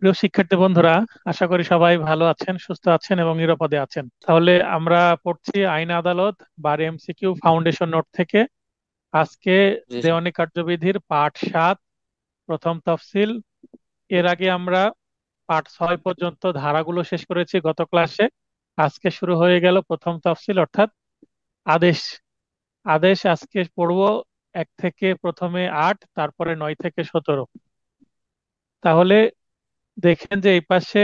প্রিয় শিক্ষার্থী বন্ধুরা, আশা করি সবাই ভালো আছেন, সুস্থ আছেন এবং নিরাপদে আছেন। তাহলে আমরা পড়ছি আইন আদালত বার এমসিকিউ ফাউন্ডেশন নোট থেকে। আজকে জি স্যার। দেওয়ানি কার্যবিধির পাঠ 7, প্রথম তফসিল। এর আগে আমরা পাঠ 6 পর্যন্ত ধারাগুলো শেষ করেছি গত ক্লাসে। আজকে শুরু হয়ে গেল প্রথম তফসিল, অর্থাৎ আদেশ। আদেশ আজকে পড়বো 1 থেকে প্রথমে 8, তারপরে 9 থেকে 17। তাহলে দেখেন যে এই পাশে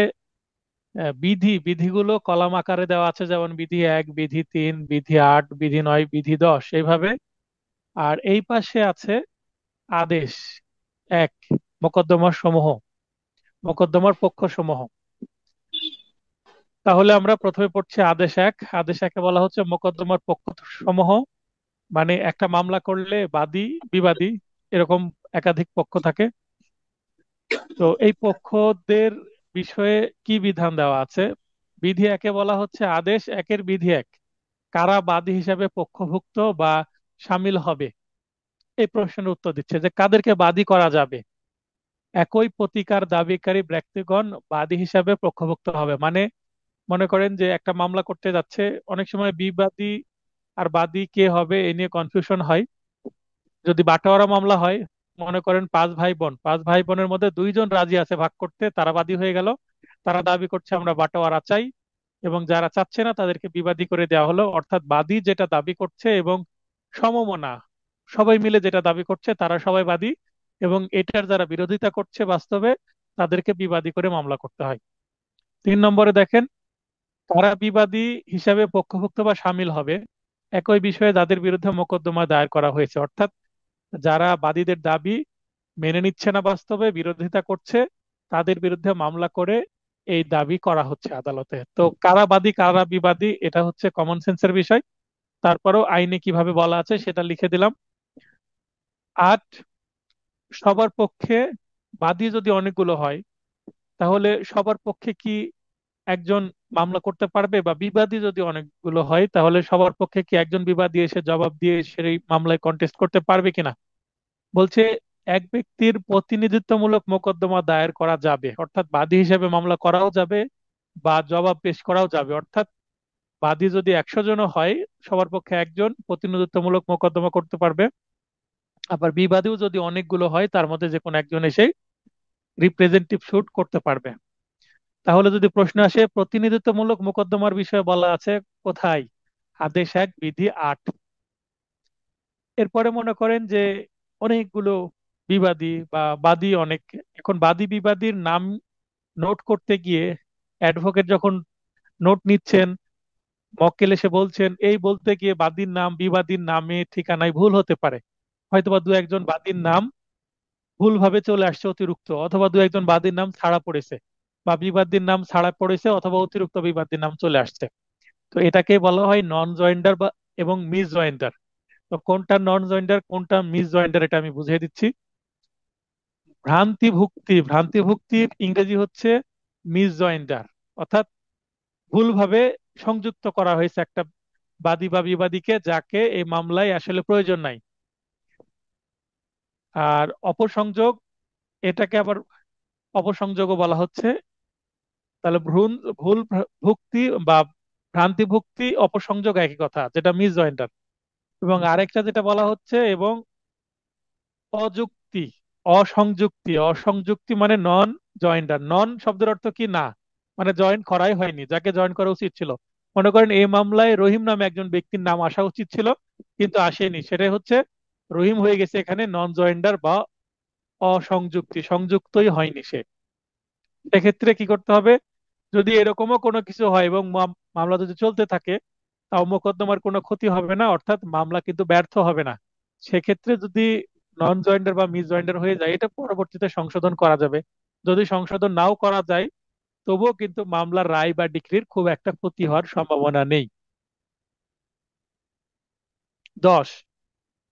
বিধিগুলো কলাম আকারে দেওয়া আছে, যেমন বিধি 1, বিধি 3, বিধি 8, বিধি 9, বিধি 10 এইভাবে। আর এই পাশে আছে আদেশ 1, মোকদ্দমার সমূহ, মোকদ্দমার পক্ষ সমূহ। তাহলে আমরা প্রথমে পড়ছি আদেশ 1। আদেশ 1-এ বলা হচ্ছে মোকদ্দমার পক্ষ সমূহ, মানে একটা মামলা করলে বাদী, বিবাদী এরকম একাধিক পক্ষ থাকে। তো এই পক্ষদের বিষয়ে কি বিধান দেওয়া আছে? বিধি 1-এ বলা হচ্ছে আদেশ 1-এর বিধি 1 কারা বাদী হিসাবে পক্ষভুক্ত বা সামিল হবে। এই প্রশ্নের উত্তর দিচ্ছে যে কাদেরকে বাদী করা যাবে। একই প্রতিকার দাবিকারী ব্যক্তিগণ বাদী হিসাবে পক্ষভুক্ত হবে, মানে মনে করেন যে একটা মামলা করতে যাচ্ছে, অনেক সময় বিবাদী আর বাদী কে হবে এ নিয়ে কনফিউশন হয়। যদি বাটোয়ারা মামলা হয়, মনে করেন 5 ভাই বোন, 5 ভাই বোনের মধ্যে 2জন রাজি আছে ভাগ করতে, তারা বাদী হয়ে গেল। তারা দাবি করছে আমরা বাটোয়ারা চাই, এবং যারা চাচ্ছে না তাদেরকে বিবাদী করে দেওয়া হলো। অর্থাৎ বাদী যেটা দাবি করছে এবং সমমনা সবাই মিলে যেটা দাবি করছে তারা সবাই বাদী, এবং এটার যারা বিরোধিতা করছে বাস্তবে তাদেরকে বিবাদী করে মামলা করতে হয়। 3 নম্বরে দেখেন, কারা বিবাদী হিসাবে পক্ষভুক্ত বা সামিল হবে। একই বিষয়ে যাদের বিরুদ্ধে মোকদ্দমা দায়ের করা হয়েছে, অর্থাৎ যারা বাদীদের দাবি মেনে নিচ্ছে না, বাস্তবে বিরোধিতা করছে, তাদের বিরুদ্ধে মামলা করে এই দাবি করা হচ্ছে আদালতে। তো কারা বাদী কারা বিবাদী এটা হচ্ছে কমন সেন্সের বিষয়, তারপরেও আইনে কিভাবে বলা আছে সেটা লিখে দিলাম। 8, সবার পক্ষে বাদী যদি অনেকগুলো হয়, তাহলে সবার পক্ষে কি একজন মামলা করতে পারবে, বা বিবাদী যদি অনেকগুলো হয় তাহলে সবার পক্ষে কি একজন বিবাদী এসে জবাব দিয়ে সেই মামলায় কন্টেস্ট করতে পারবে কিনা। বলছে এক ব্যক্তির প্রতিনিধিত্বমূলক মোকদ্দমা দায়ের করা যাবে, অর্থাৎ বাদী হিসেবে মামলা করাও যাবে বা জবাব পেশ করাও যাবে। অর্থাৎ বাদী যদি 100 জন হয়, সবার পক্ষে একজন প্রতিনিধিত্বমূলক মোকদ্দমা করতে পারবে। আবার বিবাদীও যদি অনেকগুলো হয়, তার মধ্যে যে কোনো একজন এসে রিপ্রেজেন্টেটিভ শুট করতে পারবে। তাহলে যদি প্রশ্ন আসে প্রতিনিধিত্বমূলক মোকদ্দমার বিষয়ে বলা আছে কোথায়, আদেশ 1 বিধি 8। এরপরে মনে করেন যে অনেকগুলো বিবাদী বা বাদী অনেক, এখন বাদী বিবাদীর নাম নোট করতে গিয়ে অ্যাডভোকেট যখন নোট নিচ্ছেন, মক্কেল এসে বলছেন, এই বলতে গিয়ে বাদীর নাম বিবাদীর নামে ঠিকানায় ভুল হতে পারে। হয়তোবা দু একজন বাদীর নাম ভুলভাবে চলে আসছে অতিরিক্ত, অথবা দু একজন বাদীর নাম ছাড়া পড়েছে, বা বিবাদীর নাম ছাড়া পড়েছে অথবা অতিরিক্ত বিবাদীর নাম চলে আসছে। তো এটাকে বলা হয় নন জয়েন্ডার বা এবং মিস জয়েন্ডার। তো কোনটা নন জয়েন্ডার কোনটা মিস জয়েন্ডার এটা আমি বুঝিয়ে দিচ্ছি। ভ্রান্তিভুক্তির ইংরেজি হচ্ছে মিস জয়েন্ডার, অর্থাৎ ভুলভাবে সংযুক্ত করা হয়েছে একটা বাদী বা বিবাদীকে, যাকে এই মামলায় আসলে প্রয়োজন নাই। আর অপসংযোগ, এটাকে আবার অপসংযোগও বলা হচ্ছে। তাহলে ভুক্তি বা ভ্রান্তিভুক্তি অপসংযোগ একই কথা, যেটা মিস জয়েন্টার। এবং আরেকটা যেটা বলা হচ্ছে এবং অযুক্তি, অসংযুক্তি মানে নন জয়েন্টার। নন শব্দের অর্থ কি, না, মানে জয়েন করাই হয়নি, যাকে জয়েন করা উচিত ছিল। মনে করেন এই মামলায় রহিম নামে একজন ব্যক্তির নাম আসা উচিত ছিল কিন্তু আসেনি, সেটাই হচ্ছে রহিম হয়ে গেছে এখানে নন জয়েন্ডার বা সংযুক্তই হয়নি সে। সেক্ষেত্রে কি করতে হবে, যদি এরকমও কোনো কিছু হয় এবং মামলা যদি চলতে থাকে, তাও মোকদ্দমার কোনো ক্ষতি হবে না, অর্থাৎ মামলা কিন্তু ব্যর্থ হবে না। সেক্ষেত্রে যদি নন জয়েন্ডার বা মিস জয়েন্ডার হয়ে যায়, এটা পরবর্তীতে সংশোধন করা যাবে। যদি সংশোধন নাও করা যায়, তবুও কিন্তু মামলার রায় বা ডিক্রির খুব একটা ক্ষতি হওয়ার সম্ভাবনা নেই। 10,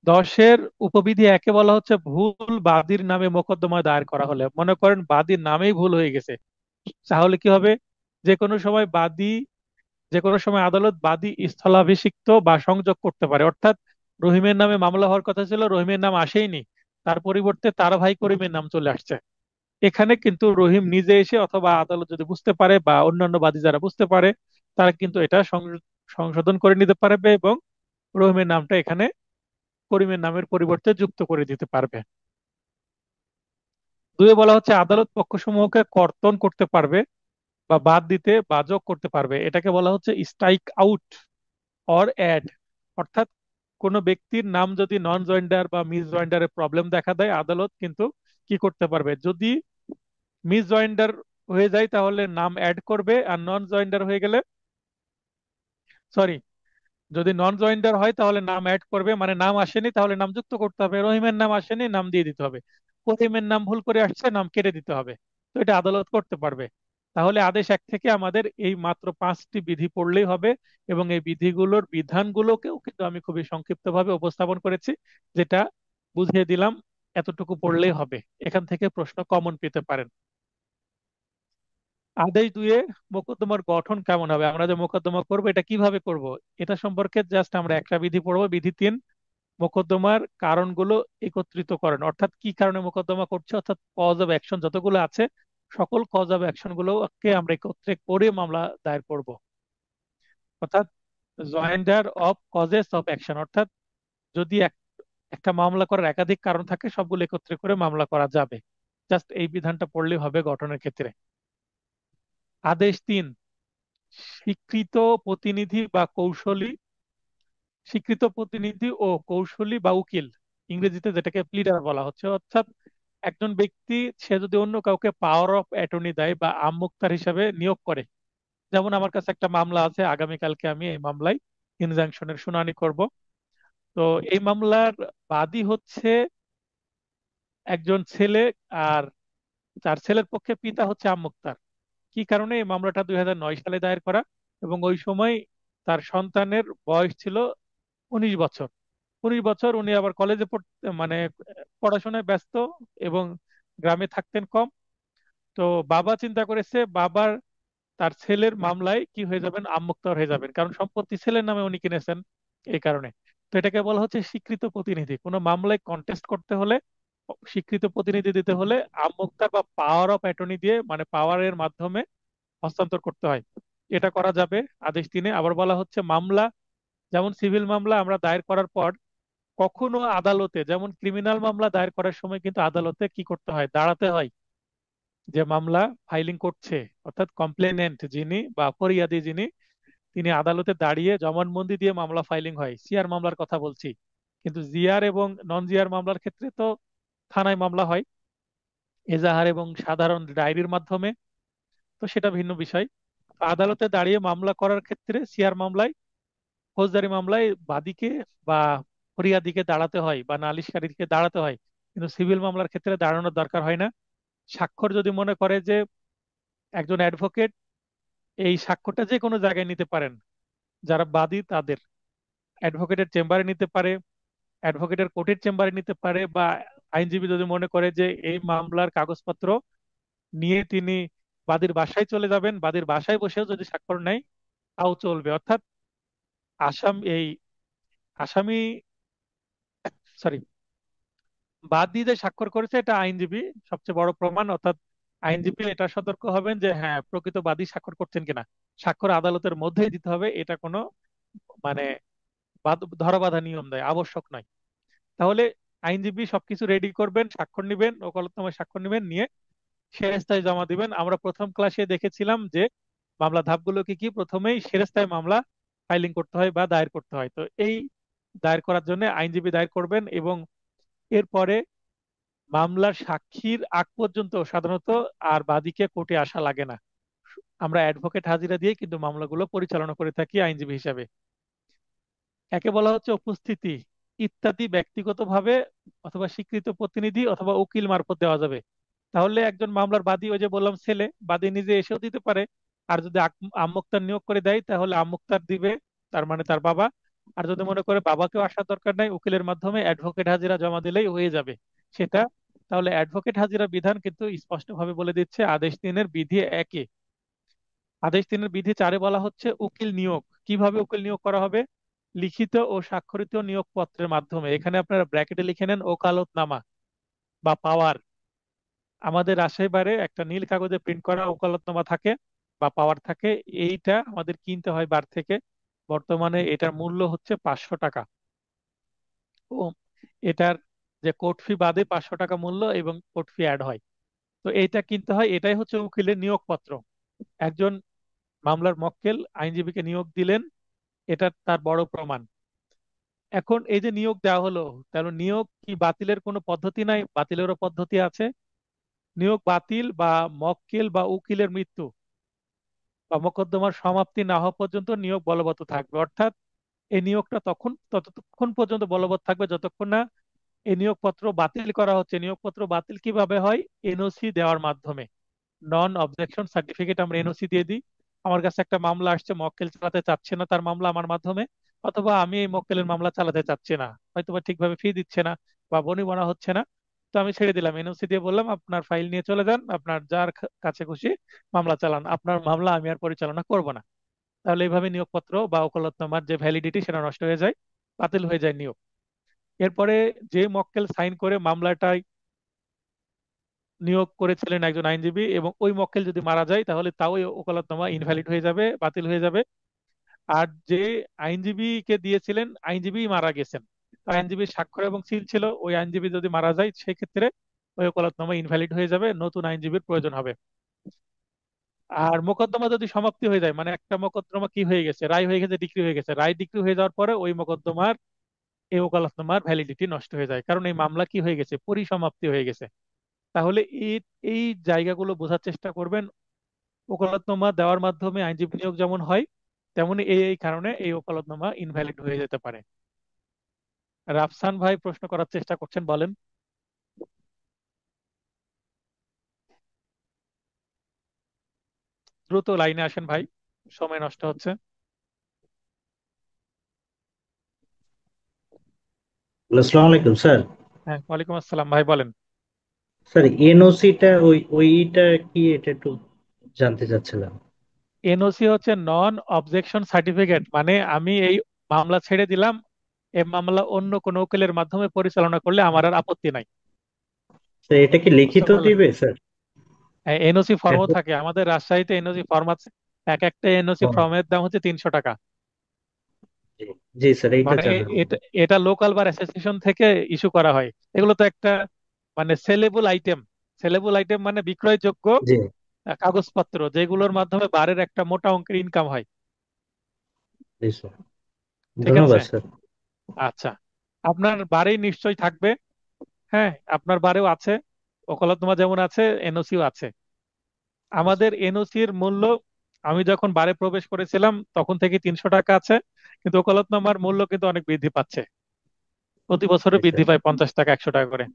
10-এর উপবিধি 1-এ বলা হচ্ছে ভুল বাদীর নামে মোকদ্দমা দায়ের করা হলে, মনে করেন বাদীর নামেই ভুল হয়ে গেছে, তাহলে কি হবে? যে কোনো সময় বাদী, যে কোনো সময় আদালত বাদী স্থলাভিষিক্ত বা সংযোগ করতে পারে। অর্থাৎ রহিমের নামে মামলা হওয়ার কথা ছিল, রহিমের নাম আসেইনি, তার পরিবর্তে তার ভাই করিমের নাম চলে আসছে। এখানে কিন্তু রহিম নিজে এসে অথবা আদালত যদি বুঝতে পারে বা অন্যান্য বাদী যারা বুঝতে পারে, তারা কিন্তু এটা সংশোধন করে নিতে পারবে এবং রহিমের নামটা এখানে করিমের নামের পরিবর্তে যুক্ত করে দিতে পারবে। দুয়ে বলা হচ্ছে আদালত পক্ষসমূহকে কর্তন করতে পারবে বা বাদ দিতে বা যোগ করতে পারবে, এটাকে বলা হচ্ছে স্ট্রাইক আউট অর অ্যাড। অর্থাৎ কোনো ব্যক্তির নাম যদি নন জয়েন্ডার বা মিস জয়েন্ডারের প্রবলেম দেখা দেয়, আদালত কিন্তু কি করতে পারবে, যদি মিস জয়েন্ডার হয়ে যায় তাহলে নাম অ্যাড করবে, আর নন জয়েন্ডার হয়ে গেলে, সরি, যদি নন জয়েন্ডার হয় তাহলে নাম অ্যাড করবে, মানে নাম আসেনি তাহলে নাম যুক্ত করতে হবে, রহিমের নাম আসেনি নাম দিয়ে দিতে হবে, করিমের নাম ভুল করে আসছে নাম কেটে দিতে হবে। তো এটা আদালত করতে পারবে। তাহলে আদেশ এক থেকে আমাদের এই মাত্র 5টি বিধি পড়লেই হবে, এবং এই বিধিগুলোর বিধানগুলোকেও কিন্তু আমি খুবই সংক্ষিপ্তভাবে উপস্থাপন করেছি, যেটা বুঝিয়ে দিলাম। এতটুকু পড়লেই হবে, এখান থেকে প্রশ্ন কমন পেতে পারেন। আদেশ দুয়ে মোকদ্দমার গঠন কেমন হবে, আমরা যে মোকদ্দমা করবো এটা কিভাবে করব, এটা সম্পর্কে জাস্ট আমরা একটা বিধি পড়বো। বিধি তিন, মোকদ্দমার কারণগুলো একত্রিতকরণ, অর্থাৎ কি কারণে মোকদ্দমা করছে, অর্থাৎ কজ অফ অ্যাকশন যতগুলো আছে সকল কজ অফ অ্যাকশন গুলোকে আমরা একত্রে করে মামলা দায়ের করব। অর্থাৎ joinder of causes of action, অর্থাৎ যদি একটা মামলা করার একাধিক কারণ থাকে সবগুলো একত্রে করে মামলা করা যাবে। জাস্ট এই বিধানটা পড়লেই হবে গঠনের ক্ষেত্রে। আদেশ তিন, স্বীকৃত প্রতিনিধি বা কৌশলী, স্বীকৃত প্রতিনিধি ও কৌশলী বা উকিল, ইংরেজিতে যেটাকে প্লিডার বলা হচ্ছে, অর্থাৎ একজন ব্যক্তি সে যদি অন্য কাউকে পাওয়ার অফ অ্যাটর্নি দেয় বা আমোক্তার হিসাবে নিয়োগ করে। যেমন আমার কাছে একটা মামলা আছে, আগামীকালকে আমি এই মামলায় ইনজাংশনের শুনানি করব। তো এই মামলার বাদী হচ্ছে একজন ছেলে, আর তার ছেলের পক্ষে পিতা হচ্ছে আমোক্তার। কি কারণে, এই মামলাটা 2009 সালে দায়ের করা, এবং ওই সময় তার সন্তানের বয়স ছিল 19 বছর। 19 বছর, উনি আবার কলেজে পড়তে মানে পড়াশোনায় ব্যস্ত এবং গ্রামে থাকতেন কম। তো বাবা চিন্তা করেছে বাবার তার ছেলের মামলায় কি হয়ে যাবেন, আম্মুক্তর হয়ে যাবেন, কারণ সম্পত্তি ছেলের নামে উনি কিনেছেন এই কারণে। তো এটাকে বলা হচ্ছে স্বীকৃত প্রতিনিধি। কোনো মামলায় কন্টেস্ট করতে হলে, স্বীকৃত প্রতিনিধি দিতে হলে আম্মুক্তার বা পাওয়ার অফ অ্যাটর্নি দিয়ে, মানে পাওয়ারের মাধ্যমে হস্তান্তর করতে হয়। এটা করা যাবে আদেশ তিনে। আবার বলা হচ্ছে মামলা, যেমন সিভিল মামলা আমরা দায়ের করার পর কখনো আদালতে, যেমন ক্রিমিনাল মামলা দায়ের করার সময় কিন্তু আদালতে কি করতে হয়, দাঁড়াতে হয়। যে মামলা ফাইলিং করছে, অর্থাৎ কমপ্লেনেন্ট যিনি বা ফরিয়াদি যিনি, তিনি আদালতে দাঁড়িয়ে জবানবন্দি দিয়ে মামলা ফাইলিং হয়, সিআর মামলার কথা বলছি। কিন্তু জিআর এবং নন জিআর মামলার ক্ষেত্রে তো থানায় মামলা হয় এজাহার এবং সাধারণ ডায়েরির মাধ্যমে। তো সেটা ভিন্ন বিষয়। তো আদালতে দাঁড়িয়ে মামলা করার ক্ষেত্রে সিআর মামলায়, ফৌজদারি মামলায় বাদীকে বা ফরিয়াদিকে দাঁড়াতে হয় বা নালিশকারীকে দাঁড়াতে হয়, কিন্তু সিভিল মামলার ক্ষেত্রে দাঁড়ানোর দরকার হয় না। স্বাক্ষর যদি মনে করে যে একজন অ্যাডভোকেট, এই স্বাক্ষরটা যে কোনো জায়গায় নিতে পারেন, যারা বাদী তাদের অ্যাডভোকেটের চেম্বারে নিতে পারে, অ্যাডভোকেটের কোর্টের চেম্বারে নিতে পারে, বা আইনজীবী যদি মনে করে যে এই মামলার কাগজপত্র নিয়ে তিনি বাদীর বাসায় চলে যাবেন, বাদীর বাসায় বসেও যদি স্বাক্ষর নেয় তাও চলবে। অর্থাৎ এই আসামি, সরি, বাদী যে স্বাক্ষর করেছে এটা আইনজীবী সবচেয়ে বড় প্রমাণ, অর্থাৎ আইনজীবী এটা সতর্ক হবেন যে হ্যাঁ প্রকৃত বাদী স্বাক্ষর করছেন কিনা। স্বাক্ষর আদালতের মধ্যেই দিতে হবে, এটা কোনো মানে ধরা বাঁধা নিয়ম নয়, আবশ্যক নয়। তাহলে আইনজীবী সবকিছু রেডি করবেন, স্বাক্ষর নিবেন, ওকালতনামায় স্বাক্ষর নিবেন, নিয়ে সেরেস্তায় জমা দিবেন। আমরা প্রথম ক্লাসে দেখেছিলাম যে মামলা ধাপগুলো কি কি। প্রথমেই সেরেস্তায় মামলা ফাইলিং করতে হয় বা দায়ের করতে হয়। তো এই দায়ের করার জন্য আইনজীবী দায়ের করবেন, এবং এরপরে মামলার সাক্ষীর আগ পর্যন্ত সাধারণত আর বাদীকে কোর্টে আসা লাগে না। আমরা অ্যাডভোকেট হাজিরা দিয়ে কিন্তু মামলাগুলো পরিচালনা করে থাকি আইনজীবী হিসাবে। একে বলা হচ্ছে উপস্থিতি ইত্যাদি ব্যক্তিগতভাবে অথবা স্বীকৃত প্রতিনিধি অথবা উকিল মারফত দেওয়া যাবে। তাহলে একজন মামলার বাদী, ওই যে বললাম ছেলে, বাদী নিজে এসেও দিতে পারে। আর যদি আমোক্তার নিয়োগ করে দেয় তাহলে আমোক্তার দিবে, তার মানে তার বাবা। আর যদি মনে করে বাবাকেও আসার দরকার নাই, উকিলের মাধ্যমে অ্যাডভোকেট হাজিরা জমা দিলেই হয়ে যাবে সেটা। তাহলে অ্যাডভোকেট হাজিরা বিধান কিন্তু স্পষ্টভাবে বলে দিচ্ছে আদেশ তিনের বিধি একে। আদেশ তিনের বিধি চারে বলা হচ্ছে উকিল নিয়োগ। কিভাবে উকিল নিয়োগ করা হবে, লিখিত ও স্বাক্ষরিত নিয়োগপত্রের মাধ্যমে। এখানে আপনারা ব্র্যাকেটে লিখে নেন ওকালতনামা। বা পাওয়ার। আমাদের রাজশাহী বারে একটা নীল কাগজে প্রিন্ট করা ওকালতনামা থাকে বা পাওয়ার থাকে, এইটা আমাদের কিনতে হয় বার থেকে। বর্তমানে এটার মূল্য হচ্ছে 500 টাকা। ও, এটার যে কোর্ট ফি বাদে 500 টাকা মূল্য এবং কোর্ট ফি অ্যাড হয়। তো এইটা কিনতে হয়, এটাই হচ্ছে উকিলের নিয়োগপত্র। একজন মামলার মক্কেল আইনজীবীকে নিয়োগ দিলেন, এটা তার বড় প্রমাণ। এখন এই যে নিয়োগ দেওয়া হলো, তাহলে নিয়োগ কি বাতিলের কোনো পদ্ধতি নাই? বাতিলেরও পদ্ধতি আছে। নিয়োগ বাতিল বা মক্কেল বা উকিলের মৃত্যু বা মোকদ্দমার সমাপ্তি না হওয়া পর্যন্ত নিয়োগ বলবৎ থাকবে। অর্থাৎ এই নিয়োগটা ততক্ষণ পর্যন্ত বলবৎ থাকবে যতক্ষণ না এই নিয়োগপত্র বাতিল করা হচ্ছে। নিয়োগপত্র বাতিল কিভাবে হয়? এনওসি দেওয়ার মাধ্যমে। নন অবজেকশন সার্টিফিকেট আমরা এনওসি দিয়ে দিই। আমার কাছে একটা মামলা আসছে, মক্কেল চালাতে চাচ্ছে না তার মামলা আমার মাধ্যমে, অথবা আমি এই মক্কেলের মামলা চালাতে চাচ্ছি না, হয়তোবা ঠিকভাবে ফি দিচ্ছে না বা বনিবনা হচ্ছে না। তো আমি ছেড়ে দিলাম, এনওসি দিয়ে বললাম আপনার ফাইল নিয়ে চলে যান, আপনার যার কাছে খুশি মামলা চালান, আপনার মামলা আমি আর পরিচালনা করব না। তাহলে এইভাবে নিয়োগপত্র বা ওকালতনামার যে ভ্যালিডিটি সেটা নষ্ট হয়ে যায়, বাতিল হয়ে যায় নিয়োগ। এরপরে যে মক্কেল সাইন করে মামলাটায় নিয়োগ করেছিলেন একজন আইনজীবী, এবং ওই মক্কেল যদি মারা যায় তাহলে তাও ওই ওকালতনামা ইনভ্যালিড হয়ে যাবে, বাতিল হয়ে যাবে। আর যে আইনজীবীকে দিয়েছিলেন আইনজীবী মারা গেছেন, তো আইনজীবীর স্বাক্ষর এবং সিল ছিল, ওই আইনজীবী যদি মারা যায় সেক্ষেত্রে ওই ওকালতনামা ইনভ্যালিড হয়ে যাবে, নতুন আইনজীবীর প্রয়োজন হবে। আর মোকদ্দমা যদি সমাপ্তি হয়ে যায়, মানে একটা মোকদ্দমা কি হয়ে গেছে, রায় হয়ে গেছে, ডিক্রি হয়ে গেছে, রায় ডিক্রি হয়ে যাওয়ার পরে ওই মোকদ্দমার এই ওকালতনামার ভ্যালিডিটি নষ্ট হয়ে যায়, কারণ এই মামলা কি হয়ে গেছে, পরিসমাপ্তি হয়ে গেছে। তাহলে এই এই জায়গাগুলো বোঝার চেষ্টা করবেন। ওকালতনামা দেওয়ার মাধ্যমে আইনজীবী নিয়োগ যেমন হয়, তেমনি এই কারণে এই ওকালতনামা ইনভ্যালিড হয়ে যেতে পারে। রাফসান ভাই প্রশ্ন করার চেষ্টা করছেন, বলেন। দ্রুত লাইনে আসেন ভাই, সময় নষ্ট হচ্ছে। আসসালামু আলাইকুম স্যার। হ্যাঁ, ওয়ালাইকুম আসসালাম ভাই, বলেন। স্যার এনওসিটা ওইটা কি, এটা একটু জানতে চাচ্ছিলাম। এনওসি হচ্ছে নন অবজেকশন সার্টিফিকেট, মানে আমি এই মামলা ছেড়ে দিলাম, এই মামলা অন্য কোনো উকিলের মাধ্যমে পরিচালনা করলে আমার আর আপত্তি নাই। স্যার এটা কি বুঝতে লিখিত পারলেন? দিবে স্যার? এনওসি ফর্মও এখন থাকে আমাদের রাজশাহীতে, এনওসি ফর্ম আছে। এক একটা এনওসি ও, ফর্মের দাম হচ্ছে 300 টাকা। জি জি স্যার, এইটা মানে জানা নেই। এটা এটা লোকাল বার অ্যাসোসিয়েশন থেকে ইস্যু করা হয়। এগুলো তো একটা মানে সেলেবল আইটেম। সেলেবল আইটেম মানে বিক্রয়যোগ্য জি কাগজপত্র, যেগুলোর মাধ্যমে বারের একটা মোটা অঙ্কের ইনকাম হয়। জি স্যার, ঠিক আছে। ধন্যবাদ স্যার। আচ্ছা, আপনার বারেই নিশ্চয়ই থাকবে। হ্যাঁ, আপনার বারেও আছে, ওকালতনামা যেমন আছে এনওসিও আছে। আমাদের এনওসির মূল্য, আমি যখন বারে প্রবেশ করেছিলাম তখন থেকে 300 টাকা আছে, কিন্তু ওকালতনামার মূল্য কিন্তু অনেক বৃদ্ধি পাচ্ছে, প্রতি বছরে জি বৃদ্ধি স্যার। পায় 50 টাকা 100 টাকা করে।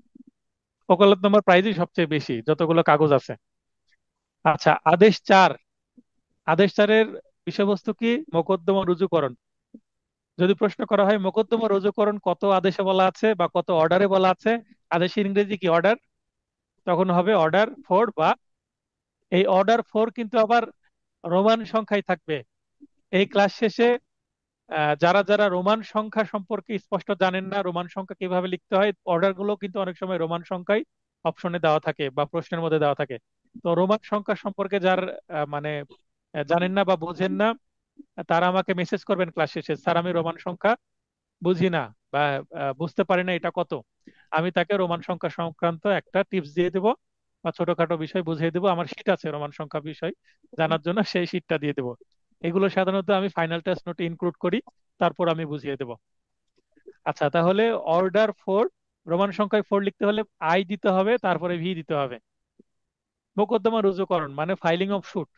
ওকালতনামার প্রাইসই সবচেয়ে বেশি যতগুলো কাগজ আছে। আচ্ছা, আদেশ 4। আদেশ 4-এর বিষয়বস্তু কি? মোকদ্দমা রুজুকরণ। যদি প্রশ্ন করা হয় মোকদ্দমা রুজুকরণ কত আদেশে বলা আছে বা কত অর্ডারে বলা আছে, আদেশের ইংরেজি কি? অর্ডার। তখন হবে অর্ডার 4, বা এই অর্ডার 4 কিন্তু আবার রোমান সংখ্যায় থাকবে। এই ক্লাস শেষে যারা যারা রোমান সংখ্যা সম্পর্কে স্পষ্ট জানেন না, রোমান সংখ্যা কিভাবে লিখতে হয়, অর্ডার গুলো কিন্তু অনেক সময় রোমান সংখ্যায় অপশনে দেওয়া থাকে বা প্রশ্নের মধ্যে দেওয়া থাকে। তো রোমান সংখ্যা সম্পর্কে যার মানে জানেন না বা বোঝেন না, তারা আমাকে মেসেজ করবেন ক্লাস শেষে, স্যার আমি রোমান সংখ্যা বুঝি না বা বুঝতে পারি না এটা কত। আমি তাকে রোমান সংখ্যা সংক্রান্ত একটা টিপস দিয়ে দেবো বা ছোটখাটো বিষয় বুঝিয়ে দেবো। আমার শীট আছে রোমান সংখ্যা বিষয় জানার জন্য, সেই শীটটা দিয়ে দেবো। এগুলো সাধারণত আমি ফাইনাল টেস্ট নোটে ইনক্লুড করি, তারপর আমি বুঝিয়ে দেবো। আচ্ছা, তাহলে অর্ডার 4, রোমান সংখ্যায় 4 লিখতে হলে আই দিতে হবে, তারপরে ভি দিতে হবে। মোকদ্দমা রুজুকরণ মানে ফাইলিং অফ শুট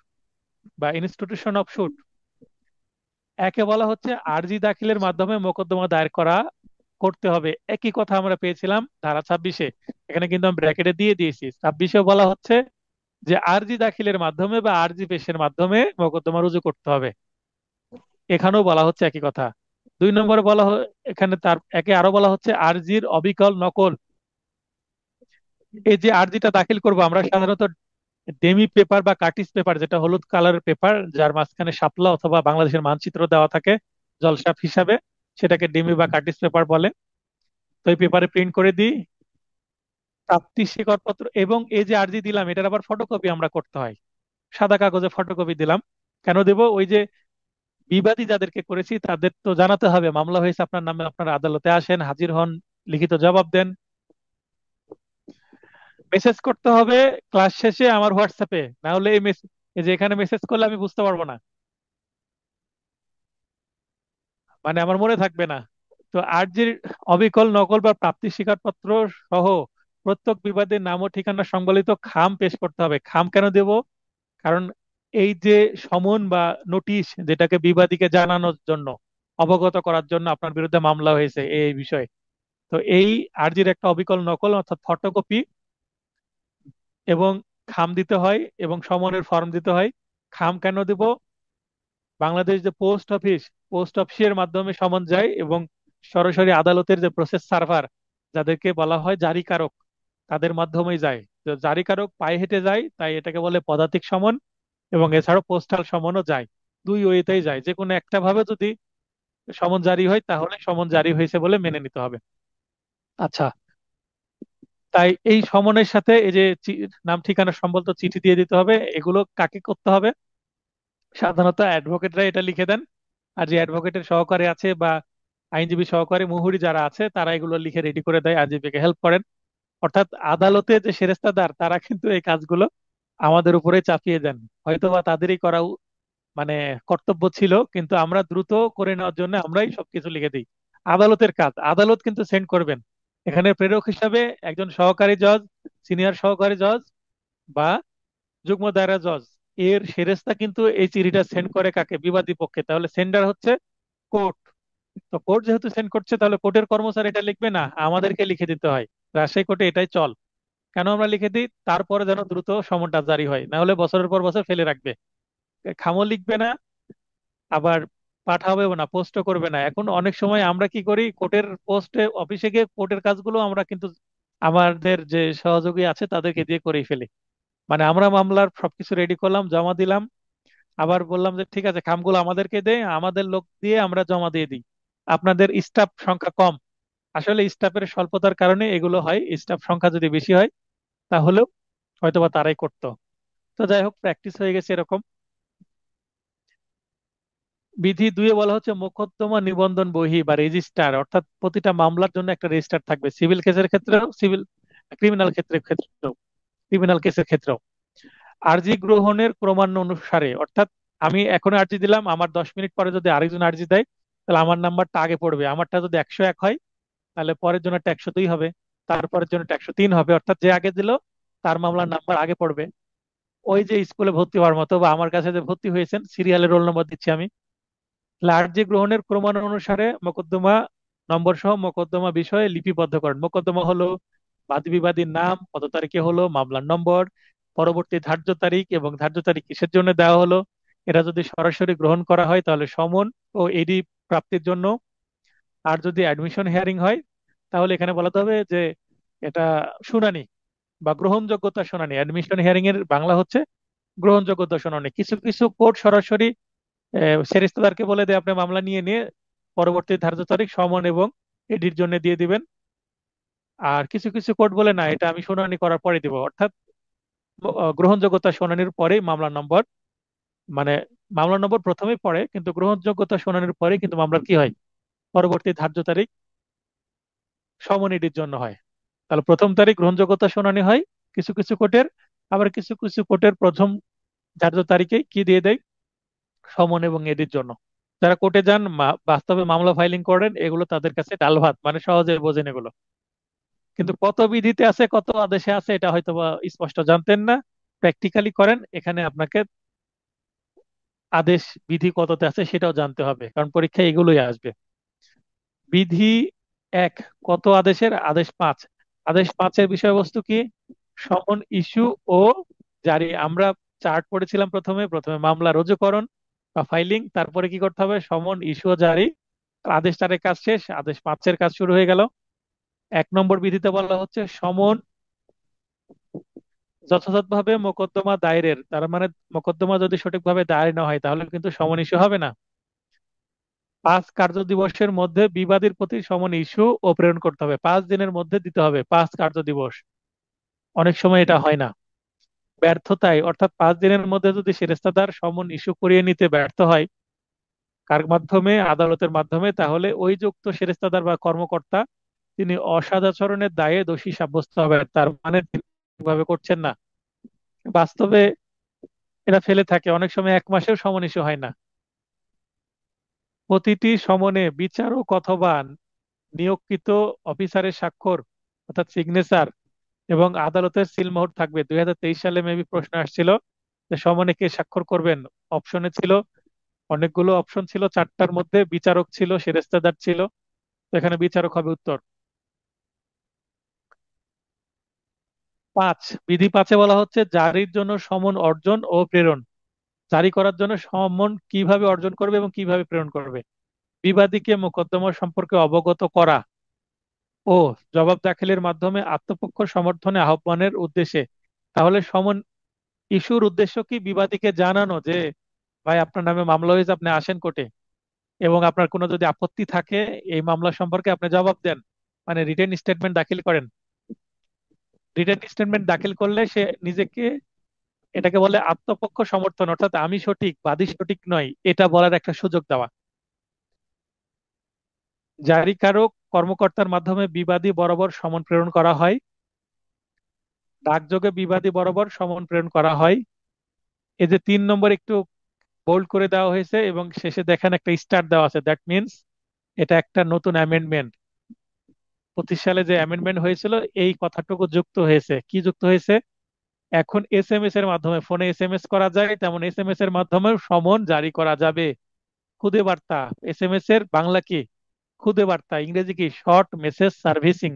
বা ইনস্টিটিউশন অফ শুট। একে বলা হচ্ছে আরজি দাখিলের মাধ্যমে মোকদ্দমা দায়ের করতে হবে। একই কথা আমরা পেয়েছিলাম ধারা 26-এ। এখানে কিন্তু আমি ব্র্যাকেটে দিয়ে দিয়েছি, 26-এ বলা হচ্ছে যে আরজি দাখিলের মাধ্যমে বা আরজি পেশের মাধ্যমে মোকদ্দমা রুজু করতে হবে। এখানেও বলা হচ্ছে একই কথা। 2 নম্বরে এখানে তার একে আরো বলা হচ্ছে আরজির অবিকল নকল। এই যে আরজিটা দাখিল করব আমরা, সাধারণত ডেমি পেপার বা কার্টিস পেপার, যেটা হলুদ কালারের পেপার যার মাঝখানে শাপলা অথবা বাংলাদেশের মানচিত্র দেওয়া থাকে জলছাপ হিসাবে, সেটাকে ডেমি বা কার্টিস পেপার বলে। তো এই পেপারে প্রিন্ট করে দিই, প্রাপ্তি স্বীকারপত্র এবং এই যে আর্জি দিলাম এটার আবার ফটোকপি আমরা করতে হয়, সাদা কাগজে ফটোকপি দিলাম। কেন দেব? ওই যে বিবাদী যাদেরকে করেছি তাদের তো জানাতে হবে মামলা হয়েছে আপনার নামে, আপনারা আদালতে আসেন, হাজির হন, লিখিত জবাব দেন। মেসেজ করতে হবে ক্লাস শেষে আমার হোয়াটসঅ্যাপে, না হলে এই যে এখানে মেসেজ করলে আমি বুঝতে পারবো না, মানে আমার মনে থাকবে না। তো আর্জির অবিকল নকল বা প্রাপ্তি স্বীকারপত্র সহ প্রত্যেক বিবাদের নাম ও ঠিকানা সংবলিত খাম পেশ করতে হবে। খাম কেন দেব? কারণ এই যে সমন বা নোটিশ, যেটাকে বিবাদীকে জানানোর জন্য, অবগত করার জন্য আপনার বিরুদ্ধে মামলা হয়েছে এই বিষয়ে, তো এই আর্জির একটা অবিকল নকল অর্থাৎ ফটোকপি এবং খাম দিতে হয় এবং সমনের ফর্ম দিতে হয়। খাম কেন দেব? বাংলাদেশ যে পোস্ট অফিস, পোস্ট অফিসের মাধ্যমে সমন যায় এবং সরাসরি আদালতের যে প্রসেস সার্ভার, যাদেরকে বলা হয় জারিকারক, তাদের মাধ্যমেই যায়। তো জারিকারক পায়ে হেঁটে যায়, তাই এটাকে বলে পদাতিক সমন। এবং এছাড়াও পোস্টাল সমনও যায়, দুই ওয়েতেই যায়। যে কোনো একটা ভাবে যদি সমন জারি হয় তাহলে সমন জারি হয়েছে বলে মেনে নিতে হবে। আচ্ছা, তাই এই সমনের সাথে এই যে নাম ঠিকানা সম্বলিত চিঠি দিয়ে দিতে হবে। এগুলো কাকে করতে হবে? সাধারণত অ্যাডভোকেটরা এটা লিখে দেন, আর যে অ্যাডভোকেটের সহকারী আছে বা আইনজীবী সহকারী মুহুরি যারা আছে তারা এগুলো লিখে রেডি করে দেয়, আইনজীবীকে হেল্প করেন। অর্থাৎ আদালতে যে সেরেস্তাদার তারা কিন্তু এই কাজগুলো আমাদের উপরে চাপিয়ে দেন। হয়তোবা তাদেরই করা মানে কর্তব্য ছিল, কিন্তু আমরা দ্রুত করে নেওয়ার জন্য আমরাই সবকিছু লিখে দিই। আদালতের কাজ, আদালত কিন্তু সেন্ড করবেন। এখানে প্রেরক হিসাবে একজন সহকারী জজ, সিনিয়র সহকারী জজ বা যুগ্ম দায়রা জজ, এর সেরেস্তা কিন্তু এই চিঠিটা সেন্ড করে কাকে? বিবাদী পক্ষে। তাহলে সেন্ডার হচ্ছে কোর্ট। তো কোর্ট যেহেতু সেন্ড করছে, তাহলে কোর্টের কর্মচারী এটা লিখবে না, আমাদেরকে লিখে দিতে হয়। রাজশাহী কোর্টে এটাই চল। কেন আমরা লিখে দিই? তারপরে যেন দ্রুত সমনটা জারি হয়, না হলে বছরের পর বছর ফেলে রাখবে। খামও লিখবে না, আবার পাঠাবেও না, পোস্টও করবে না। এখন অনেক সময় আমরা কি করি, কোর্টের পোস্টে অফিসে গিয়ে কোর্টের কাজগুলো আমরা কিন্তু আমাদের যে সহযোগী আছে তাদেরকে দিয়ে করেই ফেলি। মানে আমরা মামলার সবকিছু রেডি করলাম, জমা দিলাম, আবার বললাম যে ঠিক আছে খামগুলো আমাদেরকে দে, আমাদের লোক দিয়ে আমরা জমা দিয়ে দিই, আপনাদের স্টাফ সংখ্যা কম। আসলে স্টাফের স্বল্পতার কারণে এগুলো হয়, স্টাফ সংখ্যা যদি বেশি হয় তাহলেও হয়তোবা তারাই করতো। তো যাই হোক, প্র্যাকটিস হয়ে গেছে এরকম। বিধি দুয়ে বলা হচ্ছে মোকদ্দমা নিবন্ধন বহি বা রেজিস্টার, অর্থাৎ প্রতিটা মামলার জন্য একটা রেজিস্টার থাকবে, সিভিল কেসের ক্ষেত্রেও, সিভিল ক্রিমিনাল ক্ষেত্রেও ক্রিমিনাল কেসের ক্ষেত্রেও। আর্জি গ্রহণের ক্রমান্য অনুসারে, অর্থাৎ আমি এখন আর্জি দিলাম, আমার 10 মিনিট পরে যদি আরেকজন আর্জি দেয়, তাহলে আমার নাম্বারটা আগে পড়বে। আমারটা যদি 101 হয়, তাহলে পরের জন্য 102 হবে, তারপরের জন্য 103 হবে, অর্থাৎ যে আগে দিল তার মামলার নাম্বার আগে পড়বে। ওই যে স্কুলে ভর্তি হওয়ার মতো, বা আমার কাছে যে ভর্তি হয়েছেন সিরিয়ালের রোল নম্বর দিচ্ছি আমি। আর্জি গ্রহণের ক্রমানুসারে মোকদ্দমা নম্বর সহ মোকদ্দমা বিষয়ে লিপিবদ্ধকরণ। মোকদ্দমা হলো বাদী বিবাদীর নাম, কত তারিখে হলো, মামলার নম্বর, পরবর্তী ধার্য তারিখ, এবং ধার্য তারিখ কিসের জন্য দেওয়া হলো। এটা যদি সরাসরি গ্রহণ করা হয় তাহলে সমন ও এডি প্রাপ্তির জন্য। আর যদি অ্যাডমিশন হিয়ারিং হয় তাহলে এখানে বলাতে হবে যে এটা শুনানি বা গ্রহণযোগ্যতা শুনানি। অ্যাডমিশন হিয়ারিং এর বাংলা হচ্ছে গ্রহণযোগ্যতা শুনানি। কিছু কিছু কোর্ট সরাসরি সেরেস্তাদারকে বলে দেয় আপনি মামলা নিয়ে নিয়ে পরবর্তী ধার্য তারিখ সমন এবং এডির জন্য দিয়ে দিবেন। আর কিছু কিছু কোর্ট বলে না, এটা আমি শুনানি করার পরে দিব, অর্থাৎ গ্রহণযোগ্যতা শুনানির পরেই মামলার নম্বর, মানে মামলার নম্বর প্রথমেই পড়ে কিন্তু গ্রহণযোগ্যতা শুনানির পরে কিন্তু মামলার কি হয়, পরবর্তী ধার্য তারিখ সমন এডির জন্য হয়। তাহলে প্রথম তারিখ গ্রহণযোগ্যতা শুনানি হয় কিছু কিছু কোর্টের, আবার কিছু কিছু কোর্টের প্রথম ধার্য তারিখে কি দিয়ে দেয়, সমন এবং এডির জন্য। যারা কোর্টে যান, বাস্তবে মামলা ফাইলিং করেন, এগুলো তাদের কাছে ডাল ভাত, মানে সহজে বোঝেন এগুলো। কিন্তু কত বিধিতে আছে, কত আদেশে আছে, এটা হয়তো বা স্পষ্ট জানতেন না। প্র্যাকটিক্যালি করেন, এখানে আপনাকে আদেশ বিধি কততে আছে সেটাও জানতে হবে, কারণ পরীক্ষায় এগুলোই আসবে। বিধি এক, কত আদেশের? আদেশ পাঁচ। আদেশ পাঁচের বিষয়বস্তু কি? সমন ইস্যু ও জারি। আমরা চার্ট পড়েছিলাম, প্রথমে প্রথমে মামলা রুজুকরণ বা ফাইলিং, তারপরে কি করতে হবে, সমন ইস্যু ও জারি। আদেশ চারের কাজ শেষ, আদেশ পাঁচের কাজ শুরু হয়ে গেল। 1 নম্বর বিধিতে বলা হচ্ছে সমন যথাযথভাবে মোকদ্দমা দায়েরের, তার মানে মোকদ্দমা যদি সঠিকভাবে দায়ের না হয় তাহলে কিন্তু সমন ইস্যু হবে না। 5 কার্য দিবসের মধ্যে বিবাদীর প্রতি সমন ইস্যু ও প্রেরণ করতে হবে, 5 দিনের মধ্যে দিতে হবে, 5 কার্য দিবস। অনেক সময় এটা হয় না। ব্যর্থতায় অর্থাৎ 5 দিনের মধ্যে যদি সেরেস্তাদার সমন ইস্যু করিয়ে নিতে ব্যর্থ হয়, কার মাধ্যমে, আদালতের মাধ্যমে, তাহলে ওই যুক্ত সেরেস্তাদার বা কর্মকর্তা তিনি অসদাচরণের দায়ে দোষী সাব্যস্ত হবেন। তার মানে তিনি ঠিকভাবে করছেন না। বাস্তবে এরা ফেলে থাকে, অনেক সময় 1 মাসেও সমন ইস্যু হয় না। প্রতিটি সমনে বিচারক অথবা নিয়োগকৃত অফিসারের স্বাক্ষর অর্থাৎ সিগনেচার এবং আদালতের সিলমোহর থাকবে। 2023 সালে মেবি প্রশ্ন আসছিল যে সমনে কে স্বাক্ষর করবেন। অপশনে ছিল, অনেকগুলো অপশন ছিল, 4টার মধ্যে বিচারক ছিল, সেরেস্তাদার ছিল। তো এখানে বিচারক হবে উত্তর। 5, বিধি 5-এ বলা হচ্ছে জারির জন্য সমন অর্জন ও প্রেরণ। জারি করার জন্য সমন কিভাবে অর্জন করবে এবং কিভাবে প্রেরণ করবে। বিবাদীকে মোকদ্দমা সম্পর্কে অবগত করা ও জবাব দাখিলের মাধ্যমে আত্মপক্ষ সমর্থনে আহ্বানের উদ্দেশ্যে। তাহলে সমন ইস্যুর উদ্দেশ্য কি? বিবাদীকে জানানো যে ভাই আপনার নামে মামলা হয়েছে, আপনি আসেন কোর্টে, এবং আপনার কোনো যদি আপত্তি থাকে এই মামলা সম্পর্কে আপনি জবাব দেন, মানে রিটেন স্টেটমেন্ট দাখিল করেন। রিটেন স্টেটমেন্ট দাখিল করলে সে নিজেকে, এটাকে বলে আত্মপক্ষ সমর্থন, অর্থাৎ আমি সঠিক বাদী সঠিক নয় এটা বলার একটা সুযোগ দেওয়া। জারিকারক কর্মকর্তার মাধ্যমে বিবাদী বরাবর সমন প্রেরণ করা হয়। ডাকযোগে বিবাদী বরাবর সমন প্রেরণ করা হয়। এই যে 3 নম্বর একটু বোল্ড করে দেওয়া হয়েছে এবং শেষে দেখেন একটা স্টার দেওয়া আছে, দ্যাট মিন্স এটা একটা নতুন অ্যামেন্ডমেন্ট। 25 সালে যে অ্যামেন্ডমেন্ট হয়েছিল এই কথাটুকু যুক্ত হয়েছে। কি যুক্ত হয়েছে? এখন এসএমএস এর মাধ্যমে, ফোনে এসএমএস করা যায়, তেমন এসএমএস এর মাধ্যমে সমন জারি করা যাবে। খুদে বার্তা, এসএমএস এর বাংলা কি? খুদে বার্তা। ইংরেজি কি? Short message servicing.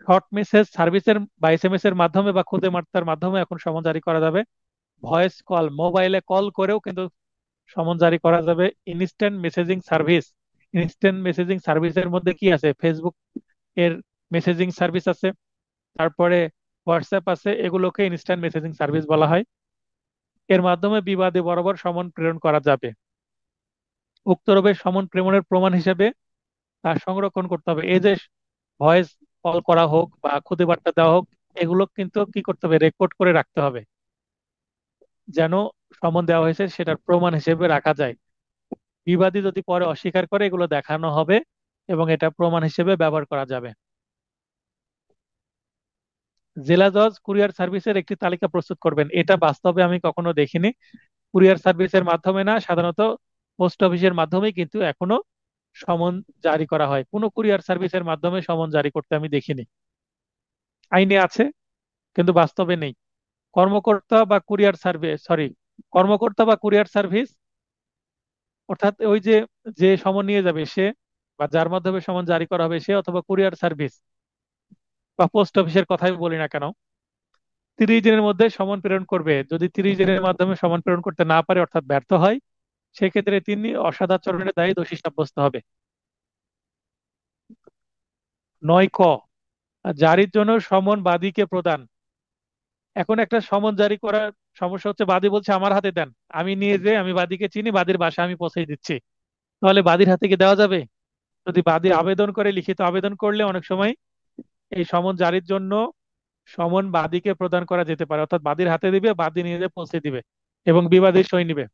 Short message সার্ভিসের বা এসএমএস এর মাধ্যমে বা খুদে বার্তার মাধ্যমে এখন সমন জারি করা যাবে। ভয়েস কল, মোবাইলে কল করেও কিন্তু সমন জারি করা যাবে। Instant messaging service, instant messaging সার্ভিসের মধ্যে কি আছে? ফেসবুক এর মেসেজিং সার্ভিস আছে, তারপরে হোয়াটসঅ্যাপ আছে, এগুলোকে ইনস্ট্যান্ট মেসেজিং সার্ভিস বলা হয়। এর মাধ্যমে বিবাদী বরাবর সমন প্রেরণ করা যাবে। উক্ত রূপে সমন প্রেরণের প্রমাণ হিসেবে তা সংরক্ষণ করতে হবে। এই যে ভয়েস কল করা হোক বা খুদে বার্তা দেওয়া হোক, এগুলো কিন্তু কি করতে হবে? রেকর্ড করে রাখতে হবে, যেন সমন দেওয়া হয়েছে সেটার প্রমাণ হিসেবে রাখা যায়। বিবাদী যদি পরে অস্বীকার করে এগুলো দেখানো হবে এবং এটা প্রমাণ হিসেবে ব্যবহার করা যাবে। জেলা জজ কুরিয়ার সার্ভিসের একটি তালিকা প্রস্তুত করবেন। এটা বাস্তবে আমি কখনো দেখিনি। কুরিয়ার সার্ভিসের মাধ্যমে না, সাধারণত পোস্ট অফিসের মাধ্যমেই কিন্তু এখনো সমন জারি করা হয়। কোনো কুরিয়ার সার্ভিসের মাধ্যমে সমন জারি করতে আমি দেখিনি। আইনে আছে কিন্তু বাস্তবে নেই। কর্মকর্তা বা কুরিয়ার সার্ভিস, সরি, কর্মকর্তা বা কুরিয়ার সার্ভিস অর্থাৎ ওই যে, যে সমন নিয়ে যাবে সে, বা যার মাধ্যমে সমন জারি করা হবে সে, অথবা কুরিয়ার সার্ভিস বা পোস্ট অফিসের কথাই বলি না কেন, 30 দিনের মধ্যে সমন প্রেরণ করবে। যদি 30 দিনের মাধ্যমে সমন প্রেরণ করতে না পারে অর্থাৎ ব্যর্থ হয়, সেক্ষেত্রে তিনি অসদাচরণের দায়ে দোষী সাব্যস্ত হবে। 9 ক, জারির জন্য সমন বাদীকে প্রদান। এখন একটা সমন জারি করার সমস্যা হচ্ছে, বাদী বলছে আমার হাতে দেন, আমি নিয়ে যে, আমি বাদীকে চিনি, বাদীর বাসায় আমি পৌঁছে দিচ্ছি। তাহলে বাদীর হাতে কি দেওয়া যাবে? যদি বাদী আবেদন করে, লিখিত আবেদন করলে অনেক সময় এই সমন জারির জন্য সমন বাদীকে প্রদান করা যেতে পারে, অর্থাৎ বাদীর হাতে দিবে, বাদী নিয়ে যেয়ে পৌঁছে দিবে এবং বিবাদী সই নিবে।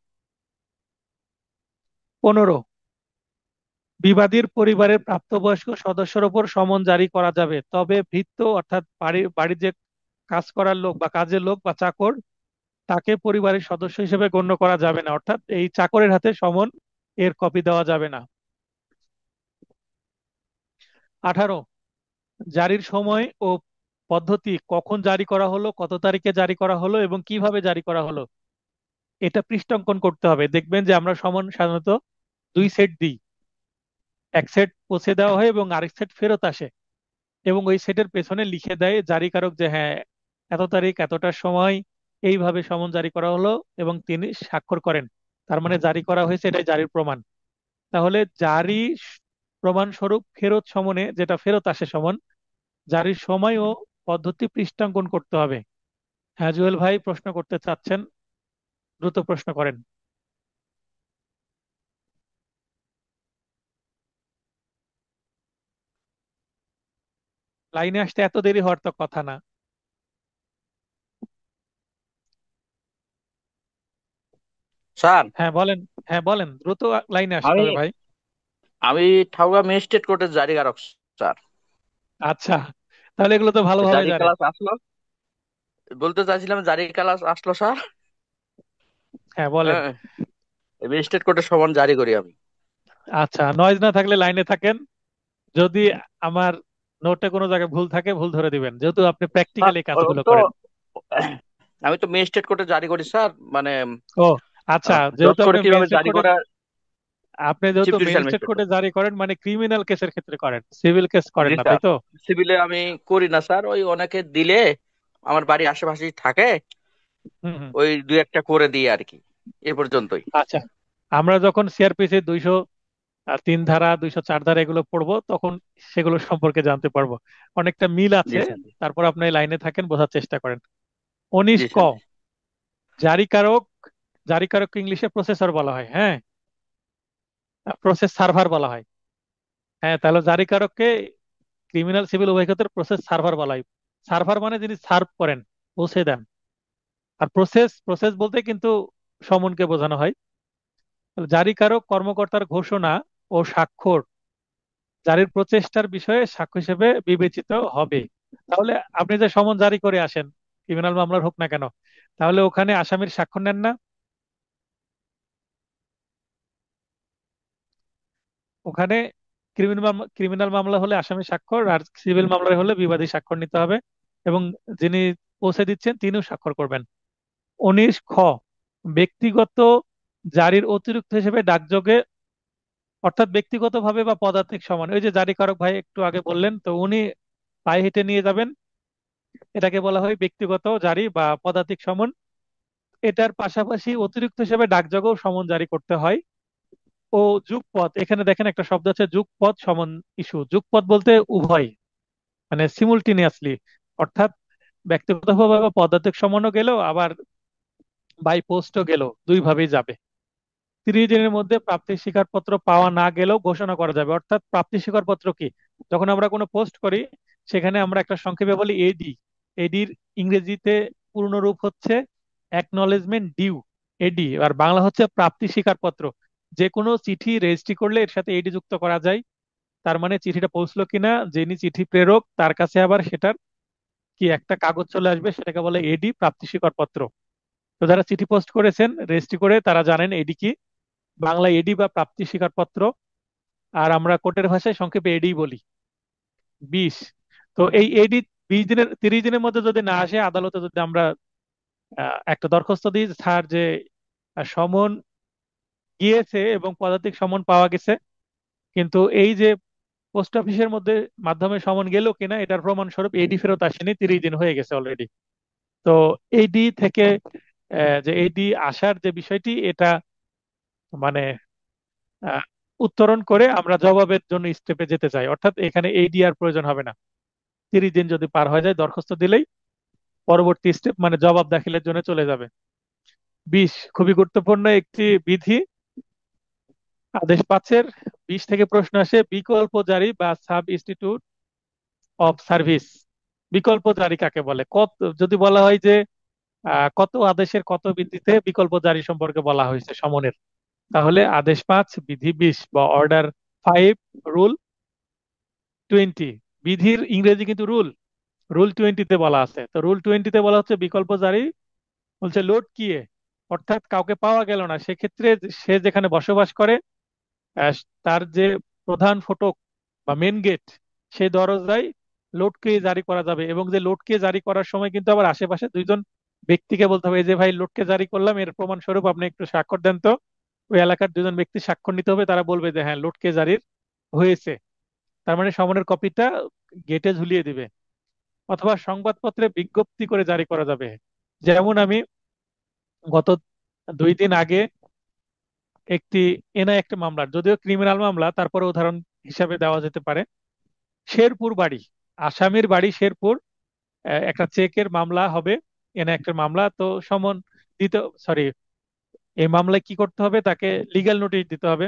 15, বিবাদীর পরিবারের প্রাপ্তবয়স্ক সদস্যের উপর সমন জারি করা যাবে, তবে ভৃত্য অর্থাৎ বাড়ির যে কাজ করার লোক বা কাজের লোক বা চাকর, তাকে পরিবারের সদস্য হিসেবে গণ্য করা যাবে না, অর্থাৎ এই চাকরের হাতে সমন এর কপি দেওয়া যাবে না। 18, জারির সময় ও পদ্ধতি, কখন জারি করা হলো, কত তারিখে জারি করা হলো এবং কিভাবে জারি করা হলো, এটা পৃষ্ঠাঙ্কন করতে হবে। দেখবেন যে আমরা সমন সাধারণত 2 সেট দিই, এক সেট পৌঁছে দেওয়া হয় এবং আরেক সেট ফেরত আসে, এবং ওই সেটের পেছনে লিখে দেয় জারিকারক যে হ্যাঁ এত তারিখ এতটার সময় এইভাবে সমন জারি করা হলো এবং তিনি স্বাক্ষর করেন। তার মানে জারি করা হয়েছে, এটাই জারির প্রমাণ। তাহলে জারি প্রমাণ স্বরূপ ফেরত সমনে, যেটা ফেরত আসে সমন, জারির সময় ও পদ্ধতি পৃষ্ঠাঙ্কন করতে হবে। হ্যাঁ জুয়েল ভাই প্রশ্ন করতে চাচ্ছেন, দ্রুত প্রশ্ন করেন। লাইনে আসতে এত দেরি হওয়ার তো কথা না। স্যার, হ্যাঁ বলেন। হ্যাঁ বলেন, দ্রুত লাইনে আসতে আমি হবে ভাই। আমি ঠাউগা ম্যাজিস্ট্রেট কোর্টের জারিগারক স্যার। আচ্ছা, তাহলে এগুলো তো ভালোভাবে জারি জানেন। ক্লাস আসলো, বলতে চাইছিলাম জারি ক্লাস আসলো স্যার। হ্যাঁ বলেন। হ্যাঁ, ম্যাজিস্ট্রেট কোর্টের সমন জারি করি আমি। আচ্ছা, নয়েজ না থাকলে লাইনে থাকেন। যদি আমার নোটে কোনো জায়গায় ভুল থাকে ভুল ধরে দিবেন, যেহেতু আপনি স্যার, প্র্যাকটিক্যালি ও কাজগুলো তো করেন। আমি তো ম্যাজিস্ট্রেট কোর্টে জারি করি স্যার, মানে ও আচ্ছা, জজ যেহেতু করে আপনি কিভাবে ম্যাজিস্ট্রেট জারি কোর্টে, করা, আপনি চিফ যেহেতু জুডিশিয়াল ম্যাজিস্ট্রেট ম্যাজিস্ট্রেট কোর্টে কোর্ট। জারি করেন মানে ক্রিমিনাল কেসের ক্ষেত্রে করেন, সিভিল কেস করেন জি না তাই স্যার, তো? সিভিলে আমি করি না স্যার, ওই অনেকে দিলে আমার বাড়ি আশেপাশেই থাকে, হুম হুম। ওই দুই একটা করে দিই আর কি, এ পর্যন্তই। আচ্ছা, আমরা যখন সিআরপিসি 203 ধারা 204 ধারা এগুলো পড়বো তখন সেগুলো সম্পর্কে জানতে পারবো। অনেকটা মিল জি আছে। স্যার। তারপর আপনি লাইনে থাকেন, বোঝার চেষ্টা করেন। 19 জি ক, স্যার। জারিকারক। জারিকারককে ইংলিশে প্রসেসর বলা হয়, হ্যাঁ। প্রসেস সার্ভার বলা হয়। হ্যাঁ, তাহলে জারিকারককে ক্রিমিনাল সিভিল উভয় ক্ষেত্রে প্রসেস সার্ভার বলা হয়। সার্ভার মানে যিনি সার্ভ করেন, পৌঁছে দেন। আর প্রসেস, প্রসেস বলতে কিন্তু সমনকে বোঝানো হয়। তাহলে জারিকারক কর্মকর্তার ঘোষণা ও স্বাক্ষর জারির প্রচেষ্টার বিষয়ে সাক্ষ্য হিসেবে বিবেচিত হবে। তাহলে আপনি যে সমন জারি করে আসেন, ক্রিমিনাল মামলার হোক না কেন, তাহলে ওখানে আসামির স্বাক্ষর নেন না? ওখানে ক্রিমিনাল মামলা হলে আসামি স্বাক্ষর, আর সিভিল মামলা হলে বিবাদী স্বাক্ষর নিতে হবে। এবং যিনি পৌঁছে দিচ্ছেন তিনিও স্বাক্ষর করবেন। 19 খ, ব্যক্তিগত জারির অতিরিক্ত হিসেবে ডাকযোগে, অর্থাৎ ব্যক্তিগতভাবে বা পদাতিক সমান, ওই যে জারিকারক ভাই একটু আগে বললেন, তো উনি পায়ে হেঁটে নিয়ে যাবেন, এটাকে বলা হয় ব্যক্তিগত জারি বা পদাতিক সমন। এটার পাশাপাশি অতিরিক্ত হিসেবে ডাকযোগেও সমন জারি করতে হয়। ও যুগপৎ, এখানে দেখেন একটা শব্দ আছে যুগপৎ সমন ইস্যু। যুগপৎ বলতে উভয়, মানে সিমুলটেনিয়াসলি, অর্থাৎ ব্যক্তিগতভাবে বা পদাতিক সমনও গেল, আবার বাই পোস্টও গেল, দুই ভাবেই যাবে। 30 দিনের মধ্যে প্রাপ্তি স্বীকারপত্র পাওয়া না গেলেও ঘোষণা করা যাবে। অর্থাৎ প্রাপ্তি স্বীকারপত্র কি, যখন আমরা কোনো পোস্ট করি সেখানে আমরা একটা সংক্ষেপে বলি এডি। এডির ইংরেজিতে পূর্ণ রূপ হচ্ছে অ্যাকনলেজমেন্ট ডিউ, এডি। আর বাংলা হচ্ছে প্রাপ্তি স্বীকারপত্র। যে কোনো চিঠি রেজিস্ট্রি করলে এর সাথে এডি যুক্ত করা যায়। তার মানে চিঠিটা পৌঁছলো কিনা, যিনি চিঠি প্রেরক তার কাছে আবার সেটার কি একটা কাগজ চলে আসবে, সেটাকে বলে এডি, প্রাপ্তি স্বীকারপত্র। তো যারা চিঠি পোস্ট করেছেন রেজিস্ট্রি করে তারা জানেন এডি কি, বাংলা এডি বা প্রাপ্তি স্বীকারপত্র। আর আমরা কোর্টের ভাষায় সংক্ষেপে এডি বলি। 20, তো এই এডি 20 দিনের 30 দিনের মধ্যে যদি না আসে, আদালতে যদি আমরা একটা দরখাস্ত দিই, স্যার যে সমন গিয়েছে এবং পদাতিক সমন পাওয়া গেছে, কিন্তু এই যে পোস্ট অফিসের মধ্যে মাধ্যমে সমন গেল কিনা এটার প্রমাণ স্বরূপ এডি ফেরত আসেনি, 30 দিন হয়ে গেছে অলরেডি। তো এডি থেকে যে এডি আসার যে বিষয়টি, এটা মানে আহ, উত্তরণ করে আমরা জবাবের জন্য স্টেপে যেতে চাই, অর্থাৎ এখানে এডি আর প্রয়োজন হবে না। 30 দিন যদি পার হয়ে যায় দরখাস্ত দিলেই পরবর্তী স্টেপ মানে জবাব দাখিলের জন্য চলে যাবে। 20, খুবই গুরুত্বপূর্ণ একটি বিধি, আদেশ 5-এর 20 থেকে প্রশ্ন আসে, বিকল্প জারি বা সাব ইনস্টিটিউট অফ সার্ভিস। বিকল্প জারি কাকে বলে? কত, যদি বলা হয় যে কত আদেশের কত ভিত্তিতে বিকল্প জারি সম্পর্কে বলা হয়েছে সমনের, তাহলে আদেশ 5 বিধি 20 বা অর্ডার 5, রুল 20। বিধির ইংরেজি কিন্তু রুল, রুল 20-তে বলা আছে। তো রুল 20-তে বলা হচ্ছে বিকল্প জারি বলছে লোড কিয়ে, অর্থাৎ কাউকে পাওয়া গেল না সেক্ষেত্রে সে যেখানে বসবাস করে আহ, তার যে প্রধান ফটক বা মেন গেট, সেই দরজায় লোডকে জারি করা যাবে। এবং যে লোডকে জারি করার সময় কিন্তু আবার আশেপাশে দুইজন ব্যক্তিকে বলতে হবে, এই যে ভাই লোডকে জারি করলাম, এর প্রমাণ স্বরূপ আপনি একটু স্বাক্ষর দেন তো। ওই এলাকার দুজন ব্যক্তি স্বাক্ষর নিতে হবে, তারা বলবে যে হ্যাঁ লোডকে জারির হয়েছে। তার মানে সমনের কপিটা গেটে ঝুলিয়ে দিবে। অথবা সংবাদপত্রে বিজ্ঞপ্তি করে জারি করা যাবে। যেমন আমি গত 2 দিন আগে একটি এনআই একটা মামলার, যদিও ক্রিমিনাল মামলা তারপরে উদাহরণ হিসাবে দেওয়া যেতে পারে, শেরপুর বাড়ি, আসামির বাড়ি শেরপুর, একটা চেকের মামলা হবে, এনে একটা মামলা তো সমন দিতে, সরি, এই মামলায় কি করতে হবে, তাকে লিগ্যাল নোটিশ দিতে হবে।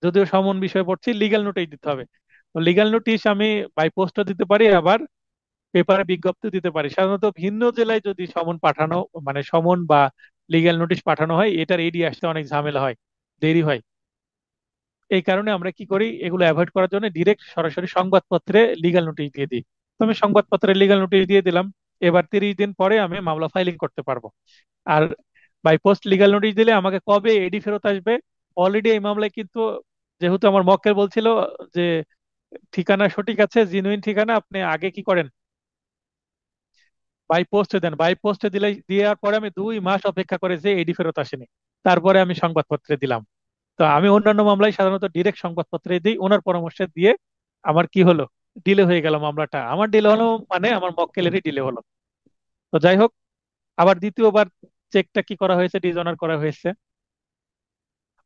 যদিও সমন বিষয় পড়ছি, লিগ্যাল নোটিশ দিতে হবে। লিগ্যাল নোটিশ আমি বাই পোস্টও দিতে পারি, আবার পেপারে বিজ্ঞপ্তি দিতে পারি। সাধারণত ভিন্ন জেলায় যদি সমন পাঠানো, মানে সমন বা লিগ্যাল নোটিশ পাঠানো হয়, এটার এডি আসতে অনেক ঝামেলা হয়, দেরি হয়। এই কারণে আমরা কি করি, এগুলো অ্যাভয়েড করার জন্য ডিরেক্ট সরাসরি সংবাদপত্রে লিগ্যাল নোটিশ দিয়ে দিই। তো আমি সংবাদপত্রে লিগ্যাল নোটিশ দিয়ে দিলাম, এবার 30 দিন পরে আমি মামলা ফাইলিং করতে পারবো। আর বাই পোস্ট লিগ্যাল নোটিশ দিলে আমাকে কবে এডি ফেরত আসবে, অলরেডি এই মামলায় কিন্তু, যেহেতু আমার মক্কেল বলছিল যে ঠিকানা সঠিক আছে, জিনুইন ঠিকানা, আপনি আগে কি করেন, বাই পোস্টে দেন। বাই পোস্টে দিলে, দেওয়ার পরে আমি 2 মাস অপেক্ষা করে যে এডি ফেরত আসেনি, তারপরে আমি সংবাদপত্রে দিলাম। তো আমি অন্যান্য মামলায় সাধারণত ডিরেক্ট সংবাদপত্রে দিই, ওনার পরামর্শে দিয়ে আমার কি হলো, ডিলে হয়ে গেল মামলাটা। আমার ডিলে হলো মানে আমার মক্কেলেরই ডিলে হলো। তো যাই হোক, আবার দ্বিতীয়বার চেকটা কি করা হয়েছে, ডিজঅনার করা হয়েছে।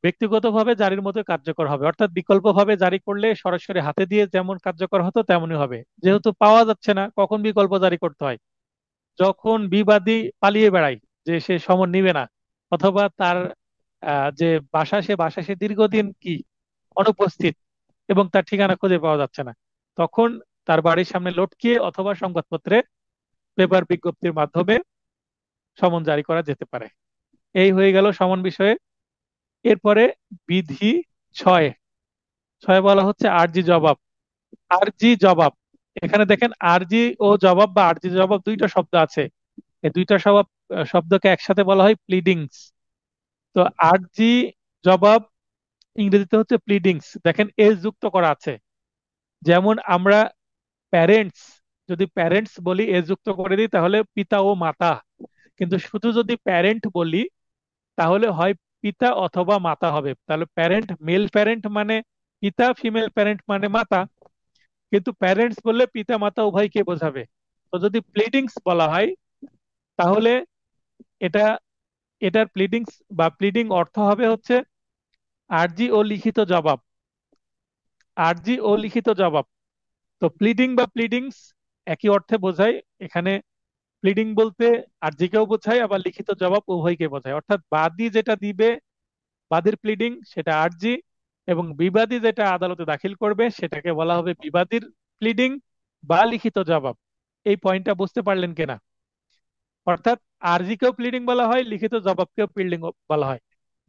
ব্যক্তিগতভাবে জারির মতো কার্যকর হবে, অর্থাৎ বিকল্পভাবে জারি করলে সরাসরি হাতে দিয়ে যেমন কার্যকর হতো তেমনই হবে। যেহেতু পাওয়া যাচ্ছে না, কখন বিকল্প জারি করতে হয়, যখন বিবাদী পালিয়ে বেড়ায়, যে সে সমন নিবে না, অথবা তার যে বাসা, সে বাসা সে দীর্ঘদিন কি অনুপস্থিত এবং তার ঠিকানা খুঁজে পাওয়া যাচ্ছে না, তখন তার বাড়ির সামনে লটকিয়ে অথবা সংবাদপত্রে পেপার বিজ্ঞপ্তির মাধ্যমে সমন জারি করা যেতে পারে। এই হয়ে গেল সমন বিষয়ে। এরপরে বিধি ছয়, ছয় বলা হচ্ছে আরজি জবাব। আরজি জবাব, এখানে দেখেন আরজি ও জবাব বা আরজি জবাব দুইটা শব্দ আছে। এই দুইটা শব্দকে একসাথে বলা হয় প্লিডিংস। তো আরজি জবাব ইংরেজিতে হচ্ছে প্লিডিংস। দেখেন এস যুক্ত করা আছে, যেমন আমরা প্যারেন্টস, যদি প্যারেন্টস বলি এস যুক্ত করে দিই তাহলে পিতা ও মাতা, কিন্তু শুধু যদি প্যারেন্ট বলি তাহলে হয় পিতা অথবা মাতা হবে। তাহলে প্যারেন্ট, মেল প্যারেন্ট মানে পিতা, ফিমেল প্যারেন্ট মানে মাতা, কিন্তু প্যারেন্টস বললে পিতা মাতা উভয়কে বোঝাবে। তো যদি প্লিডিংস বলা হয় তাহলে এটা, এটার প্লিডিংস বা প্লিডিং অর্থ হবে হচ্ছে আরজি ও লিখিত জবাব। আরজি ও লিখিত জবাব, তো প্লিডিং বা প্লিডিংস একই অর্থে বোঝায় এখানে। প্লিডিং বলতে আরজিকেও বোঝায়, আবার লিখিত জবাব উভয়কে বোঝায়। অর্থাৎ বাদী যেটা দিবে, বাদীর প্লিডিং, সেটা আরজি, এবং বিবাদী যেটা আদালতে দাখিল করবে সেটাকে বলা হবে বিবাদীর প্লিডিং বা লিখিত জবাব। এই পয়েন্টটা বুঝতে পারলেন কিনা? অর্থাৎ আরজিকেও প্লিডিং বলা হয়, লিখিত জবাবকেও প্লিডিং বলা হয়।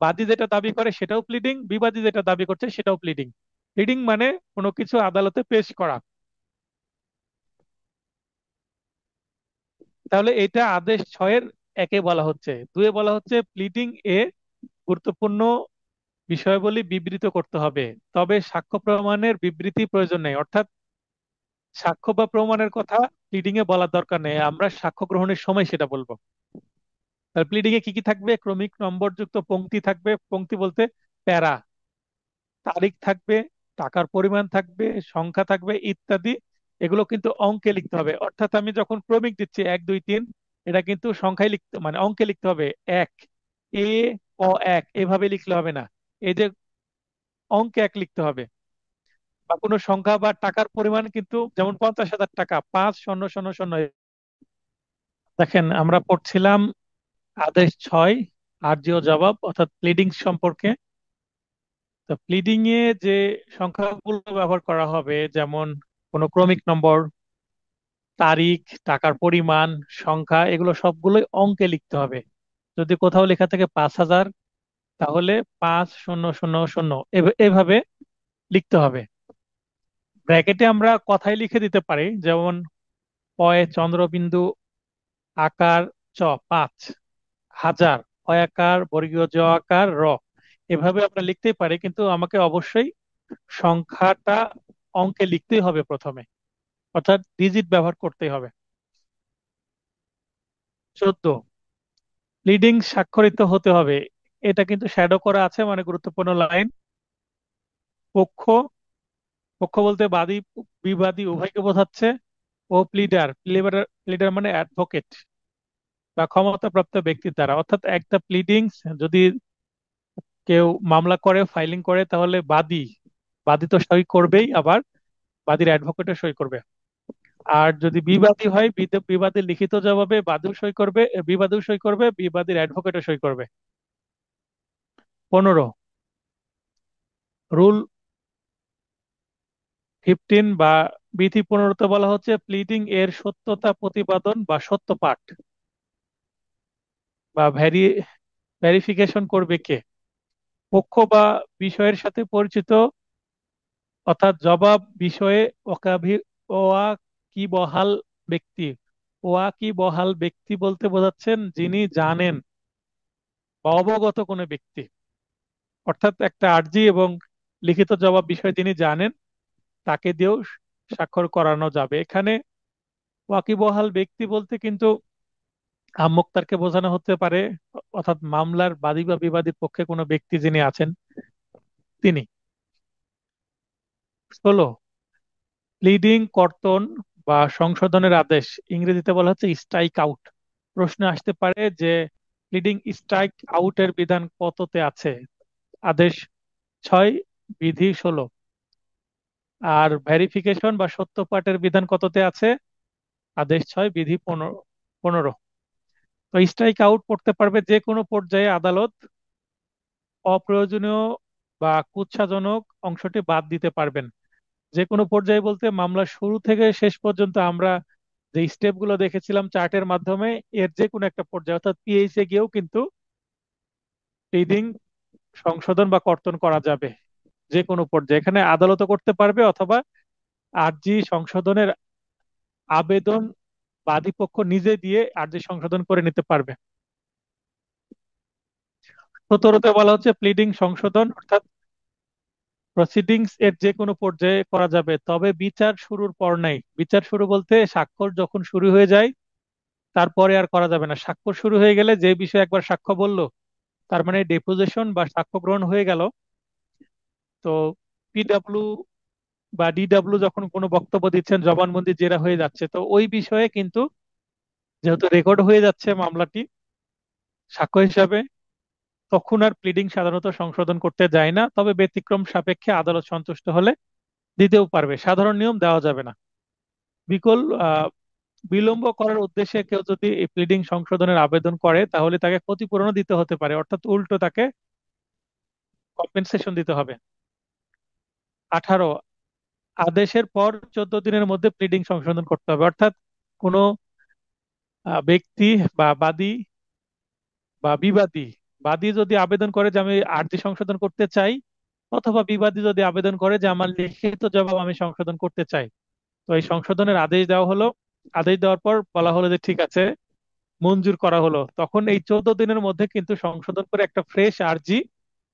বাদী যেটা দাবি করে সেটাও প্লিডিং, বিবাদী যেটা দাবি করছে সেটাও প্লিডিং। প্লিডিং মানে কোনো কিছু আদালতে পেশ করা। তাহলে এটা আদেশ 6-এর একে বলা হচ্ছে। 2-এ বলা হচ্ছে প্লিডিং এ গুরুত্বপূর্ণ বিষয়াবলী বিবৃত করতে হবে, তবে সাক্ষ্য প্রমাণের বিবৃতি প্রয়োজন নেই। অর্থাৎ সাক্ষ্য বা প্রমাণের কথা প্লিডিং এ বলার দরকার নেই, আমরা সাক্ষ্য গ্রহণের সময় সেটা বলবো। তাহলে প্লিডিং এ কি কি থাকবে, ক্রমিক নম্বর যুক্ত পংক্তি থাকবে, পংক্তি বলতে প্যারা, তারিখ থাকবে, টাকার পরিমাণ থাকবে, সংখ্যা থাকবে ইত্যাদি। এগুলো কিন্তু অঙ্কে লিখতে হবে। অর্থাৎ আমি যখন ক্রমিক দিচ্ছি 1 2 3, এটা কিন্তু সংখ্যায় লিখতে, মানে অঙ্কে লিখতে হবে। এক, এ, ক, এক এভাবে লিখলে হবে না, এই যে অঙ্কে এক লিখতে হবে। বা কোনো সংখ্যা বা টাকার পরিমাণ কিন্তু, যেমন 50,000 টাকা, 5 0 0 0। দেখেন আমরা পড়ছিলাম আদেশ 6 আরজি ও জবাব অর্থাৎ প্লিডিং সম্পর্কে। তো প্লিডিং এ যে সংখ্যাগুলো ব্যবহার করা হবে, যেমন কোনো ক্রমিক নম্বর, তারিখ, টাকার পরিমাণ, সংখ্যা, এগুলো সবগুলোই অঙ্কে লিখতে হবে। যদি কোথাও লেখা থাকে 5,000, তাহলে 5 0 0 0 এভাবে লিখতে হবে। ব্র্যাকেটে আমরা কথাই লিখে দিতে পারি, যেমন পয়ে চন্দ্রবিন্দু, আকার চ 5,000, অয়াকার বর্গীয় জ আকার র, এভাবে আমরা লিখতেই পারি, কিন্তু আমাকে অবশ্যই সংখ্যাটা অঙ্কে লিখতেই হবে প্রথমে, অর্থাৎ ডিজিট ব্যবহার করতেই হবে। 14, লিডিং স্বাক্ষরিত হতে হবে। এটা কিন্তু শ্যাডো করা আছে, মানে গুরুত্বপূর্ণ লাইন। পক্ষ, পক্ষ বলতে বাদী বিবাদী উভয়কে বোঝাচ্ছে। ও প্লিডার, প্লিডার, প্লিডার মানে অ্যাডভোকেট বা ক্ষমতাপ্রাপ্ত ব্যক্তির দ্বারা। অর্থাৎ একটা প্লিডিংস যদি কেউ মামলা করে, ফাইলিং করে, তাহলে বাদী, বাদী তো সই করবেই, আবার বাদীর অ্যাডভোকেটও সই করবে। আর যদি বিবাদী হয়, বিবাদীর লিখিত জবাবে বাদীও সই করবে, বিবাদীও সই করবে, বিবাদীর অ্যাডভোকেটও সই করবে। 15, রুল বা বিধি 15 বলা হচ্ছে প্লিডিং এর সত্যতা প্রতিপাদন বা সত্য পাঠ বা ভেরিফিকেশন করবে কে? পক্ষ বা বিষয়ের সাথে পরিচিত, অর্থাৎ জবাব বিষয়ে ওকাভি ওয়াকিবহাল ব্যক্তি। ওয়াকিবহাল ব্যক্তি বলতে বোঝাচ্ছেন যিনি জানেন বা অবগত কোনো ব্যক্তি, অর্থাৎ একটা আর্জি এবং লিখিত জবাব বিষয়ে যিনি জানেন তাকে দিয়েও স্বাক্ষর করানো যাবে। এখানে ওয়াকিবহাল ব্যক্তি বলতে কিন্তু আম মোক্তারকে বোঝানো হতে পারে, অর্থাৎ মামলার বাদী বা বিবাদীর পক্ষে কোনো ব্যক্তি যিনি আছেন তিনি। 16, প্লিডিং কর্তন বা সংশোধনের আদেশ, ইংরেজিতে বলা হচ্ছে স্ট্রাইক আউট। প্রশ্ন আসতে পারে যে প্লিডিং স্ট্রাইক আউটের বিধান কততে আছে? আদেশ 6, বিধি 16। আর ভেরিফিকেশন বা সত্য পাঠের বিধান কততে আছে? আদেশ 6, বিধি 15। তো স্ট্রাইক আউট করতে পারবে যে কোনো পর্যায়ে আদালত অপ্রয়োজনীয় বা কুৎসাজনক অংশটি বাদ দিতে পারবেন। যে কোনো পর্যায়ে বলতে মামলার শুরু থেকে শেষ পর্যন্ত আমরা যে স্টেপ গুলো দেখেছিলাম চার্টের মাধ্যমে, এর যে কোনো একটা পর্যায়ে অর্থাৎ পিএইচে গিয়েও কিন্তু প্লিডিং সংশোধন বা কর্তন করা যাবে যে কোনো পর্যায়ে। এখানে আদালতও করতে পারবে অথবা আর্জি সংশোধনের আবেদন বাদী পক্ষ নিজে দিয়ে আর্জি সংশোধন করে নিতে পারবে। 17তে বলা হচ্ছে প্লিডিং সংশোধন অর্থাৎ প্রসিডিংস এর যে কোনো পর্যায়ে করা যাবে, তবে বিচার শুরুর পর নাই। বিচার শুরু বলতে স্বাক্ষর যখন শুরু হয়ে যায় তারপরে আর করা যাবে না। স্বাক্ষর শুরু হয়ে গেলে যে বিষয়ে একবার সাক্ষ্য বললো তার মানে ডেপোজিশন বা সাক্ষ্য গ্রহণ হয়ে গেল। তো পিডব্লিউ বা ডিডব্লিউ যখন কোনো বক্তব্য দিচ্ছেন, জবানবন্দি জেরা হয়ে যাচ্ছে, তো ওই বিষয়ে কিন্তু যেহেতু রেকর্ড হয়ে যাচ্ছে মামলাটি সাক্ষ্য হিসাবে, তখন আর প্লিডিং সাধারণত সংশোধন করতে যায় না, তবে ব্যতিক্রম সাপেক্ষে আদালত সন্তুষ্ট হলে দিতেও পারবে। সাধারণ নিয়ম দেওয়া যাবে না। বিকল বিলম্ব করার উদ্দেশ্যে কেউ যদি এই প্লিডিং সংশোধনের আবেদন করে তাহলে তাকে ক্ষতিপূরণও দিতে হতে পারে, অর্থাৎ উল্টো তাকে কম্পেনসেশন দিতে হবে। 18, আদেশের পর 14 দিনের মধ্যে প্লিডিং সংশোধন করতে হবে, অর্থাৎ কোনো ব্যক্তি বা বাদী বা বিবাদী, বাদী যদি আবেদন করে যে আমি আর্জি সংশোধন করতে চাই, অথবা বিবাদী যদি আবেদন করে যে আমার লিখিত জবাব আমি সংশোধন করতে চাই, তো এই সংশোধনের আদেশ দেওয়া হলো। আদেশ দেওয়ার পর বলা হলো যে ঠিক আছে, মঞ্জুর করা হলো, তখন এই 14 দিনের মধ্যে কিন্তু সংশোধন করে একটা ফ্রেশ আর্জি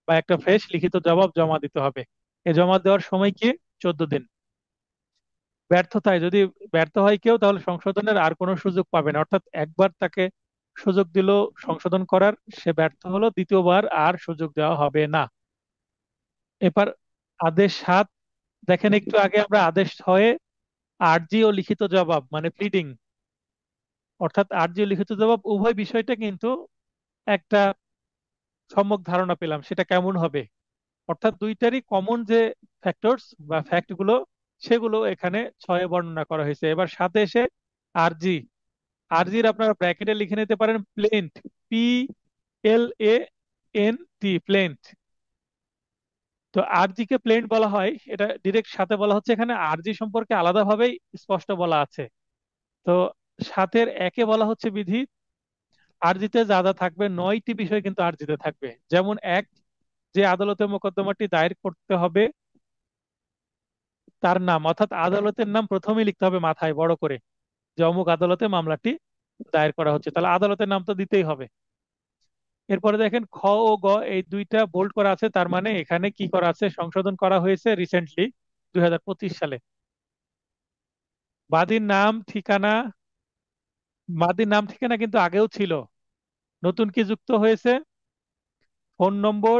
বা একটা ফ্রেশ লিখিত জবাব জমা দিতে হবে। এ জমা দেওয়ার সময় কি? 14 দিন। ব্যর্থতায় যদি ব্যর্থ হয় কেউ তাহলে সংশোধনের আর কোনো সুযোগ পাবে না, অর্থাৎ একবার তাকে সুযোগ দিল সংশোধন করার, সে ব্যর্থ হলো, দ্বিতীয়বার আর সুযোগ দেওয়া হবে না। এবার আদেশ 7, দেখেন একটু আগে আমরা আদেশ 6 আর্জি ও লিখিত জবাব মানে প্লিডিং, অর্থাৎ আর্জি ও লিখিত জবাব উভয় বিষয়টা কিন্তু একটা সম্যক ধারণা পেলাম সেটা কেমন হবে, অর্থাৎ দুইটারই কমন যে ফ্যাক্টরস বা ফ্যাক্ট গুলো সেগুলো এখানে 6 বর্ণনা করা হয়েছে। এবার সাথে এসে আরজি, আরজির আপনারা ব্র্যাকেটে লিখে নিতে পারেন প্লেন্ট, PLANT, প্লেন্ট। তো আরজি কে প্লেন্ট বলা হয়, এটা ডিরেক্ট সাথে বলা হচ্ছে, এখানে আরজি সম্পর্কে আলাদাভাবেই স্পষ্ট বলা আছে। তো সাথের একে বলা হচ্ছে বিধি। আরজিতে যা যা থাকবে 9টি বিষয় কিন্তু আরজিতে থাকবে, যেমন এক, যে আদালতে মোকদ্দমাটি দায়ের করতে হবে তার নাম, অর্থাৎ আদালতের নাম প্রথমেই লিখতে হবে মাথায় বড় করে, যে অমুক আদালতে মামলাটি দায়ের করা হচ্ছে, তাহলে আদালতের নাম তো দিতেই হবে। এরপরে দেখেন খ ও গ এই দুইটা বোল্ড করা আছে, তার মানে এখানে কি করা আছে, সংশোধন করা হয়েছে রিসেন্টলি 2025 সালে। বাদীর নাম ঠিকানা, বাদীর নাম ঠিকানা কিন্তু আগেও ছিল, নতুন কি যুক্ত হয়েছে? ফোন নম্বর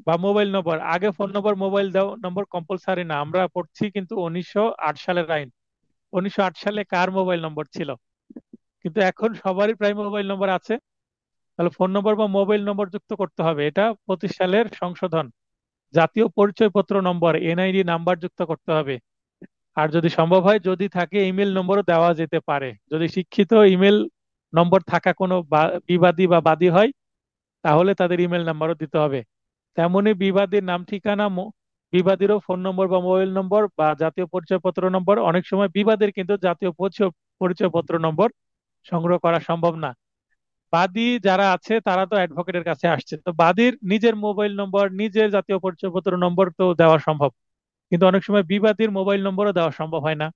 বা মোবাইল নম্বর। আগে ফোন নম্বর মোবাইল দাও নম্বর কম্পালসারি না, আমরা পড়ছি কিন্তু 1908 সালের আইন। 1908 সালে কার মোবাইল নম্বর ছিল? কিন্তু এখন সবারই প্রায় মোবাইল নম্বর আছে, তাহলে ফোন নম্বর বা মোবাইল নম্বর যুক্ত করতে হবে। এটা 25 সালের সংশোধন। জাতীয় পরিচয়পত্র নম্বর NID নাম্বার যুক্ত করতে হবে। আর যদি সম্ভব হয়, যদি থাকে, ইমেল নম্বরও দেওয়া যেতে পারে, যদি শিক্ষিত ইমেল নম্বর থাকা কোনো বিবাদী বা বাদী হয় তাহলে তাদের ইমেল নাম্বারও দিতে হবে। তেমনি বিবাদীর নাম ঠিকানা বিবাদীরও ফোন নম্বর বা মোবাইল নম্বর বা জাতীয় পরিচয়পত্র নম্বর, অনেক সময় বিবাদের কিন্তু জাতীয় পরিচয়পত্র নম্বর সংগ্রহ করা সম্ভব না। বাদী যারা আছে তারা তো অ্যাডভোকেটের কাছে আসছে, তো বাদীর নিজের মোবাইল নম্বর, নিজের জাতীয় পরিচয়পত্র নম্বর তো দেওয়া সম্ভব, কিন্তু অনেক সময় বিবাদীর মোবাইল নম্বরও দেওয়া সম্ভব হয় না,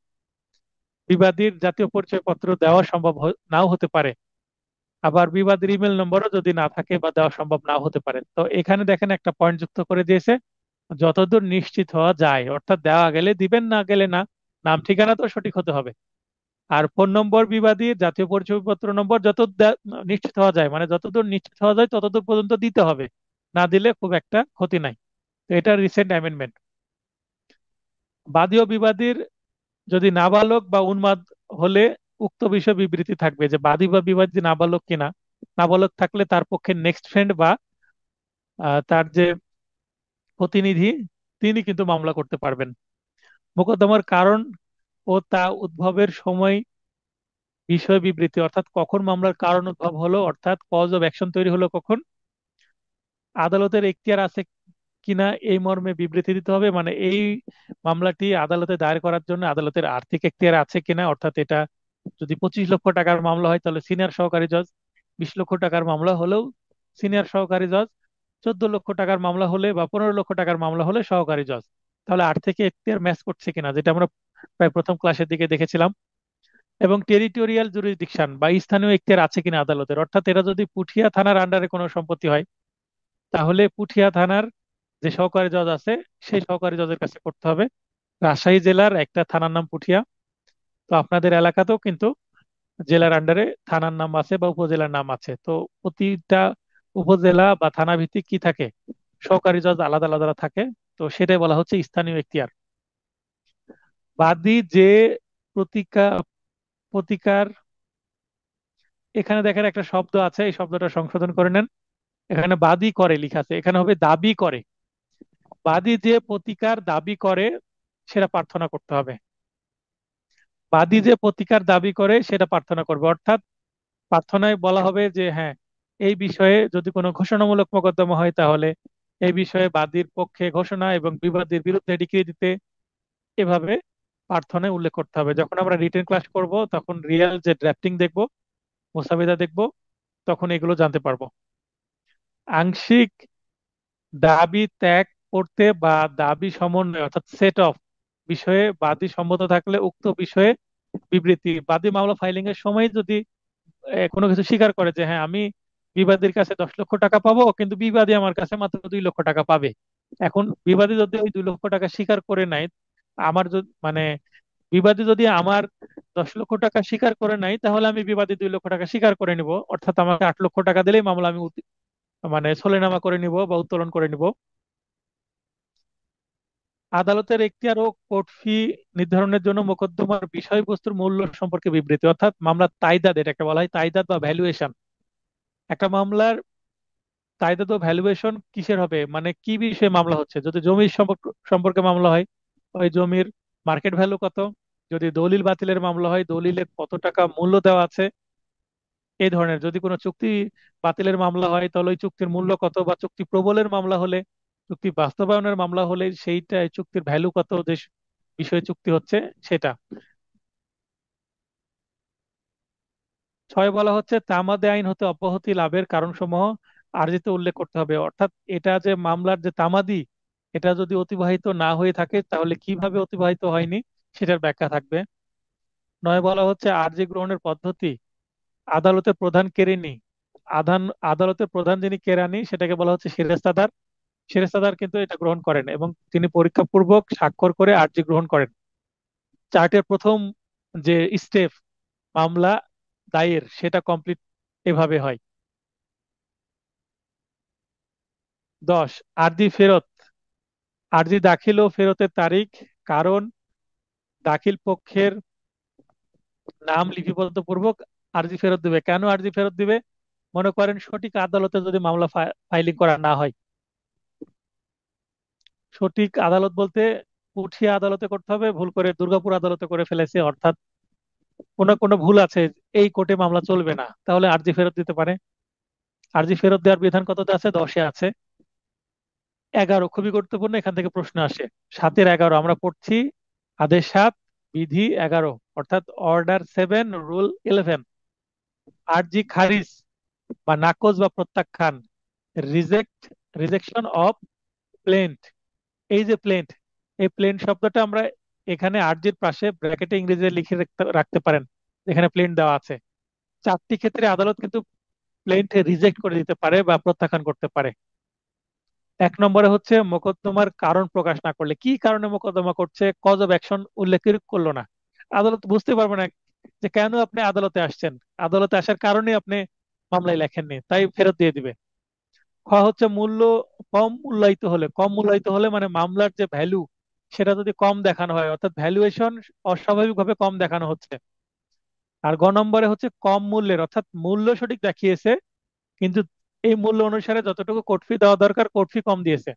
বিবাদীর জাতীয় পরিচয়পত্র দেওয়া সম্ভব নাও হতে পারে, আবার বিবাদীর ইমেল নম্বরও যদি না থাকে বা দেওয়া সম্ভব নাও হতে পারে। তো এখানে দেখেন একটা পয়েন্ট যুক্ত করে দিয়েছে, যতদূর নিশ্চিত হওয়া যায়, অর্থাৎ দেওয়া গেলে দিবেন, না গেলে না, নাম ঠিকানা তো সঠিক হতে হবে। আর ফোন নম্বর বিবাদীর, জাতীয় পরিচয়পত্র নম্বর যত নিশ্চিত হওয়া যায়, মানে যতদূর নিশ্চিত হওয়া যায় ততদূর পর্যন্ত দিতে হবে, না দিলে খুব একটা ক্ষতি নাই। তো এটা রিসেন্ট অ্যামেন্ডমেন্ট। বাদী ও বিবাদীর যদি নাবালক বা উন্মাদ হলে উক্ত বিষয় বিবৃতি থাকবে যে বাদী বা বিবাদী নাবালক কিনা। নাবালক থাকলে তার পক্ষে নেক্সট ফ্রেন্ড বা তার যে প্রতিনিধি, তিনি কিন্তু মামলা করতে পারবেন। মোকদ্দমার কারণ ও তা উদ্ভবের সময় বিষয় বিবৃতি, অর্থাৎ কখন মামলার কারণ উদ্ভব হলো, অর্থাৎ কজ অফ অ্যাকশন তৈরি হলো কখন, আদালতের এখতিয়ার আছে কিনা এই মর্মে বিবৃতি দিতে হবে। মানে এই মামলাটি আদালতে দায়ের করার জন্য আদালতের আর্থিক এখতিয়ার আছে কিনা, অর্থাৎ এটা যদি 25 লক্ষ টাকার মামলা হয় তাহলে সিনিয়র সহকারী জজ, 20 লক্ষ টাকার মামলা হলেও সিনিয়র সহকারী জজ, 14 লক্ষ টাকার মামলা হলে বা 15 লক্ষ টাকার মামলা হলে সহকারী জজ। তাহলে আর্থিক এখতিয়ার ম্যাচ করছে কিনা, যেটা আমরা প্রায় প্রথম ক্লাসের দিকে দেখেছিলাম। এবং টেরিটোরিয়াল জুরিসডিকশন বা স্থানীয় এখতিয়ার আছে কিনা আদালতের, অর্থাৎ এরা যদি পুঠিয়া থানার আন্ডারে কোনো সম্পত্তি হয়, তাহলে পুঠিয়া থানার যে সহকারী জজ আছে সেই সহকারী জজের কাছে করতে হবে। রাজশাহী জেলার একটা থানার নাম পুঠিয়া, তো আপনাদের এলাকাতেও কিন্তু জেলার আন্ডারে থানার নাম আছে বা উপজেলার নাম আছে, তো প্রতিটা উপজেলা বা থানা ভিত্তিক কি থাকে, সহকারী জজ আলাদা আলাদা থাকে। তো সেটাই বলা হচ্ছে স্থানীয় এখতিয়ার। বাদী যে প্রতিকা প্রতিকার, এখানে দেখেন একটা শব্দ আছে, এই শব্দটা সংশোধন করে নেন। এখানে বাদী করে লেখা আছে, এখানে হবে দাবি করে। বাদী যে প্রতিকার দাবি করে সেটা প্রার্থনা করতে হবে। বাদী যে প্রতিকার দাবি করে সেটা প্রার্থনা করবে, অর্থাৎ প্রার্থনায় বলা হবে যে হ্যাঁ, এই বিষয়ে যদি কোনো ঘোষণামূলক মোকদ্দমা হয় তাহলে এই বিষয়ে বাদীর পক্ষে ঘোষণা এবং বিবাদীর বিরুদ্ধে ডিক্রি দিতে, এভাবে প্রার্থনায় উল্লেখ করতে হবে। যখন আমরা রিটেন ক্লাস করব তখন রিয়েল যে ড্রাফটিং দেখব, মোসাবিদা দেখব, তখন এগুলো জানতে পারবো। আংশিক দাবি ত্যাগ করতে বা দাবি সমন্বয়, অর্থাৎ সেট অফ বিষয়ে বাদী সম্মত থাকলে উক্ত বিষয়ে বিবৃতি, বাদী মামলা ফাইলিং এর সময় যদি কোনো কিছু স্বীকার করে যে হ্যাঁ আমি বিবাদীর কাছে 10 লক্ষ টাকা পাবো, কিন্তু বিবাদী আমার কাছে মাত্র 2 লক্ষ টাকা পাবে। এখন বিবাদী যদি ওই 2 লক্ষ টাকা স্বীকার করে নেয়, আমার যদি মানে বিবাদী যদি আমার 10 লক্ষ টাকা স্বীকার করে নাই, তাহলে আমি বিবাদী 2 লক্ষ টাকা স্বীকার করে নিব, অর্থাৎ আমাকে 8 লক্ষ টাকা দিলেই মামলা আমি সলেনামা করে নিব বা উত্তোলন করে নিব। আদালতের এখতিয়ার ও কোর্ট ফি নির্ধারণের জন্য মোকদ্দমার বিষয়বস্তুর মূল্য সম্পর্কে বিবৃতি, অর্থাৎ মামলার তাইদাদ, এটা একটা বলা হয় তাইদাদ বা ভ্যালুয়েশন। একটা মামলার তাইদাদ ও ভ্যালুয়েশন কিসের হবে, মানে কি বিষয়ে মামলা হচ্ছে। যদি জমির সম্পর্কে মামলা হয়, ওই জমির মার্কেট ভ্যালু কত। যদি দলিল বাতিলের মামলা হয়, দলিলে কত টাকা মূল্য দেওয়া আছে। এই ধরনের যদি কোনো চুক্তি বাতিলের মামলা হয় তাহলে ওই চুক্তির মূল্য কত, বা চুক্তি প্রবলের মামলা হলে, চুক্তি বাস্তবায়নের মামলা হলে সেইটা এই চুক্তির ভ্যালু কত, যে বিষয়ে চুক্তি হচ্ছে সেটা। 6 বলা হচ্ছে তামাদি আইন হতে অব্যাহতি লাভের কারণসমূহ আর্জিতে উল্লেখ করতে হবে, অর্থাৎ এটা যে মামলার যে তামাদি, এটা যদি অতিবাহিত না হয়ে থাকে তাহলে কিভাবে অতিবাহিত হয়নি সেটার ব্যাখ্যা থাকবে। 9 বলা হচ্ছে আর্জি গ্রহণের পদ্ধতি। আদালতের প্রধান কেরানি, আধান আদালতের প্রধান যিনি কেরানি সেটাকে বলা হচ্ছে সেরেস্তাদার। সেরেস্তাদার কিন্তু এটা গ্রহণ করেন এবং তিনি পরীক্ষাপূর্বক স্বাক্ষর করে আর্জি গ্রহণ করেন। চার্টের প্রথম যে স্টেপ, মামলা দায়ের, সেটা কমপ্লিট এভাবে হয়। 10 আর্জি ফেরত। আর্জি দাখিল ও ফেরতের তারিখ, কারণ, দাখিল পক্ষের নাম লিপিবদ্ধ পূর্বক আর্জি ফেরত দিবে। কেন আর্জি ফেরত দিবে? মনে করেন সঠিক আদালতে যদি মামলা ফাইলিং করা না হয়, সঠিক আদালত বলতে পুঠিয়া আদালতে করতে হবে, ভুল করে দুর্গাপুর আদালতে করে ফেলেছে, অর্থাৎ কোনো কোনো ভুল আছে, এই কোর্টে মামলা চলবে না, তাহলে আর্জি ফেরত দিতে পারে। আর্জি ফেরত দেওয়ার বিধান কততে আছে? 10-এ আছে। 11 খুবই গুরুত্বপূর্ণ, এখান থেকে প্রশ্ন আসে। 7-11 আমরা পড়ছি আদেশ 7 বিধি 11, অর্থাৎ অর্ডার 7 রুল 11। আরজি খারিজ বা নাকচ বা প্রত্যাখ্যান, রিজেক্ট, রিজেকশন অফ প্লেন্ট। এই যে প্লেন্ট, এই প্লেন্ট শব্দটা আমরা এখানে আরজির পাশে ব্র্যাকেটে ইংরেজিতে লিখে রাখতে রাখতে পারেন, এখানে প্লেন্ট দেওয়া আছে। 4টি ক্ষেত্রে আদালত কিন্তু প্লেন্ট রিজেক্ট করে দিতে পারে বা প্রত্যাখ্যান করতে পারে। 1 নম্বরে হচ্ছে মোকদ্দমার কারণ প্রকাশ না করলে, কি কারণে মোকদ্দমা করছে, কজ অফ অ্যাকশন উল্লেখ করলো না, আদালত বুঝতে পারবে না যে কেন আপনি আদালতে আসছেন, আদালতে আসার কারণে আপনি মামলায় লেখেননি, তাই ফেরত দিয়ে দিবে। খ হচ্ছে মূল্য কম মূল্যায়িত হলে, কম মূল্যায়িত হলে মানে মামলার যে ভ্যালু সেটা যদি কম দেখানো হয়, অর্থাৎ ভ্যালুয়েশন অস্বাভাবিকভাবে কম দেখানো হচ্ছে। আর 5 নম্বরে হচ্ছে কম মূল্যের, অর্থাৎ মূল্য সঠিক দেখিয়েছে কিন্তু এই মূল্য অনুসারে যতটুকু কোর্ট ফি দেওয়া দরকার কোর্ট ফি কম দিয়েছে।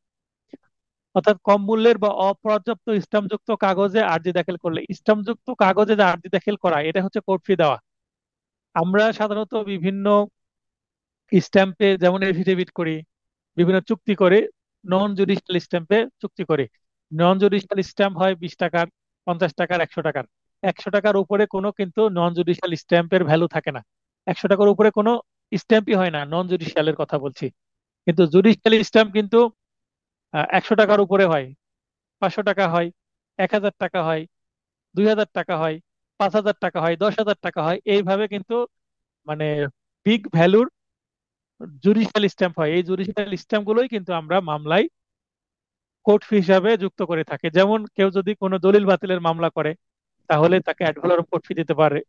অর্থাৎ কম মূল্যের বা অপর্যাপ্ত স্ট্যাম্পযুক্ত কাগজে আর্জি দাখিল করলে, স্ট্যাম্পযুক্ত কাগজে যে আর্জি দাখিল করা এটা হচ্ছে কোর্ট ফি দেওয়া। আমরা সাধারণত বিভিন্ন স্ট্যাম্পে যেমন এফিডেভিট করি, বিভিন্ন চুক্তি করে, নন জুডিশিয়াল স্ট্যাম্পে চুক্তি করি। নন জুডিশিয়াল স্ট্যাম্প হয় 20 টাকার, 50 টাকার, 100 টাকার। 100 টাকার উপরে কোনো কিন্তু নন জুডিশিয়াল স্ট্যাম্পের ভ্যালু থাকে না। 100 টাকার উপরে কোনো স্ট্যাম্পই হয় না, নন জুডিশিয়ালের কথা বলছি। কিন্তু জুডিশিয়াল স্ট্যাম্প কিন্তু 100 টাকার উপরে হয়, 500 টাকা হয়, 1000 টাকা হয়, 2000 টাকা হয়, 5000 টাকা হয়, 10,000 টাকা হয়, এইভাবে কিন্তু মানে বিগ ভ্যালুর জুডিশিয়াল স্ট্যাম্প হয়। এই জুডিশিয়াল স্ট্যাম্প গুলোই কিন্তু আমরা মামলায় কোর্ট ফি হিসাবে যুক্ত করে থাকি। যেমন কেউ যদি কোনো দলিল বাতিলের মামলা করে তাহলে তাকে অ্যাড ভ্যালোরাম কোর্ট ফি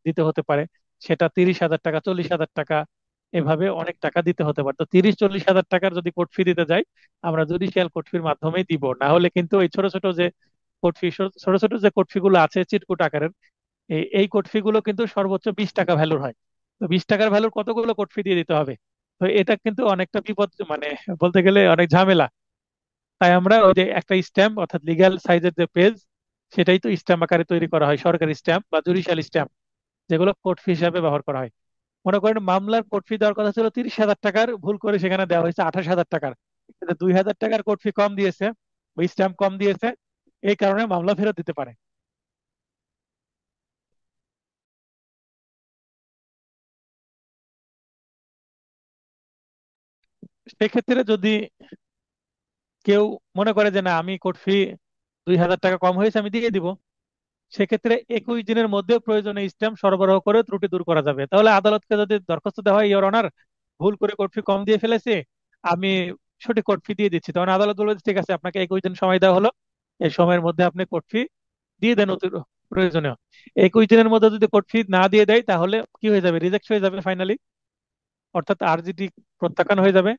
দিতে হতে পারে। সেটা 30,000 টাকা, 40,000 টাকা, এভাবে অনেক টাকা দিতে হতে পারে। তো 30-40 হাজার টাকার যদি কোর্ট ফি দিতে যাই, আমরা জুডিশিয়াল কোর্ট ফির মাধ্যমেই দিব, না হলে কিন্তু এই ছোট ছোট যে কোর্ট ফি, ছোট ছোট যে কোর্ট ফি গুলো আছে চিটকুট আকারের, এই কোর্ট ফি গুলো কিন্তু সর্বোচ্চ 20 টাকা ভ্যালুর হয়। তো 20 টাকার ভ্যালুর কতগুলো কোর্ট ফি দিয়ে দিতে হবে? তো এটা কিন্তু অনেকটা বিপদ, মানে বলতে গেলে অনেক ঝামেলা। তাই আমরা ওই যে একটা স্ট্যাম্প, অর্থাৎ লিগ্যাল সাইজের যে পেজ, সেটাই তো স্ট্যাম্প আকারে তৈরি করা হয়, সরকারি স্ট্যাম্প বা জুডিশিয়াল স্ট্যাম্প, যেগুলো কোর্ট ফি হিসাবে ব্যবহার করা হয়। মনে করেন মামলার কোর্ট ফি দেওয়ার কথা ছিল 30,000 টাকার, ভুল করে সেখানে দেওয়া হয়েছে 28,000 টাকার, কিন্তু 2,000 টাকার কোর্ট ফি কম দিয়েছে, ওই স্ট্যাম্প কম দিয়েছে, এই কারণে মামলা ফেরত দিতে পারে। সেক্ষেত্রে যদি কেউ মনে করে যে না, আমি কোর্ট ফি 2,000 টাকা কম হয়েছে আমি দিয়ে দিব, সেক্ষেত্রে 21 দিনের মধ্যে প্রয়োজনীয় স্ট্যাম্প সরবরাহ করে ত্রুটি দূর করা যাবে। তাহলে আদালতকে যদি দরখাস্ত দেওয়া হয়, ইওর অনার, ভুল করে কোর্ট ফি কম দিয়ে ফেলেছে, আমি সঠিক কোর্ট ফি দিয়ে দিচ্ছি, তখন আদালত বলবে যে, ঠিক আছে, আপনাকে 21 দিন সময় দেওয়া হলো, এই সময়ের মধ্যে আপনি কোর্ট ফি দিয়ে দেন অতি প্রয়োজনীয়। 21 দিনের মধ্যে যদি কোর্ট ফি না দিয়ে দেয় তাহলে কি হয়ে যাবে? রিজেক্ট হয়ে যাবে ফাইনালি, অর্থাৎ আরজিটি প্রত্যাখ্যান হয়ে যাবে।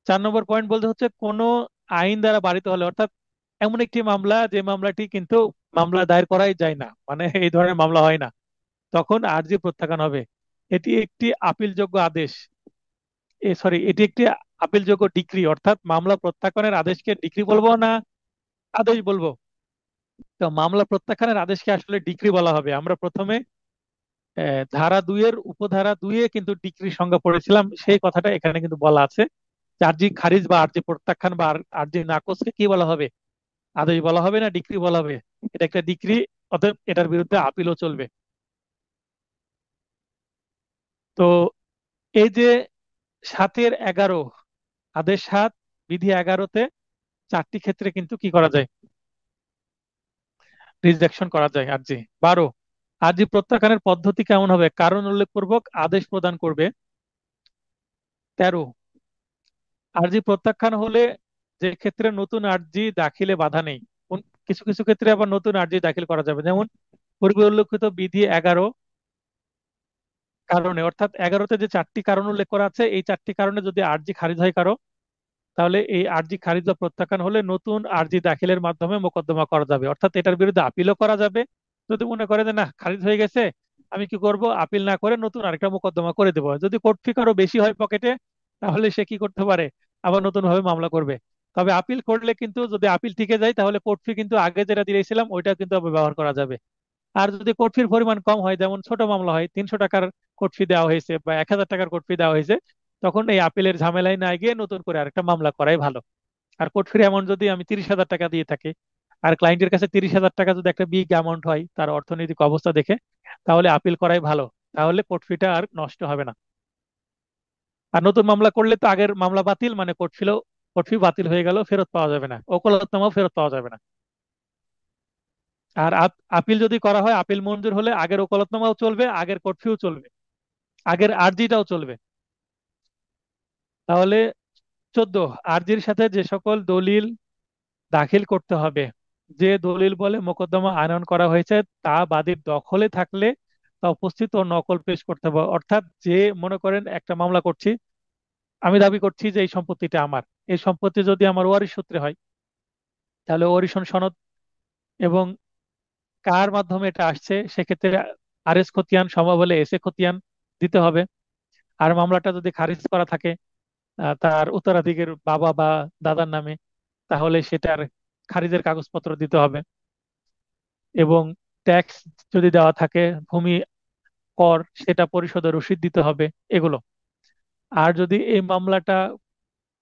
4 নম্বর পয়েন্ট বলতে হচ্ছে কোনো আইন দ্বারা বারিত হলে, অর্থাৎ এমন একটি মামলা যে মামলাটি কিন্তু মামলা দায়ের করাই যায় না, মানে এই ধরনের মামলা হয় না, তখন আরজি প্রত্যাখ্যান হবে। এটি একটি আপিলযোগ্য আদেশ, এটি একটি আপিলযোগ্য ডিক্রি, অর্থাৎ মামলা প্রত্যাখ্যানের আদেশকে ডিক্রি বলবো না আদেশ বলবো? তো মামলা প্রত্যাখ্যানের আদেশকে আসলে ডিক্রি বলা হবে। আমরা প্রথমে ধারা 2-এর উপধারা 2-এ কিন্তু ডিক্রি সংজ্ঞা পড়েছিলাম, সেই কথাটা এখানে কিন্তু বলা আছে যে আরজি খারিজ বা আরজি প্রত্যাখ্যান বা আরজি নাকচকে কি বলা হবে? আদেশ বলা হবে না ডিক্রি বলা হবে? এটা একটা ডিক্রি, অতএব এটার বিরুদ্ধে আপিলও চলবে। তো এই যে 7-11, আদেশ 7 বিধি 11-তে 4টি ক্ষেত্রে কিন্তু কি করা যায়? রিজেকশন করা যায় আরজি। 12, আরজি প্রত্যাখ্যানের পদ্ধতি কেমন হবে? কারণ উল্লেখ পূর্বক আদেশ প্রদান করবে। 13, আরজি প্রত্যাখ্যান হলে যে ক্ষেত্রে নতুন আরজি দাখিলে বাধা নেই, কিছু কিছু ক্ষেত্রে আবার নতুন আরজি দাখিল করা যাবে, যেমন পূর্বে উল্লেখিত বিধি 11 কারণে, অর্থাৎ 11-তে যে 4টি কারণ উল্লেখ করা আছে, এই 4টি কারণে যদি আরজি খারিজ হয় কারো, তাহলে এই আরজি খারিজ বা প্রত্যাখ্যান হলে নতুন আরজি দাখিলের মাধ্যমে মোকদ্দমা করা যাবে, অর্থাৎ এটার বিরুদ্ধে আপিলও করা যাবে। যদি মনে করে যে না, খারিজ হয়ে গেছে, আমি কি করব, আপিল না করে নতুন আরেকটা মোকদ্দমা করে দেবো, যদি কোর্ট ফি আরো বেশি হয় পকেটে, তাহলে সে কি করতে পারে, আবার নতুন ভাবে মামলা করবে। তবে আপিল করলে কিন্তু, যদি আপিল টিকে যায়, তাহলে কোর্ট ফি কিন্তু আগে যেটা দিয়েছিলাম ওইটা কিন্তু আবার ব্যবহার করা যাবে। আর যদি কোর্ট ফির পরিমাণ কম হয়, যেমন ছোট মামলা হয়, 300 টাকার কোর্ট ফি দেওয়া হয়েছে বা 1,000 টাকার কোর্ট ফি দেওয়া হয়েছে, তখন এই আপিলের ঝামেলায় না গিয়ে নতুন করে আরেকটা মামলা করাই ভালো। আর কোর্ট ফি অ্যামাউন্ট যদি আমি 30,000 টাকা দিয়ে থাকি, আর ক্লায়েন্টের কাছে 30,000 টাকা যদি একটা বিগ অ্যামাউন্ট হয় তার অর্থনৈতিক অবস্থা দেখে, তাহলে আপিল করাই ভালো। তাহলে কোর্ট ফিটা আর নষ্ট হবে না। আর নতুন মামলা করলে তো আগের মামলা বাতিল, মানে কোর্ট ফি বাতিল হয়ে গেল, ফেরত পাওয়া যাবে না, ওকালতনামাও ফেরত পাওয়া যাবে না। আর আপিল যদি করা হয়, আপিল মঞ্জুর হলে আগের ওকালতনামাও চলবে, আগের কোর্ট ফিও চলবে, আগের আরজিটাও চলবে। তাহলে 14, আরজির সাথে যে সকল দলিল দাখিল করতে হবে, যে দলিল বলে মোকদ্দমা আনয়ন করা হয়েছে তা বাদীর দখলে থাকলে তা উপস্থিত ও নকল পেশ করতে হবে। অর্থাৎ যে, মনে করেন একটা মামলা করছি, আমি দাবি করছি যে এই সম্পত্তিটা আমার, এই সম্পত্তি যদি আমার ওয়ারিশ সূত্রে হয়, তাহলে ওয়ারিশন সনদ এবং কার মাধ্যমে এটা আসছে, সেক্ষেত্রে আর এস খতিয়ান সম্ভব হলে এস এ খতিয়ান দিতে হবে। আর মামলাটা যদি খারিজ করা থাকে তার উত্তরাধিকারীর বাবা বা দাদার নামে, তাহলে সেটার খারিজের কাগজপত্র দিতে হবে। এবং ট্যাক্স যদি দেওয়া থাকে, ভূমি কর, সেটা পরিশোধের রসিদ দিতে হবে, এগুলো। আর যদি এই মামলাটা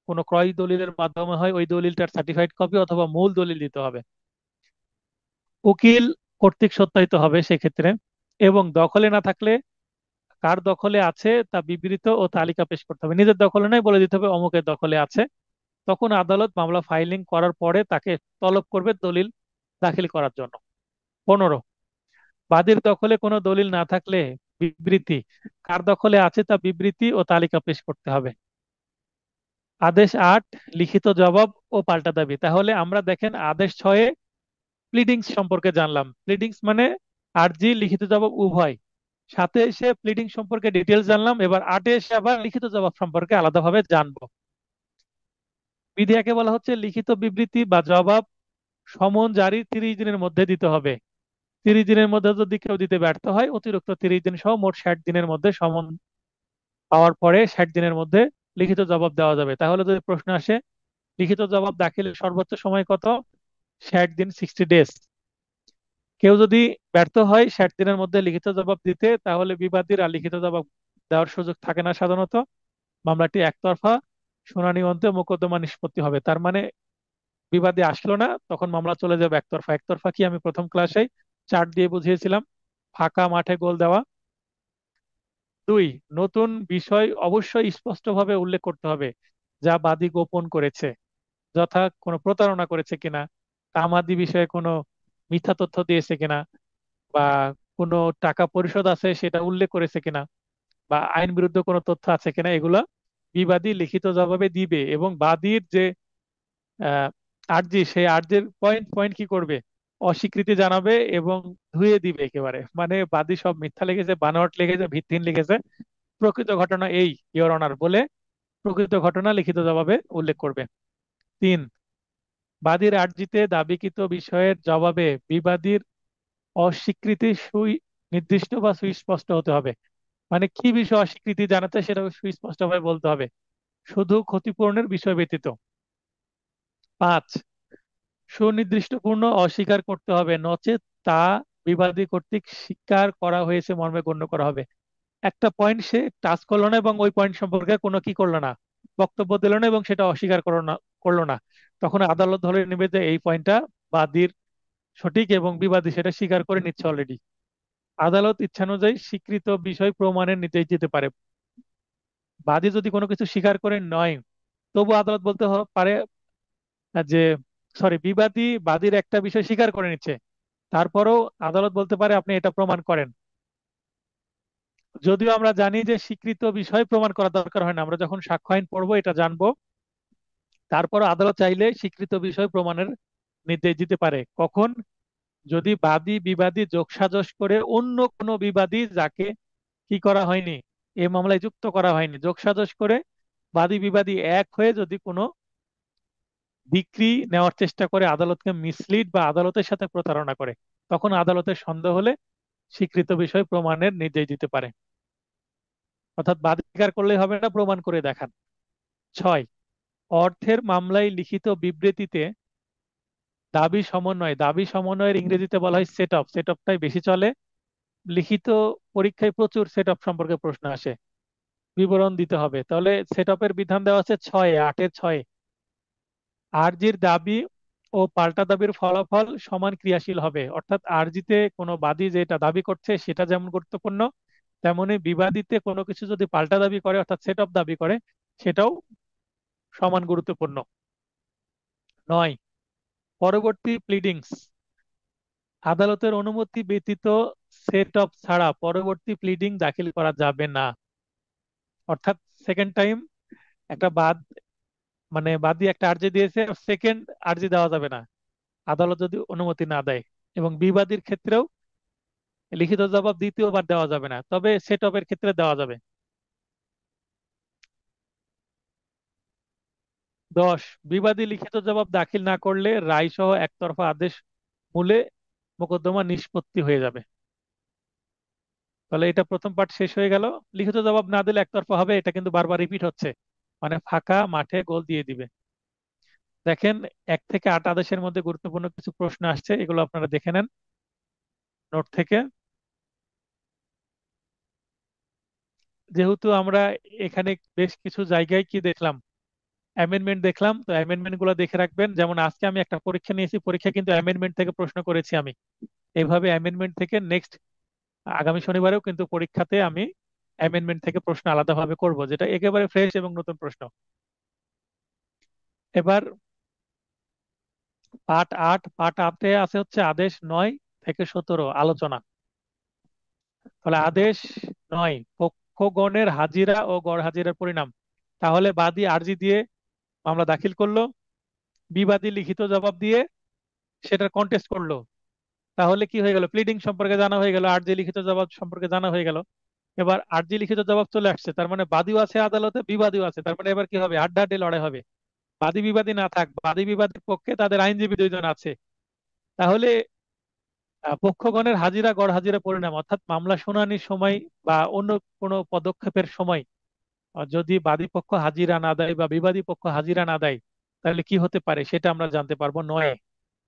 কোনো ক্রয় দলিলের মাধ্যমে হয়, ওই দলিলটার সার্টিফাইড কপি অথবা মূল দলিল দিতে হবে। উকিল কর্তৃক সত্যায়িত হবে সেক্ষেত্রে। এবং দখলে না থাকলে কার দখলে আছে তা বিবৃত ও তালিকা পেশ করতে হবে। নিজের দখলে নয়, বলে দিতে হবে অমুকের দখলে আছে। তখন আদালত মামলা ফাইলিং করার পরে তাকে তলব করবে দলিল দাখিল করার জন্য। 15, বাদীর দখলে কোনো দলিল না থাকলে বিবৃতি, কার দখলে আছে তা বিবৃতি ও তালিকা পেশ করতে হবে। আদেশ 8, লিখিত জবাব ও পাল্টা দাবি। তাহলে আমরা দেখেন আদেশ 6-এ প্লিডিংস সম্পর্কে জানলাম। প্লিডিংস মানে আরজি, লিখিত জবাব উভয়। 7-এ এসে প্লিডিং সম্পর্কে ডিটেলস জানলাম, এবার 8-এ এসে আবার লিখিত জবাব সম্পর্কে আলাদাভাবে জানবো। বিধি 1-এ বলা হচ্ছে লিখিত বিবৃতি বা জবাব সমন জারি 30 দিনের মধ্যে দিতে হবে। 30 দিনের মধ্যে যদি কেউ দিতে ব্যর্থ হয়, অতিরিক্ত 30 দিন সহ মোট 60 দিনের মধ্যে সমন পাওয়ার পরে 60 দিনের মধ্যে লিখিত জবাব দেওয়া যাবে। তাহলে যদি প্রশ্ন আসে লিখিত জবাব দাখিলের সর্বোচ্চ সময় কত, 60 দিন, 60 ডেজ। কেউ যদি ব্যর্থ হয় 60 দিনের মধ্যে লিখিত জবাব দিতে, তাহলে বিবাদীর আর লিখিত জবাব দেওয়ার সুযোগ থাকে না সাধারণত। মামলাটি একতরফা শুনানি অন্তে মোকদ্দমা নিষ্পত্তি হবে। তার মানে বিবাদী আসলো না, তখন মামলা চলে যাবে একতরফা। একতরফা কি আমি প্রথম ক্লাসে চার্ট দিয়ে বুঝিয়েছিলাম, ফাঁকা মাঠে গোল দেওয়া। 2, নতুন বিষয় অবশ্যই স্পষ্টভাবে উল্লেখ করতে হবে যা বাদী গোপন করেছে, যথা কোনো প্রতারণা করেছে কিনা, তামাদি বিষয়ে কোনো মিথ্যা তথ্য দিয়েছে কিনা, বা কোনো টাকা পরিশোধ আছে সেটা উল্লেখ করেছে কিনা, বা আইন বিরুদ্ধে কোনো তথ্য আছে কিনা, এগুলা বিবাদী লিখিত জবাবে দিবে। এবং বাদীর যে আহ, আর্জি, সেই আর্জির পয়েন্ট পয়েন্ট কি করবে, অস্বীকৃতি জানাবে এবং ধুয়ে দিবে একেবারে। মানে বাদী সব মিথ্যা লিখেছে, বানোয়াট লিখেছে, ভিত্তিহীন লিখেছে, প্রকৃত ঘটনা এই, ইওর অনার বলে প্রকৃত ঘটনা লিখিত জবাবে উল্লেখ করবে। 3, বাদীর আর্জিতে দাবিকৃত বিষয়ের জবাবে বিবাদীর অস্বীকৃতি নির্দিষ্ট বা সুস্পষ্ট হতে হবে। মানে কি বিষয় অস্বীকৃতি জানাতে, সেটা সুস্পষ্টভাবে বলতে হবে, শুধু ক্ষতিপূরণের বিষয় ব্যতীত। 5, সুনির্দিষ্টপূর্ণ অস্বীকার করতে হবে, নচেত তা বিবাদী কর্তৃক স্বীকার করা হয়েছে মর্মে গণ্য করা হবে। একটা পয়েন্ট সে টাচ করলো না এবং ওই পয়েন্ট সম্পর্কে কোনো কি করলো না, বক্তব্য দিল না, এবং সেটা অস্বীকার করলো না, তখন আদালত ধরে নেবে যে এই পয়েন্টটা বাদীর সঠিক এবং বিবাদী সেটা স্বীকার করে নিচ্ছে অলরেডি। আদালত ইচ্ছানুযায়ী স্বীকৃত বিষয় প্রমাণের নির্দেশ দিতে পারে। বাদী যদি কোনো কিছু স্বীকার করে নয়, তবু আদালত বলতে পারে যে, সরি, বিবাদী বাদীর একটা বিষয় স্বীকার করে নিচ্ছে, তারপরেও আদালত বলতে পারে আপনি এটা প্রমাণ করেন। যদিও আমরা জানি যে স্বীকৃত বিষয় প্রমাণ করা দরকার হয় না, আমরা যখন সাক্ষ্য আইন পড়বো এটা জানবো। তারপর আদালত চাইলে স্বীকৃত বিষয় প্রমাণের নির্দেশ দিতে পারে। কখন? যদি বাদী বিবাদী যোগসাজশ করে অন্য কোনো বিবাদী যাকে কি করা হয়নি, এই মামলায় যুক্ত করা হয়নি, যোগসাজশ করে বাদী বিবাদী এক হয়ে যদি কোনো ডিক্রি নেওয়ার চেষ্টা করে, আদালতকে মিসলিড বা আদালতের সাথে প্রতারণা করে, তখন আদালতের সন্দেহ হলে স্বীকৃত বিষয় প্রমাণের নির্দেশ দিতে পারে। অর্থাৎ বাদী স্বীকার করলেই হবে না, প্রমাণ করে দেখান। 6, অর্থের মামলায় লিখিত বিবৃতিতে দাবি সমন্বয়, দাবি সমন্বয়ের ইংরেজিতে বলা হয় সেট অফ, সেট অফটাই বেশি চলে। লিখিত পরীক্ষায় প্রচুর সেট অফ সম্পর্কে প্রশ্ন আসে, বিবরণ দিতে হবে। তাহলে সেট অফের বিধান দেওয়া আছে 6-এ, 8-এর 6-এ। আরজির দাবি ও পাল্টা দাবির ফলাফল সমান ক্রিয়াশীল হবে, অর্থাৎ আরজিতে কোনো বাদী যেটা দাবি করছে সেটা যেমন গুরুত্বপূর্ণ, তেমনি বিবাদীতে কোনো কিছু যদি পাল্টা দাবি করে অর্থাৎ সেট অফ দাবি করে সেটাও সমান গুরুত্বপূর্ণ। 9, পরবর্তী প্লিডিংস। আদালতের অনুমতি ব্যতীত সেট অফ ছাড়া পরবর্তী প্লিডিং দাখিল করা যাবে না। অর্থাৎ সেকেন্ড টাইম একটা মানে বাদী একটা আর্জি দিয়েছে, সেকেন্ড আর্জি দেওয়া যাবে না আদালত যদি অনুমতি না দেয়। এবং বিবাদীর ক্ষেত্রেও লিখিত জবাব দ্বিতীয়বার দেওয়া যাবে না, তবে সেট অফের ক্ষেত্রে দেওয়া যাবে। 10, বিবাদী লিখিত জবাব দাখিল না করলে রায় সহ একতরফা আদেশ মূলে মোকদ্দমা নিষ্পত্তি হয়ে যাবে। তাহলে এটা প্রথম পার্ট শেষ হয়ে গেল। লিখিত জবাব না দিলে একতরফা হবে, এটা কিন্তু বারবার রিপিট হচ্ছে, মানে ফাঁকা মাঠে গোল দিয়ে দিবে। দেখেন, 1 থেকে 8 আদেশের মধ্যে গুরুত্বপূর্ণ কিছু প্রশ্ন আসছে, এগুলো আপনারা দেখে নেন নোট থেকে। যেহেতু আমরা এখানে বেশ কিছু জায়গায় কি দেখলাম, অ্যামেন্ডমেন্ট দেখলাম, তো অ্যামেন্ডমেন্ট গুলো দেখে রাখবেন। যেমন আজকে আমি একটা পরীক্ষা নিয়েছি, পরীক্ষা কিন্তু অ্যামেন্ডমেন্ট থেকে প্রশ্ন করেছি আমি। এইভাবে অ্যামেন্ডমেন্ট থেকে নেক্সট আগামী শনিবারেও কিন্তু পরীক্ষাতে আমি অ্যামেন্ডমেন্ট থেকে প্রশ্ন আলাদাভাবে করব, যেটা একেবারে ফ্রেশ এবং নতুন প্রশ্ন। এবার পার্ট 8 আছে হচ্ছে আদেশ 9 থেকে 17 আলোচনা। তাহলে আদেশ 9, পক্ষগণের হাজিরা ও গড় হাজিরার পরিণাম। তাহলে বাদী আর্জি দিয়ে মামলা দাখিল করলো, বিবাদী লিখিত জবাব দিয়ে সেটার কন্টেস্ট করলো। তাহলে কি হয়ে গেল, প্লিডিং সম্পর্কে জানা হয়ে গেল, আর্জি লিখিত জবাব সম্পর্কে জানা হয়ে গেল। এবার আর্জি লিখিত জবাব চলে আসছে, তার মানে বাদীও আছে আদালতে, বিবাদীও আছে, তার মানে এবার কি হবে, হাড্ডাহাড্ডি লড়াই হবে। বাদী বিবাদী না থাক, বাদী বিবাদীর পক্ষে তাদের আইনজীবী 2 জন আছে। তাহলে পক্ষগণের হাজিরা গড় হাজিরা পরিণাম, অর্থাৎ মামলা শুনানির সময় বা অন্য কোনো পদক্ষেপের সময় যদি বাদী পক্ষ হাজিরা না দেয় বা বিবাদী পক্ষ হাজিরা না দেয়, তাহলে কি হতে পারে সেটা আমরা জানতে পারবো।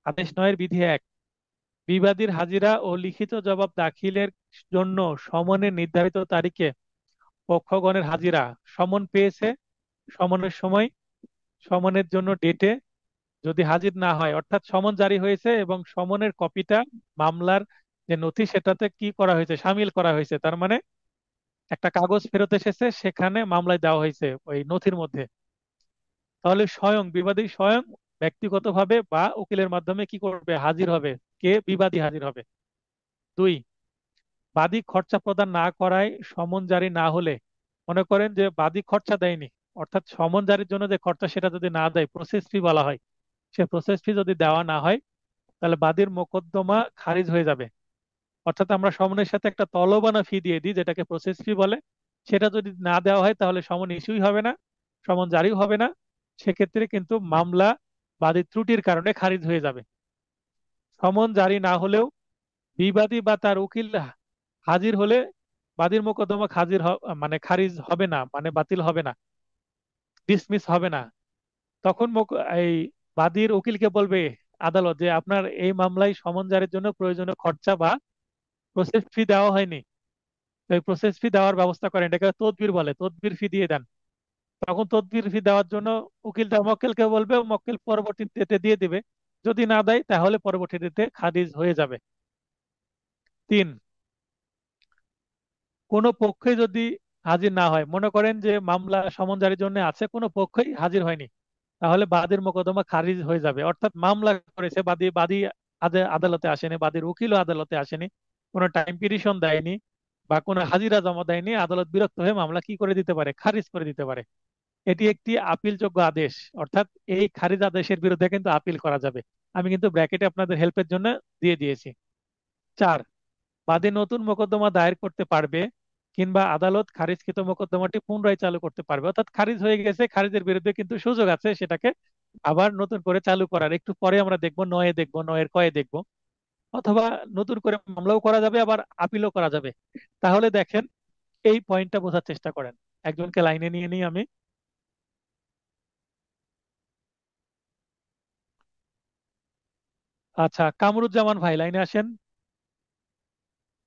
আদেশ 9 এর বিধি 1, বিবাদীর হাজিরা ও লিখিত জবাব দাখিলের জন্য সমনের নির্ধারিত তারিখে পক্ষগণের হাজিরা সমন পেয়েছে, সমনের সময়, সমনের জন্য ডেটে যদি হাজির না হয়, অর্থাৎ সমন জারি হয়েছে এবং সমনের কপিটা মামলার যে নথি সেটাতে কি করা হয়েছে, সামিল করা হয়েছে, তার মানে একটা কাগজ ফেরত এসেছে, সেখানে মামলায় দেওয়া হয়েছে ওই নথির মধ্যে। তাহলে স্বয়ং বিবাদী স্বয়ং ব্যক্তিগতভাবে বা উকিলের মাধ্যমে কি করবে, হাজির হবে। কে, বিবাদী হাজির হবে। 2, বাদী খরচা প্রদান না করায় সমন জারি না হলে, মনে করেন যে বাদী খরচা দেয়নি, অর্থাৎ সমন জারির জন্য যে খরচা সেটা যদি না দেয়, প্রসেস ফি বলা হয়, সে প্রসেস ফি যদি দেওয়া না হয়, তাহলে বাদীর মোকদ্দমা খারিজ হয়ে যাবে। অর্থাৎ আমরা সমনের সাথে একটা তলবানা ফি দিয়ে দিই, যেটাকে প্রসেস ফি বলে, সেটা যদি না দেওয়া হয় তাহলে সমন ইস্যুই হবে না, সমন জারিও হবে না। সেক্ষেত্রে কিন্তু মামলা বাদীর ত্রুটির কারণে খারিজ হয়ে যাবে। সমন জারি না হলেও বিবাদী বা তার উকিল হাজির হলে বাদীর মোকদ্দমা মানে খারিজ হবে না, মানে বাতিল হবে না, ডিসমিস হবে না। তখন এই বাদীর উকিলকে বলবে আদালত যে আপনার এই মামলায় সমন জারির জন্য প্রয়োজনীয় খরচা বা প্রসেস ফি দেওয়া হয়নি, তো এই প্রসেস ফি দেওয়ার ব্যবস্থা করেন, এটাকে তদবির বলে, তদবির ফি দিয়ে দেন। তখন তদবির ফি দেওয়ার জন্য উকিলটা মক্কেলকে বলবে, মক্কেল পরবর্তীতে দিয়ে দিবে। যদি না দেয় তাহলে পরবর্তীতে খারিজ হয়ে যাবে। 3, কোনো পক্ষে যদি হাজির না হয়, মনে করেন যে মামলা সমন জারির জন্য আছে, কোনো পক্ষই হাজির হয়নি, তাহলে বাদীর মোকদ্দমা খারিজ হয়ে যাবে। অর্থাৎ মামলা করেছে বাদী, বাদী আদালতে আসেনি, বাদীর উকিলও আদালতে আসেনি, কোনো টাইম পিটিশন দেয়নি বা কোনো হাজিরা জমা দেয়নি, আদালত বিরক্ত হয়ে মামলা কি করে দিতে পারে, খারিজ করে দিতে পারে। এটি একটি আপিলযোগ্য আদেশ, অর্থাৎ এই খারিজ আদেশের বিরুদ্ধে কিন্তু আপিল করা যাবে। আমি কিন্তু ব্র্যাকেটে আপনাদের হেল্পের জন্য দিয়ে দিয়েছি। 4, বাদী নতুন মোকদ্দমা দায়ের করতে পারবে কিংবা আদালত খারিজকৃত মোকদ্দমাটি পুনরায় চালু করতে পারবে। অর্থাৎ খারিজ হয়ে গেছে, খারিজের বিরুদ্ধে কিন্তু সুযোগ আছে সেটাকে আবার নতুন করে চালু করার। একটু পরে আমরা দেখবো, 9-এ দেখবো, 9-এর কয়ে দেখবো। অথবা নতুন করে মামলাও করা যাবে, আবার আপিলও করা যাবে। তাহলে দেখেন, এই পয়েন্টটা বোঝার চেষ্টা করেন। একজনকে লাইনে নিয়ে নিই আমি। আচ্ছা, কামরুজ্জামান ভাই লাইনে আসেন।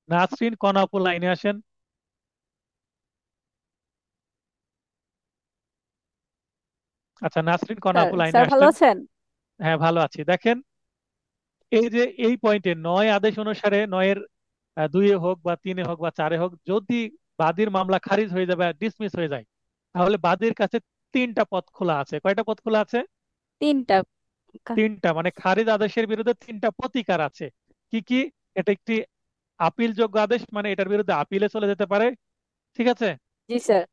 নাসরিন কনাপুর লাইনে আসেন। আচ্ছা, নাসরিন কণা স্যার আপু লাইনে স্যার ভালো আসলেন। আছেন? হ্যাঁ, ভালো আছি। দেখেন, এই যে এই পয়েন্টে নয় আদেশ অনুসারে নয়ের দুইয়ে হোক বা তিনে হোক বা চারে হোক, যদি বাদীর মামলা খারিজ হয়ে যাবে আর ডিসমিস হয়ে যায়, তাহলে বাদীর কাছে তিনটা পথ খোলা আছে। কয়টা পথ খোলা আছে? তিনটা। কা- তিনটা, মানে খারিজ আদেশের বিরুদ্ধে তিনটা প্রতিকার আছে। কি কি? এটা একটি আপিল যোগ্য আদেশ, মানে এটার বিরুদ্ধে আপিলে চলে যেতে পারে। ঠিক আছে। জি স্যার।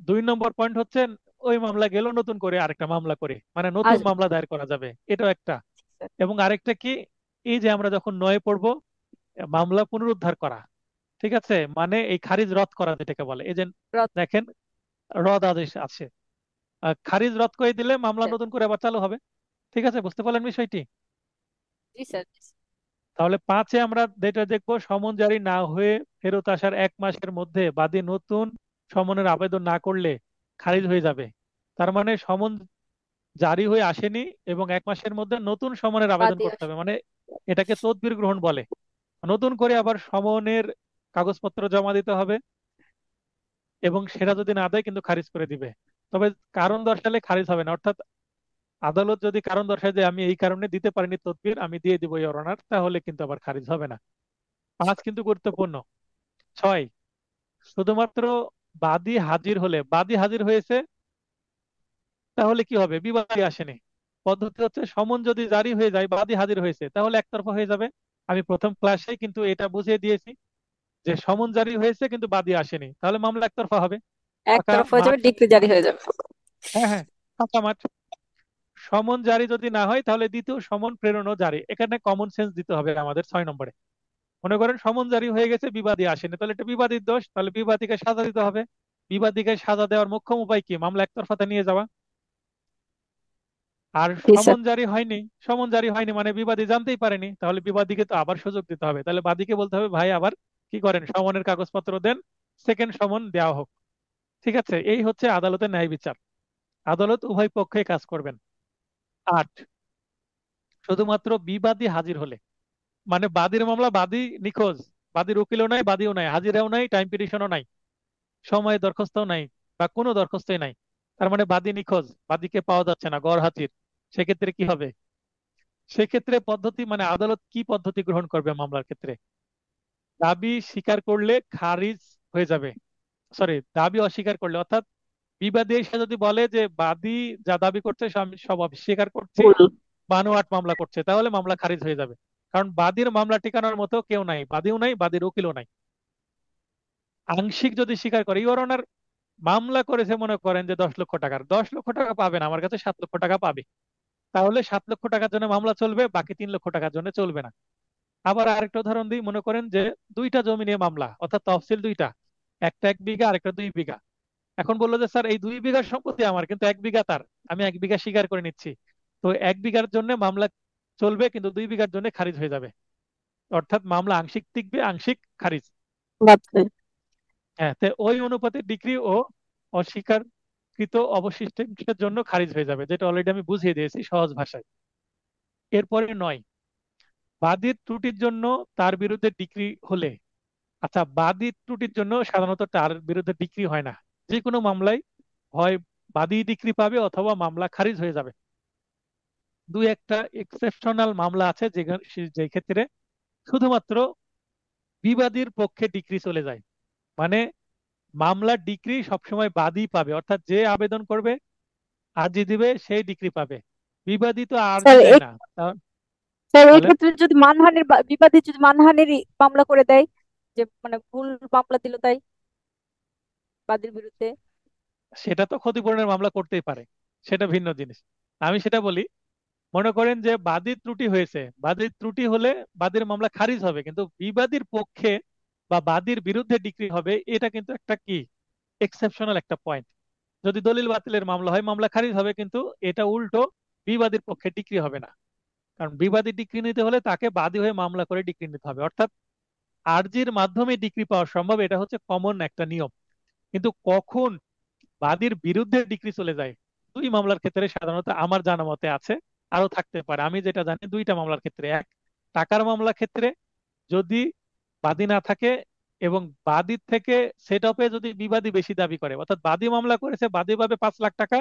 2 নম্বর পয়েন্ট হচ্ছে, ওই মামলা গেল নতুন করে আরেকটা মামলা করে, মানে নতুন আজ মামলা দায়ের করা যাবে, এটাও একটা। এবং আরেকটা কি, এই যে আমরা যখন নয়ে পড়বো, মামলা পুনরুদ্ধার করা। ঠিক আছে, মানে এই খারিজ রদ করা যেটাকে বলে, এই যে রাত- দেখেন, রদ আদেশ আছে। খারিজ রদ করে দিলে মামলা স্যার। নতুন করে আবার চালু হবে। ঠিক আছে, বুঝতে পারলেন বিষয়টি? জি স্যার। তাহলে পাঁচে আমরা যেটা দেখবো, সমন জারি না হয়ে ফেরত আসার 1 মাসের মধ্যে বাদী নতুন সমনের আবেদন না করলে খারিজ হয়ে যাবে। তার মানে সমন জারি হয়ে আসেনি এবং 1 মাসের মধ্যে নতুন সমনের আবেদন বাদী করতে আসে। হবে, মানে এটাকে তদবির গ্রহণ বলে। নতুন করে আবার সমনের কাগজপত্র জমা দিতে হবে, এবং সেটা যদি না দেয় কিন্তু খারিজ করে দিবে। তবে কারণ দর্শালে খারিজ হবে না, অর্থাৎ আদালত যদি কারণ দর্শায় যে আমি এই কারণে দিতে পারিনি তদবির, আমি দিয়ে দিব ইওর অনার, তাহলে কিন্তু আবার খারিজ হবে না। পাঁচ কিন্তু গুরুত্বপূর্ণ। ছয়, শুধুমাত্র বাদী হাজির হলে, বাদী হাজির হয়েছে তাহলে কি হবে? বিবাদী আসেনি। পদ্ধতি হচ্ছে, সমন যদি জারি হয়ে যায়, বাদী হাজির হয়েছে, তাহলে একতরফা হয়ে যাবে। আমি প্রথম ক্লাসে কিন্তু এটা বুঝিয়ে দিয়েছি যে সমন জারি হয়েছে কিন্তু বাদী আসেনি, তাহলে মামলা একতরফা হবে। ফাঁকা একতরফা হয়ে যাবে, মাঠ। ডিক্রি জারি হয়ে যাবে। হ্যাঁ, হ্যাঁ, ফাঁকা মাঠ। সমন জারি যদি না হয়, তাহলে দ্বিতীয় সমন প্রেরণও জারি। এখানে কমন সেন্স দিতে হবে আমাদের 6 নম্বরে। মনে করেন সমন জারি হয়ে গেছে, বিবাদী আসেনি, তাহলে এটা বিবাদীর দোষ, তাহলে বিবাদীকে সাজা দিতে হবে। বিবাদীকে সাজা দেওয়ার মোক্ষম উপায় কি? মামলা একতরফাতে নিয়ে যাওয়া। আর জি স্যার। সমন জারি হয়নি, সমন জারি হয়নি মানে বিবাদী জানতেই পারেনি, তাহলে বিবাদীকে তো আবার সুযোগ দিতে হবে। তাহলে বাদীকে বলতে হবে, ভাই আবার কি করেন, সমনের কাগজপত্র দেন, সেকেন্ড সমন দেওয়া হোক। ঠিক আছে, এই হচ্ছে আদালতের ন্যায় বিচার। আদালত উভয় পক্ষে কাজ করবেন। আট, শুধুমাত্র বিবাদী হাজির হলে, মানে বাদীর মামলা, বাদী নিখোঁজ, বাদীর উকিলও নাই, বাদীও নাই, হাজিরাও নাই, টাইম পিটিশনও নাই, সময় দরখাস্তও নাই, বা কোনো দরখাস্তই নাই, তার মানে বাদী নিখোঁজ, বাদীকে পাওয়া যাচ্ছে না, গড় হাজির। সেক্ষেত্রে কি হবে? সেক্ষেত্রে পদ্ধতি, মানে আদালত কি পদ্ধতি গ্রহণ করবে মামলার ক্ষেত্রে? দাবি স্বীকার করলে খারিজ হয়ে যাবে। সরি, দাবি অস্বীকার করলে, অর্থাৎ বিবাদী এসে যদি বলে যে বাদী যা দাবি করছে আমি সব অস্বীকার করছি, ভুল। বানোয়াট মামলা করছে, তাহলে মামলা খারিজ হয়ে যাবে। কারণ বাদীর মামলা টিকানোর মতো কেউ নাই, বাদীও নাই, বাদীর উকিলও নাই। আংশিক যদি স্বীকার করে, ইওর অনার মামলা করেছে মনে করেন যে 10 লক্ষ টাকার, 10 লক্ষ টাকা পাবে না, আমার কাছে 7 লক্ষ টাকা পাবে, তাহলে 7 লক্ষ টাকার জন্য মামলা চলবে, বাকি 3 লক্ষ টাকার জন্য চলবে না। আবার আরেকটা উদাহরণ দিই, মনে করেন যে দুইটা জমি নিয়ে মামলা, অর্থাৎ তফসিল দুইটা, একটা 1 বিঘা আরেকটা 2 বিঘা। এখন বললো যে স্যার এই 2 বিঘার সম্পত্তি আমার, কিন্তু 1 বিঘা তার, আমি 1 বিঘা স্বীকার করে নিচ্ছি। তো 1 বিঘার জন্য মামলা চলবে, কিন্তু 2 বিঘার জন্য খারিজ হয়ে যাবে। অর্থাৎ মামলা আংশিক টিকবে, আংশিক খারিজ। বাদে। হ্যাঁ, তো ওই অনুপাতে ডিক্রি ও অস্বীকারকৃত অবশিষ্টাংশের জন্য খারিজ হয়ে যাবে, যেটা অলরেডি আমি বুঝিয়ে দিয়েছি সহজ ভাষায়। এরপরে নয়, বাদীর ত্রুটির জন্য তার বিরুদ্ধে ডিক্রি হলে। আচ্ছা, বাদী ত্রুটির জন্য সাধারণত তার বিরুদ্ধে ডিক্রি হয় না। যে কোনো মামলায় হয় বাদী ডিক্রি পাবে অথবা মামলা খারিজ হয়ে যাবে। দুই একটা এক্সেপশনাল মামলা আছে যে ক্ষেত্রে শুধুমাত্র বিবাদীর পক্ষে ডিক্রি চলে যায়। মানে মামলার ডিক্রি সবসময় বাদী পাবে, অর্থাৎ যে আবেদন করবে, আর্জি দিবে, সেই ডিক্রি পাবে। বিবাদী তো আর্জি স্যার দেয় না। স্যার এই বলেন। ক্ষেত্রে যদি মানহানির বিবাদী যদি মানহানির মামলা করে দেয়, যে মানে ভুল মামলা দিল তাই বাদীর বিরুদ্ধে। সেটা তো ক্ষতিপূরণের মামলা করতেই পারে, সেটা ভিন্ন জিনিস। আমি সেটা বলি, মনে করেন যে বাদীর ত্রুটি হয়েছে, বাদীর ত্রুটি হলে বাদীর মামলা খারিজ হবে, কিন্তু বিবাদীর পক্ষে বা বাদীর বিরুদ্ধে ডিক্রি হবে, এটা কিন্তু একটা কি, এক্সেপশনাল একটা পয়েন্ট। যদি দলিল বাতিলের মামলা হয়, মামলা খারিজ হবে, কিন্তু এটা উল্টো, বিবাদীর পক্ষে ডিক্রি হবে না। কারণ বিবাদী ডিক্রি নিতে হলে তাকে বাদী হয়ে মামলা করে ডিক্রি নিতে হবে, অর্থাৎ আর্জির মাধ্যমে ডিক্রি পাওয়া সম্ভব, এটা হচ্ছে কমন একটা নিয়ম। কিন্তু কখন বাদীর বিরুদ্ধে ডিক্রি চলে যায়, দুই মামলার ক্ষেত্রে সাধারণত আমার জানা মতে আছে, আরো থাকতে পারে, আমি যেটা জানি দুইটা মামলার ক্ষেত্রে। এক, টাকার মামলার ক্ষেত্রে, যদি বাদী না থাকে এবং বাদীর থেকে সেট আপে যদি বিবাদী বেশি দাবি করে, অর্থাৎ বাদী মামলা করেছে, বাদী পাবে 5 লাখ টাকা,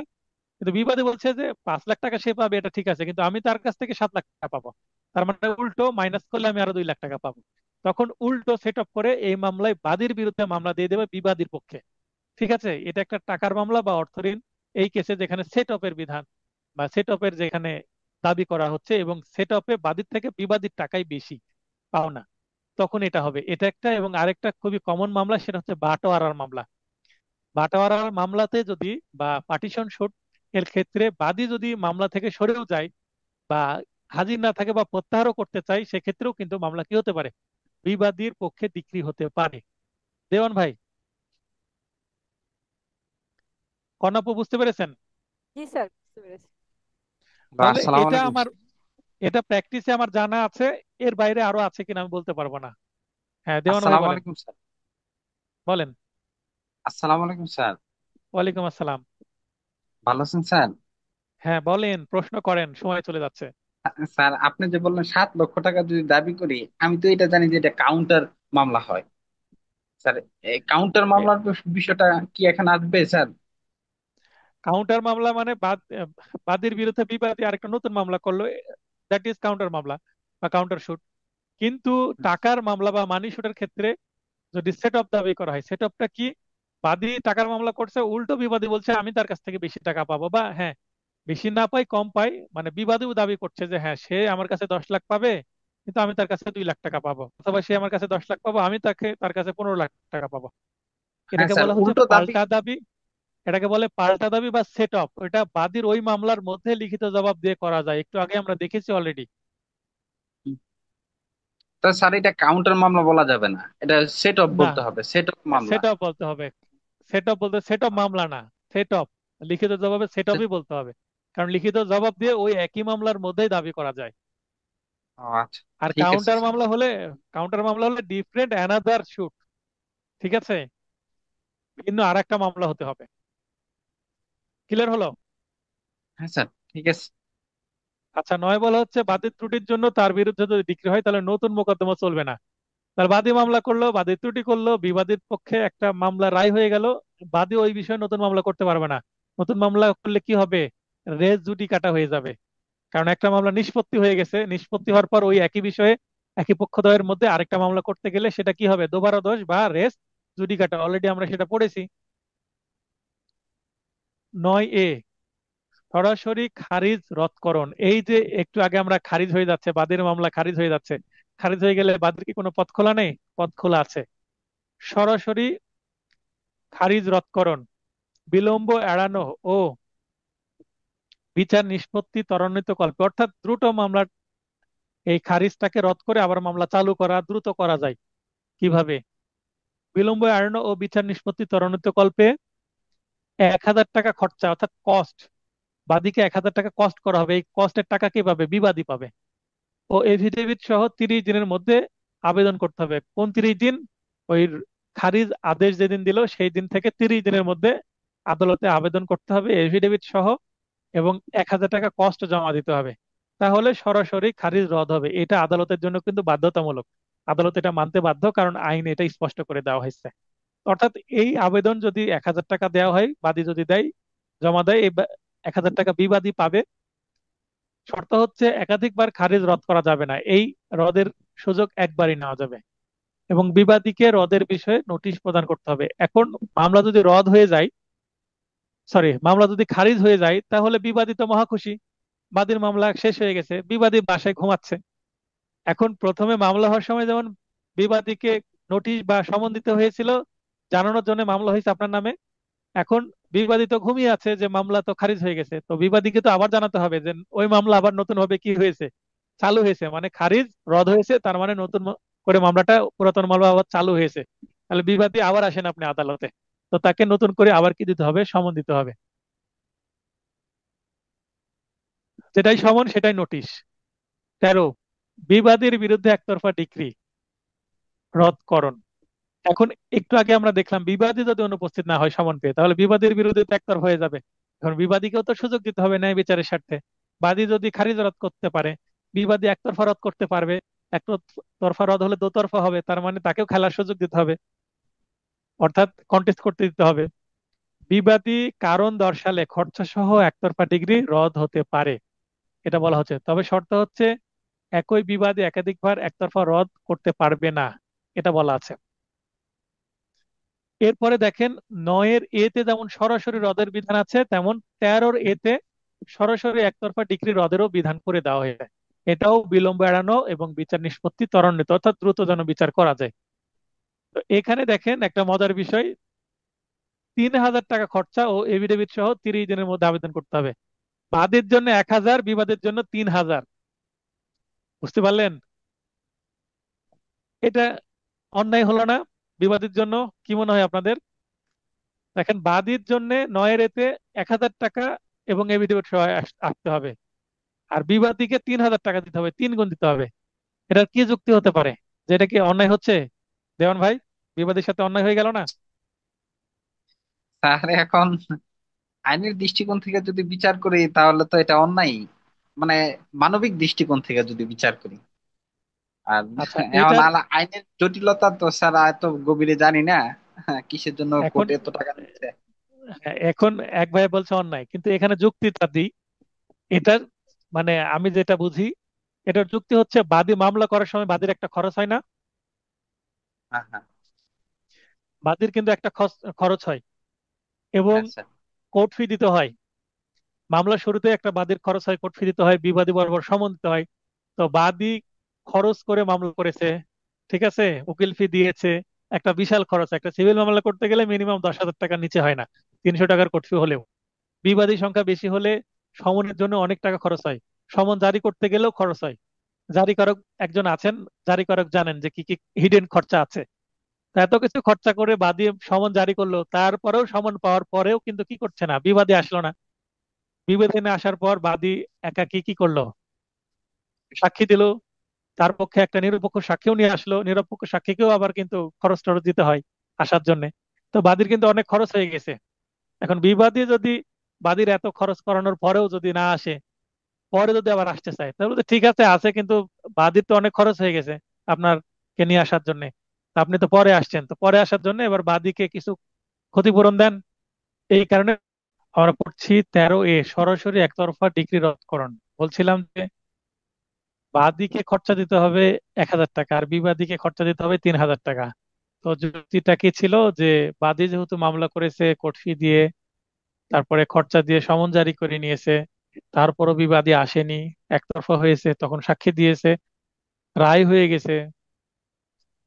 কিন্তু বিবাদী বলছে যে 5 লাখ টাকা সে পাবে, এটা ঠিক আছে, কিন্তু আমি তার কাছ থেকে 7 লাখ টাকা পাবো। তার মানে উল্টো মাইনাস করলে আমি আরো 2 লাখ টাকা পাবো। তখন উল্টো সেট আপ করে এই মামলায় বাদীর বিরুদ্ধে মামলা দিয়ে দেবে বিবাদীর পক্ষে। ঠিক আছে, এটা একটা টাকার মামলা বা অর্থ ঋণ এই কেসে, যেখানে সেট অপের বিধান বা সেট অপের যেখানে দাবি করা হচ্ছে এবং সেট অপে বাদীর থেকে বিবাদীর টাকাই বেশি পাওনা, তখন এটা হবে। এটা একটা। এবং আরেকটা খুবই কমন মামলা, সেটা হচ্ছে বাটোয়ারার মামলা। বাটোয়ারার মামলাতে যদি বা পার্টিশন শুট এর ক্ষেত্রে বাদী যদি মামলা থেকে সরেও যায় বা হাজির না থাকে বা প্রত্যাহারও করতে চাই, সেক্ষেত্রেও কিন্তু মামলা কি হতে পারে, বিবাদীর পক্ষে ডিক্রি হতে পারে। দেওয়ান ভাই, কর্ণাপু বুঝতে পেরেছেন? জি স্যার, বুঝতে পেরেছি। তাহলে আসসালামু এটা আলাইকুম। আমার, এটা প্র্যাকটিসে আমার জানা আছে। এর বাইরে আরো আছে কিনা আমি বলতে পারবো না। হ্যাঁ, দেওয়ান ভাই আসসালামু বলেন। আলাইকুম স্যার। বলেন। আসসালামু আলাইকুম স্যার। ওয়ালাইকুম আসসালাম। ভালো আছেন স্যার? হ্যাঁ বলেন, প্রশ্ন করেন, সময় চলে যাচ্ছে। স্যার আপনি যে বললেন 7 লক্ষ টাকা যদি দাবি করি, আমি তো এটা জানি যে এটা কাউন্টার মামলা হয় স্যার। এই কাউন্টার মামলার বিষয়টা কি এখানে আসবে স্যার? কাউন্টার মামলা মানে বাদীর বিরুদ্ধে বিবাদী আরেকটা নতুন মামলা করলো, দ্যাট ইজ কাউন্টার মামলা বা কাউন্টার শুট। কিন্তু টাকার মামলা বা মানি শুটের ক্ষেত্রে যদি সেট অফ দাবি করা হয়, সেট অফটা কি, বাদী টাকার মামলা করছে, উল্টো বিবাদী বলছে আমি তার কাছ থেকে বেশি টাকা পাবো, বা হ্যাঁ বেশি না পাই কম পাই, মানে বিবাদীও দাবি করছে যে হ্যাঁ সে আমার কাছে 10 লাখ পাবে কিন্তু আমি তার কাছে 2 লাখ টাকা পাবো, অথবা সে আমার কাছে 10 লাখ পাবো আমি তাকে তার কাছে 15 লাখ টাকা পাবো। হ্যাঁ এটাকে স্যার, বলা হচ্ছে উল্টো দাবি। পাল্টা দাবি। এটাকে বলে পাল্টা দাবি বা সেট অফ। এটা বাদীর ওই মামলার মধ্যে লিখিত জবাব দিয়ে করা যায়, একটু আগে আমরা দেখেছি অলরেডি। তো স্যার এটা কাউন্টার মামলা বলা যাবে না, এটা সেট অফ না, বলতে হবে, সেট অফ মামলা। সেট অফ বলতে হবে। সেট অফ বলতে, সেট অফ মামলা না, সেট অফ। লিখিত জবাবে সেট অফই বলতে হবে, কারণ লিখিত জবাব দিয়ে ওই একই মামলার মধ্যেই দাবি করা যায়। ও আচ্ছা, আর ঠিক আছে কাউন্টার স্যার। মামলা হলে, কাউন্টার মামলা হলে ডিফারেন্ট অ্যানাদার শুট। ঠিক আছে, ভিন্ন আর একটা মামলা হতে হবে। ক্লিয়ার হলো? হ্যাঁ স্যার, ঠিক আছে। আচ্ছা, নয় বলা হচ্ছে বাদীর ত্রুটির জন্য তার বিরুদ্ধে যদি ডিক্রি হয় তাহলে নতুন মোকদ্দমা চলবে না। তার বাদী মামলা করলো, বাদী ত্রুটি করলো, বিবাদীর পক্ষে একটা মামলা রায় হয়ে গেল, বাদী ওই বিষয়ে নতুন মামলা করতে পারবে না। নতুন মামলা করলে কি হবে, রেস জুডিকাটা হয়ে যাবে। কারণ একটা মামলা নিষ্পত্তি হয়ে গেছে, নিষ্পত্তি হওয়ার পর ওই একই বিষয়ে একই পক্ষদ্বয়ের মধ্যে আরেকটা মামলা করতে গেলে সেটা কি হবে, দোবারা দোষ বা রেস জুডিকাটা। অলরেডি আমরা সেটা পড়েছি। 9A, সরাসরি খারিজ রদকরণ। এই যে একটু আগে আমরা খারিজ হয়ে যাচ্ছে, বাদীর মামলা খারিজ হয়ে যাচ্ছে, খারিজ হয়ে গেলে বাদীর কি কোনো পথ খোলা নেই? পথ খোলা আছে। সরাসরি খারিজ রদকরণ, বিলম্ব এড়ানো ও বিচার নিষ্পত্তি ত্বরান্বিত কল্পে, অর্থাৎ দ্রুত মামলার এই খারিজটাকে রদ করে আবার মামলা চালু করা, দ্রুত করা যায় কিভাবে? বিলম্ব এড়ানো ও বিচার নিষ্পত্তি ত্বরান্বিত কল্পে 1,000 টাকা খরচা, অর্থাৎ কস্ট, বাদীকে 1,000 টাকা কস্ট করা হবে। এই কস্টের টাকা কে পাবে? বিবাদী পাবে। ও এফিডেভিট সহ 30 দিনের মধ্যে আবেদন করতে হবে। কোন 30 দিন? ওই খারিজ আদেশ যেদিন দিল সেই দিন থেকে 30 দিনের মধ্যে আদালতে আবেদন করতে হবে এফিডেভিট সহ, এবং 1,000 টাকা কস্ট জমা দিতে হবে। তাহলে সরাসরি খারিজ রদ হবে। এটা আদালতের জন্য কিন্তু বাধ্যতামূলক। আদালত এটা মানতে বাধ্য, কারণ আইনে এটা স্পষ্ট করে দেওয়া হয়েছে। অর্থাৎ এই আবেদন যদি 1,000 টাকা দেওয়া হয়, বাদী যদি দেয়, জমা দেয়, এই 1,000 টাকা বিবাদী পাবে। শর্ত হচ্ছে একাধিকবার খারিজ রদ করা যাবে না, এই রদের সুযোগ একবারই নেওয়া যাবে। এবং বিবাদীকে রদের বিষয়ে নোটিশ প্রদান করতে হবে। এখন মামলা যদি রদ হয়ে যায়, সরি, মামলা যদি খারিজ হয়ে যায়, তাহলে বিবাদী তো মহা খুশি, বাদীর মামলা শেষ হয়ে গেছে, বিবাদী বাসায় ঘুমাচ্ছে। এখন প্রথমে মামলা হওয়ার সময় যেমন বিবাদীকে নোটিশ বা সমন দিতে হয়েছিল, জানানোর জন্য মামলা হয়েছে আপনার নামে, এখন বিবাদী তো ঘুমিয়ে আছে যে মামলা তো খারিজ হয়ে গেছে, তো বিবাদীকে তো আবার জানাতে হবে যে ওই মামলা আবার নতুন ভাবে কি হয়েছে, চালু হয়েছে, মানে খারিজ রদ হয়েছে, তার মানে নতুন করে মামলাটা, পুরাতন মামলা আবার চালু হয়েছে। তাহলে বিবাদী আবার আসেন আপনি আদালতে, তো তাকে নতুন করে আবার কি দিতে হবে, সমন দিতে হবে। যেটাই সমন সেটাই নোটিশ। 13, বিবাদীর বিরুদ্ধে একতরফা ডিক্রি রদকরণ। এখন একটু আগে আমরা দেখলাম বিবাদী যদি অনুপস্থিত না হয় সমন পেয়ে, তাহলে বিবাদীর বিরুদ্ধে তো একতরফা হয়ে যাবে। এখন বিবাদীকেও তো সুযোগ দিতে হবে ন্যায় বিচারের স্বার্থে। বাদী যদি খারিজ রদ করতে পারে, বিবাদী একতরফা রদ করতে পারবে। একতরফা রদ হলে দোতরফা হবে, তার মানে তাকেও খেলার সুযোগ দিতে হবে, অর্থাৎ কন্টেস্ট করতে দিতে হবে। বিবাদী কারণ দর্শালে খরচা সহ একতরফা ডিগ্রি রদ হতে পারে, এটা বলা হচ্ছে। তবে শর্ত হচ্ছে একই বিবাদী একাধিকবার একতরফা রদ করতে পারবে না, এটা বলা আছে। এরপরে দেখেন, 9-এর এতে যেমন সরাসরি রদের বিধান আছে, তেমন 13-র এতে সরাসরি একতরফা ডিগ্রি রদেরও বিধান করে দেওয়া হয়েছে। এটাও বিলম্ব এড়ানো এবং বিচার নিষ্পত্তি ত্বরান্বিত, অর্থাৎ দ্রুত যেন বিচার করা যায়। তো এখানে দেখেন একটা মজার বিষয়, 3,000 টাকা খরচা ও এফিডেভিট সহ 30 দিনের মধ্যে আবেদন করতে হবে। বাদীর জন্য 1,000, বিবাদের জন্য 3,000। বুঝতে পারলেন? এটা অন্যায় হলো না বিবাদীর জন্য? কি মনে হয় আপনাদের? দেখেন, বাদীর জন্য 9-এর এতে 1,000 টাকা এবং এফিডেভিট সহ আসতে হবে, আর বিবাদীকে 3,000 টাকা দিতে হবে, 3 গুণ দিতে হবে। এটার কি যুক্তি হতে পারে যে এটা কি অন্যায় হচ্ছে? দেওয়ান ভাই, বিবাদীর সাথে অন্যায় হয়ে গেল না? তাহলে এখন আইনের দৃষ্টিকোণ থেকে যদি বিচার করি তাহলে তো এটা অন্যায়, মানে মানবিক দৃষ্টিকোণ থেকে যদি বিচার করি। আর আচ্ছা, এখন এটার আইনের জটিলতা তো স্যার এত গভীরে জানি না, হ্যাঁ, কিসের জন্য এখন কোর্ট এত টাকা নিচ্ছে। এখন এক ভাই বলছে অন্যায়, কিন্তু এখানে যুক্তিটা দিই। এটার মানে আমি যেটা বুঝি, এটার যুক্তি হচ্ছে বাদী মামলা করার সময় বাদীর একটা খরচ হয় না? হ্যাঁ, হ্যাঁ। বাদীর কিন্তু একটা খরচ হয়, এবং আচ্ছা। কোর্ট ফি দিতে হয়। মামলার শুরুতে একটা বাদীর খরচ হয়, কোর্ট ফি দিতে হয়, বিবাদী বরাবর সমন দিতে হয়। তো বাদী খরচ করে মামলা করেছে, ঠিক আছে, উকিল ফি দিয়েছে, একটা বিশাল খরচ। একটা সিভিল মামলা করতে গেলে মিনিমাম 10,000 টাকার নিচে হয় না, 300 টাকার কোর্ট ফি হলেও। বিবাদী সংখ্যা বেশি হলে সমনের জন্য অনেক টাকা খরচ হয়, সমন জারি করতে গেলেও খরচ হয়। জারিকারক একজন আছেন, জারিকারক জানেন যে কি কি হিডেন খরচা আছে। তা এত কিছু খরচা করে বাদী সমন জারি করলো, তারপরেও সমন পাওয়ার পরেও কিন্তু কি করছে না, বিবাদী আসলো না। বিবাদী না আসার পর বাদী একা কি কি করলো, সাক্ষী দিল, তার পক্ষে একটা নিরপেক্ষ সাক্ষীও নিয়ে আসলো, নিরপেক্ষ সাক্ষীকেও আবার কিন্তু খরচ টরচ দিতে হয় আসার জন্য। তো বাদীর কিন্তু অনেক খরচ হয়ে গেছে। এখন বিবাদী যদি বাদীর এত খরচ করানোর পরেও যদি না আসে, পরে যদি আবার আসতে চায়, তাহলে তো ঠিক আছে, আছে, কিন্তু বাদীর তো অনেক খরচ হয়ে গেছে আপনার কে নিয়ে আসার জন্য। আপনি তো পরে আসছেন, তো পরে আসার জন্য এবার বাদীকে কিছু ক্ষতিপূরণ দেন। এই কারণে আমরা পড়ছি 13-এ সরাসরি একতরফা ডিগ্রি রদকরণ। বলছিলাম যে বাদীকে খরচা দিতে হবে 1,000 টাকা, আর বিবাদীকে খরচা দিতে হবে 3,000 টাকা। তো যুক্তিটা কি ছিল, যে বাদী যেহেতু মামলা করেছে কোর্ট ফি দিয়ে, তারপরে খরচা দিয়ে সমন জারি করে নিয়েছে, তারপরও বিবাদী আসেনি, একতরফা হয়েছে, তখন সাক্ষী দিয়েছে, রায় হয়ে গেছে,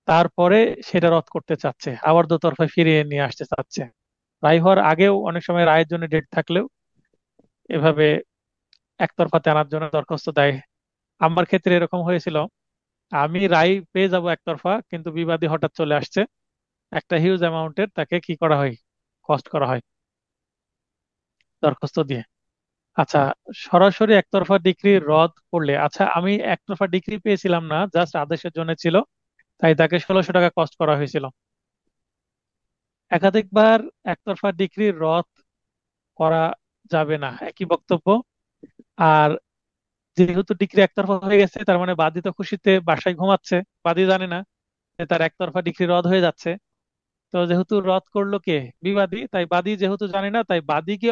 তারপরে সেটা রদ করতে চাচ্ছে, আবার দোতরফা ফিরিয়ে নিয়ে আসতে চাচ্ছে। রায় হওয়ার আগেও অনেক সময় রায়ের জন্য ডেট থাকলেও এভাবে একতরফাতে আনার জন্য দরখাস্ত দেয়। আমার ক্ষেত্রে এরকম হয়েছিল, আমি রায় পেয়ে যাব একতরফা, কিন্তু বিবাদী হঠাৎ চলে আসছে, একটা হিউজ অ্যামাউন্টের তাকে কি করা হয়, কস্ট করা হয় দরখাস্ত দিয়ে। আচ্ছা, সরাসরি একতরফা ডিক্রি রদ করলে, আচ্ছা আমি একতরফা ডিক্রি পেয়েছিলাম না, জাস্ট আদেশের জন্য ছিল, তাই তাকে 1,600 টাকা কস্ট করা হয়েছিল। একাধিকবার একতরফা ডিক্রি রদ করা যাবে না, একই বক্তব্য। আর যেহেতু ডিক্রি একতরফা হয়ে গেছে, তার মানে বাদী তো খুশিতে বাসায় ঘুমাচ্ছে, বাদী জানে না যে তার একতরফা ডিক্রি রদ হয়ে যাচ্ছে। তো যেহেতু রদ করলো কে, বিবাদী, তাই বাদী যেহেতু জানে না, তাই বাদীকে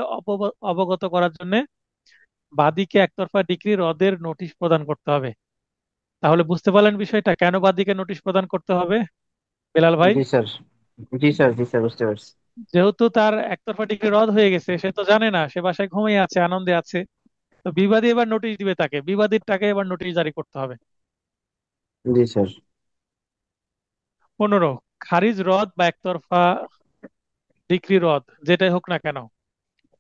অবগত করার জন্য বাদীকে একতরফা ডিক্রি রদের নোটিশ প্রদান করতে হবে। তাহলে বুঝতে পারলেন বিষয়টা, কেন বাদীকে নোটিশ প্রদান করতে হবে, বেলাল ভাই? জি স্যার, জি স্যার, জি স্যার, বুঝতে পারছি। যেহেতু তার একতরফা ডিক্রি রদ হয়ে গেছে, সে তো জানে না, সে বাসায় ঘুমিয়ে আছে, আনন্দে আছে। তো বিবাদী এবার নোটিশ দিবে তাকে, বিবাদীর টাকা এবার নোটিশ জারি করতে হবে। জি স্যার। 15, খারিজ রদ বা একতরফা ডিক্রি রদ যেটাই হোক না কেন,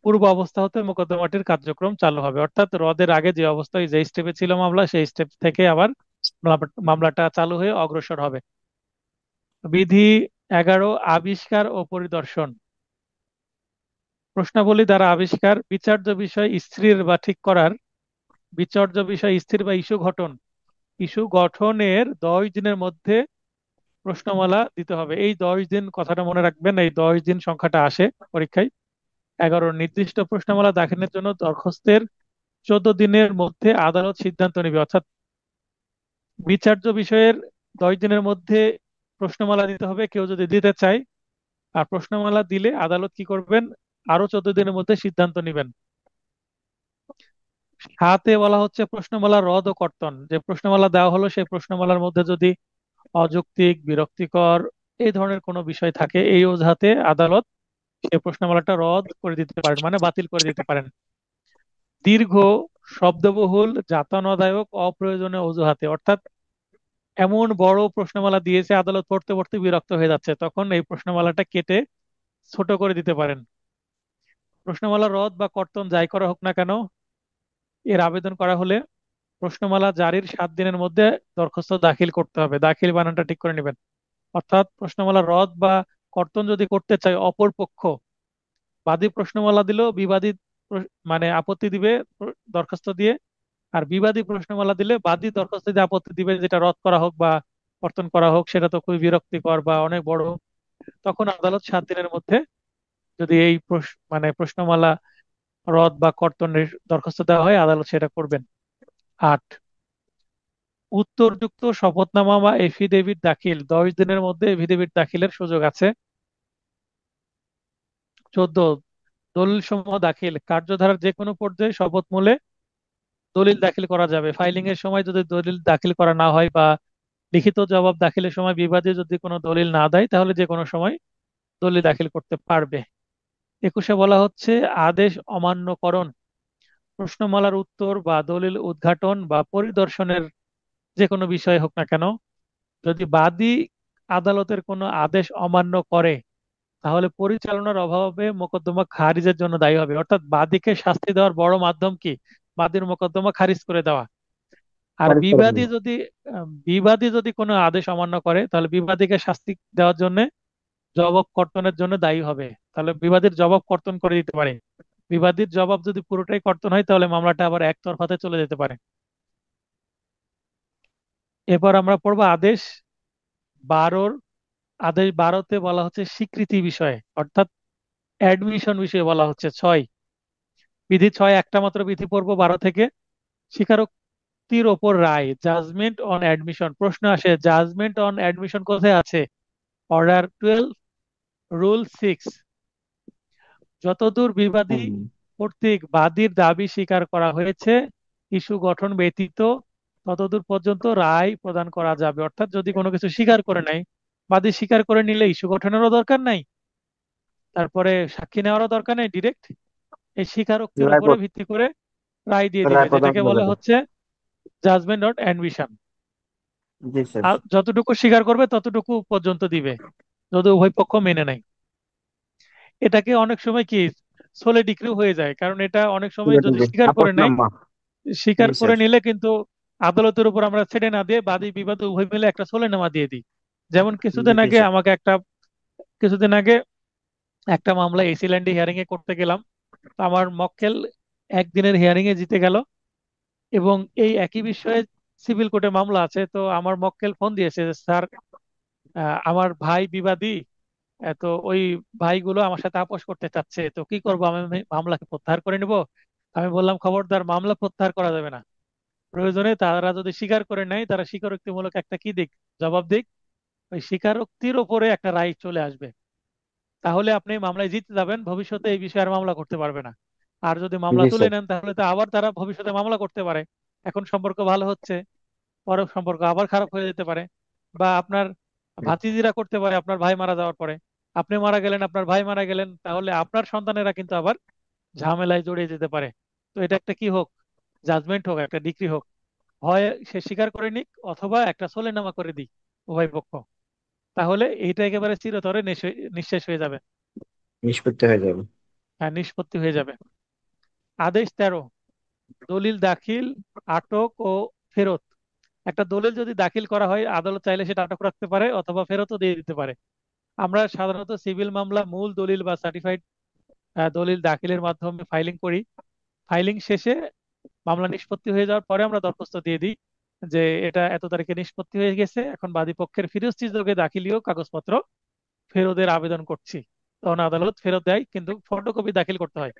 পূর্ব অবস্থা হতে মোকদ্দমাটির কার্যক্রম চালু হবে। অর্থাৎ রদের আগে যে অবস্থায়, যে স্টেপে ছিল মামলা, সেই স্টেপ থেকে আবার মামলাটা চালু হয়ে অগ্রসর হবে। বিধি 11, আবিষ্কার ও পরিদর্শন। প্রশ্নাবলী দ্বারা আবিষ্কার, বিচার্য বিষয় স্থির বা ঠিক করার, বিচার্য বিষয় স্থির বা ইস্যু গঠনের 10 দিনের মধ্যে প্রশ্নমালা দিতে হবে। এই 10 দিন কথাটা মনে রাখবেন, এই 10 দিন সংখ্যাটা আসে পরীক্ষায়। 11, নির্দিষ্ট প্রশ্নমালা দাখিলের জন্য দরখাস্তের 14 দিনের মধ্যে আদালত সিদ্ধান্ত নেবে। অর্থাৎ বিচার্য বিষয়ের 10 দিনের মধ্যে প্রশ্নমালা দিতে হবে, কেউ যদি দিতে চায়। আর প্রশ্নমালা দিলে আদালত কি করবেন, আরো 14 দিনের মধ্যে সিদ্ধান্ত নেবেন। 7-এ বলা হচ্ছে প্রশ্নমালা রদ ও কর্তন। যে প্রশ্নমালা দেওয়া হলো সেই প্রশ্নমালার মধ্যে যদি অযৌক্তিক, বিরক্তিকর এই ধরনের কোনো বিষয় থাকে, এই অজুহাতে আদালত সেই প্রশ্নমালাটা রদ করে দিতে পারেন, মানে বাতিল করে দিতে পারেন। দীর্ঘ, শব্দবহুল, যাতনাদায়ক, অপ্রয়োজনীয় অজুহাতে, অর্থাৎ এমন বড় প্রশ্নমালা দিয়েছে আদালত পড়তে পড়তে বিরক্ত হয়ে যাচ্ছে, তখন এই প্রশ্নমালাটা কেটে ছোট করে দিতে পারেন। প্রশ্নমালা রদ বা কর্তন যাই করা হোক না কেন, এর আবেদন করা হলে প্রশ্নমালা জারির 7 দিনের মধ্যে দরখাস্ত দাখিল করতে হবে। দাখিল বানানটা ঠিক করে নেবেন। অর্থাৎ প্রশ্নমালা রদ বা কর্তন যদি করতে চায় অপর পক্ষ, বাদী প্রশ্নমালা দিল, বিবাদী মানে আপত্তি দিবে দরখাস্ত দিয়ে, আর বিবাদী প্রশ্নমালা দিলে বাদী দরখাস্ত দিয়ে আপত্তি দিবে, যেটা রদ করা হোক বা কর্তন করা হোক সেটা তো খুবই বিরক্তিকর বা অনেক বড়। তখন আদালত 7 দিনের মধ্যে যদি এই মানে প্রশ্নমালা রদ বা কর্তনের দরখাস্ত দেওয়া হয়, আদালত সেটা করবেন। 8, উত্তরযুক্ত শপথনামা বা এফিডেভিট দাখিল। 10 দিনের মধ্যে এফিডেভিট দাখিলের সুযোগ আছে। 14, দলিল সমূহ দাখিল। কার্যধারার যে কোনো পর্যায়ে শপথ মূলে দলিল দাখিল করা যাবে। ফাইলিং এর সময় যদি দলিল দাখিল করা না হয় বা লিখিত জবাব দাখিলের সময় বিবাদী যদি কোনো দলিল না দেয়, তাহলে যে কোনো সময় দলিল দাখিল করতে পারবে। 21-এ বলা হচ্ছে আদেশ অমান্যকরণ। প্রশ্নমালার উত্তর বা দলিল উদ্ঘাটন বা পরিদর্শনের যে কোনো বিষয় হোক না কেন, যদি বাদী আদালতের কোনো আদেশ অমান্য করে, তাহলে পরিচালনার অভাবে মোকদ্দমা খারিজের জন্য দায়ী হবে। অর্থাৎ বাদীকে শাস্তি দেওয়ার বড় মাধ্যম কি? বাদীর মোকদ্দমা খারিজ করে দেওয়া। আর খারিজ করে বিবাদী দিন। যদি বিবাদী যদি কোনো আদেশ অমান্য করে, তাহলে বিবাদীকে শাস্তি দেওয়ার জন্য জবাব কর্তনের জন্য দায়ী হবে। তাহলে বিবাদীর জবাব কর্তন করে দিতে পারে। বিবাদীর জবাব যদি পুরোটাই কর্তন হয়, তাহলে মামলাটা আবার একতরফাতে চলে যেতে পারে। এরপর আমরা পড়বো আদেশ 12। আদেশ 12-তে বলা হচ্ছে স্বীকৃতি বিষয়ে, অর্থাৎ অ্যাডমিশন বিষয়ে বলা হচ্ছে। 6, বিধি 6 একটা মাত্র বিধি পড়বো 12 থেকে। স্বীকারোক্তির ওপর রায়, জাজমেন্ট অন অ্যাডমিশন। প্রশ্ন আসে, জাজমেন্ট অন অ্যাডমিশন কোথায় আছে? Order 12, rule 6। যতদূর বিবাদী হুম। কর্তৃক বাদীর দাবি স্বীকার করা হয়েছে ইস্যু গঠন ব্যতীত, ততদূর পর্যন্ত রায় প্রদান করা যাবে। অর্থাৎ যদি কোনো কিছু স্বীকার করে নাই, বাদী স্বীকার করে নিলে ইস্যু গঠনেরও দরকার নাই, তারপরে সাক্ষী নেওয়ারও দরকার নেই, ডিরেক্ট এই স্বীকারোক্তির রায় উপরে ভিত্তি করে রায় দিয়ে দিবে, রায় প্রদান যেটাকে করা বলা যাবে। হচ্ছে জাজমেন্ট অন অ্যাডমিশন। জি স্যার। আর যতটুকু স্বীকার করবে ততটুকু পর্যন্ত দিবে, যদি উভয় পক্ষ মেনে নেয়। এটাকে অনেক সময় কি সোলে ডিক্রি হয়ে যায়, কারণ এটা অনেক সময় যদি স্বীকার করে নেয়, আপসনামা। স্বীকার জি করে স্যার। নিলে কিন্তু আদালতের উপর আমরা ছেড়ে না দিয়ে বাদী বিবাদ উভয় মিলে একটা সোলেনামা দিয়ে দিই। যেমন জি স্যার। কিছুদিন আগে একটা মামলা এসি ল্যান্ডে হিয়ারিং এ করতে গেলাম। তো আমার মক্কেল একদিনের হিয়ারিং এ জিতে গেল, এবং এই একই বিষয়ে সিভিল কোর্টে মামলা আছে। তো আমার মক্কেল ফোন দিয়েছে যে, স্যার, আমার ভাই বিবাদী, তো ওই ভাইগুলো আমার সাথে আপোস করতে চাচ্ছে, তো কি করবো, আমি মামলাকে প্রত্যাহার করে নিব? আমি বললাম, খবরদার, মামলা প্রত্যাহার করা যাবে না। প্রয়োজনে তারা যদি স্বীকার করে নেয়, তারা স্বীকারোক্তিমূলক একটা কি দিক, জবাব দিক। ওই স্বীকারোক্তির ওপরে একটা রায় চলে আসবে, তাহলে আপনি মামলায় জিতে যাবেন, ভবিষ্যতে এই বিষয়ে আর মামলা করতে পারবে না। আর যদি মামলা জি তুলে স্যার। নেন, তাহলে তো আবার তারা ভবিষ্যতে মামলা করতে পারে। এখন সম্পর্ক ভালো হচ্ছে, পরে সম্পর্ক আবার খারাপ হয়ে যেতে পারে। বা আপনার ভাতিজিরা করতে পারে আপনার ভাই মারা যাওয়ার পরে। আপনি মারা গেলেন, আপনার ভাই মারা গেলেন, তাহলে আপনার সন্তানেরা কিন্তু আবার ঝামেলায় জড়িয়ে যেতে পারে। তো এটা একটা কি হোক, জাজমেন্ট হোক, একটা ডিক্রি হোক, হয় সে স্বীকার করে নিক অথবা একটা সলিনামা করে দিক উভয় পক্ষ, তাহলে এইটা একেবারে চিরতরে নিঃশেষ হয়ে যাবে। নিষ্পত্তি হয়ে যাবে। হ্যাঁ, নিষ্পত্তি হয়ে যাবে। আদেশ 13, দলিল দাখিল, আটক ও ফেরত। একটা দলিল যদি দাখিল করা হয়, আদালত চাইলে সেটা আটক রাখতে পারে অথবা ফেরতও দিয়ে দিতে পারে। আমরা সাধারণত সিভিল মামলা মূল দলিল বা সার্টিফাইড দলিল দাখিলের মাধ্যমে ফাইলিং করি। ফাইলিং শেষে মামলা নিষ্পত্তি হয়ে যাওয়ার পরে আমরা দরখাস্ত দিয়ে দিই যে এটা এত তারিখে নিষ্পত্তি হয়ে গেছে, এখন বাদী পক্ষের ফিরস্তিযোগে দাখিলীয় কাগজপত্র ফেরতের আবেদন করছি। তখন আদালত ফেরত দেয়, কিন্তু ফটোকপি দাখিল করতে হয়।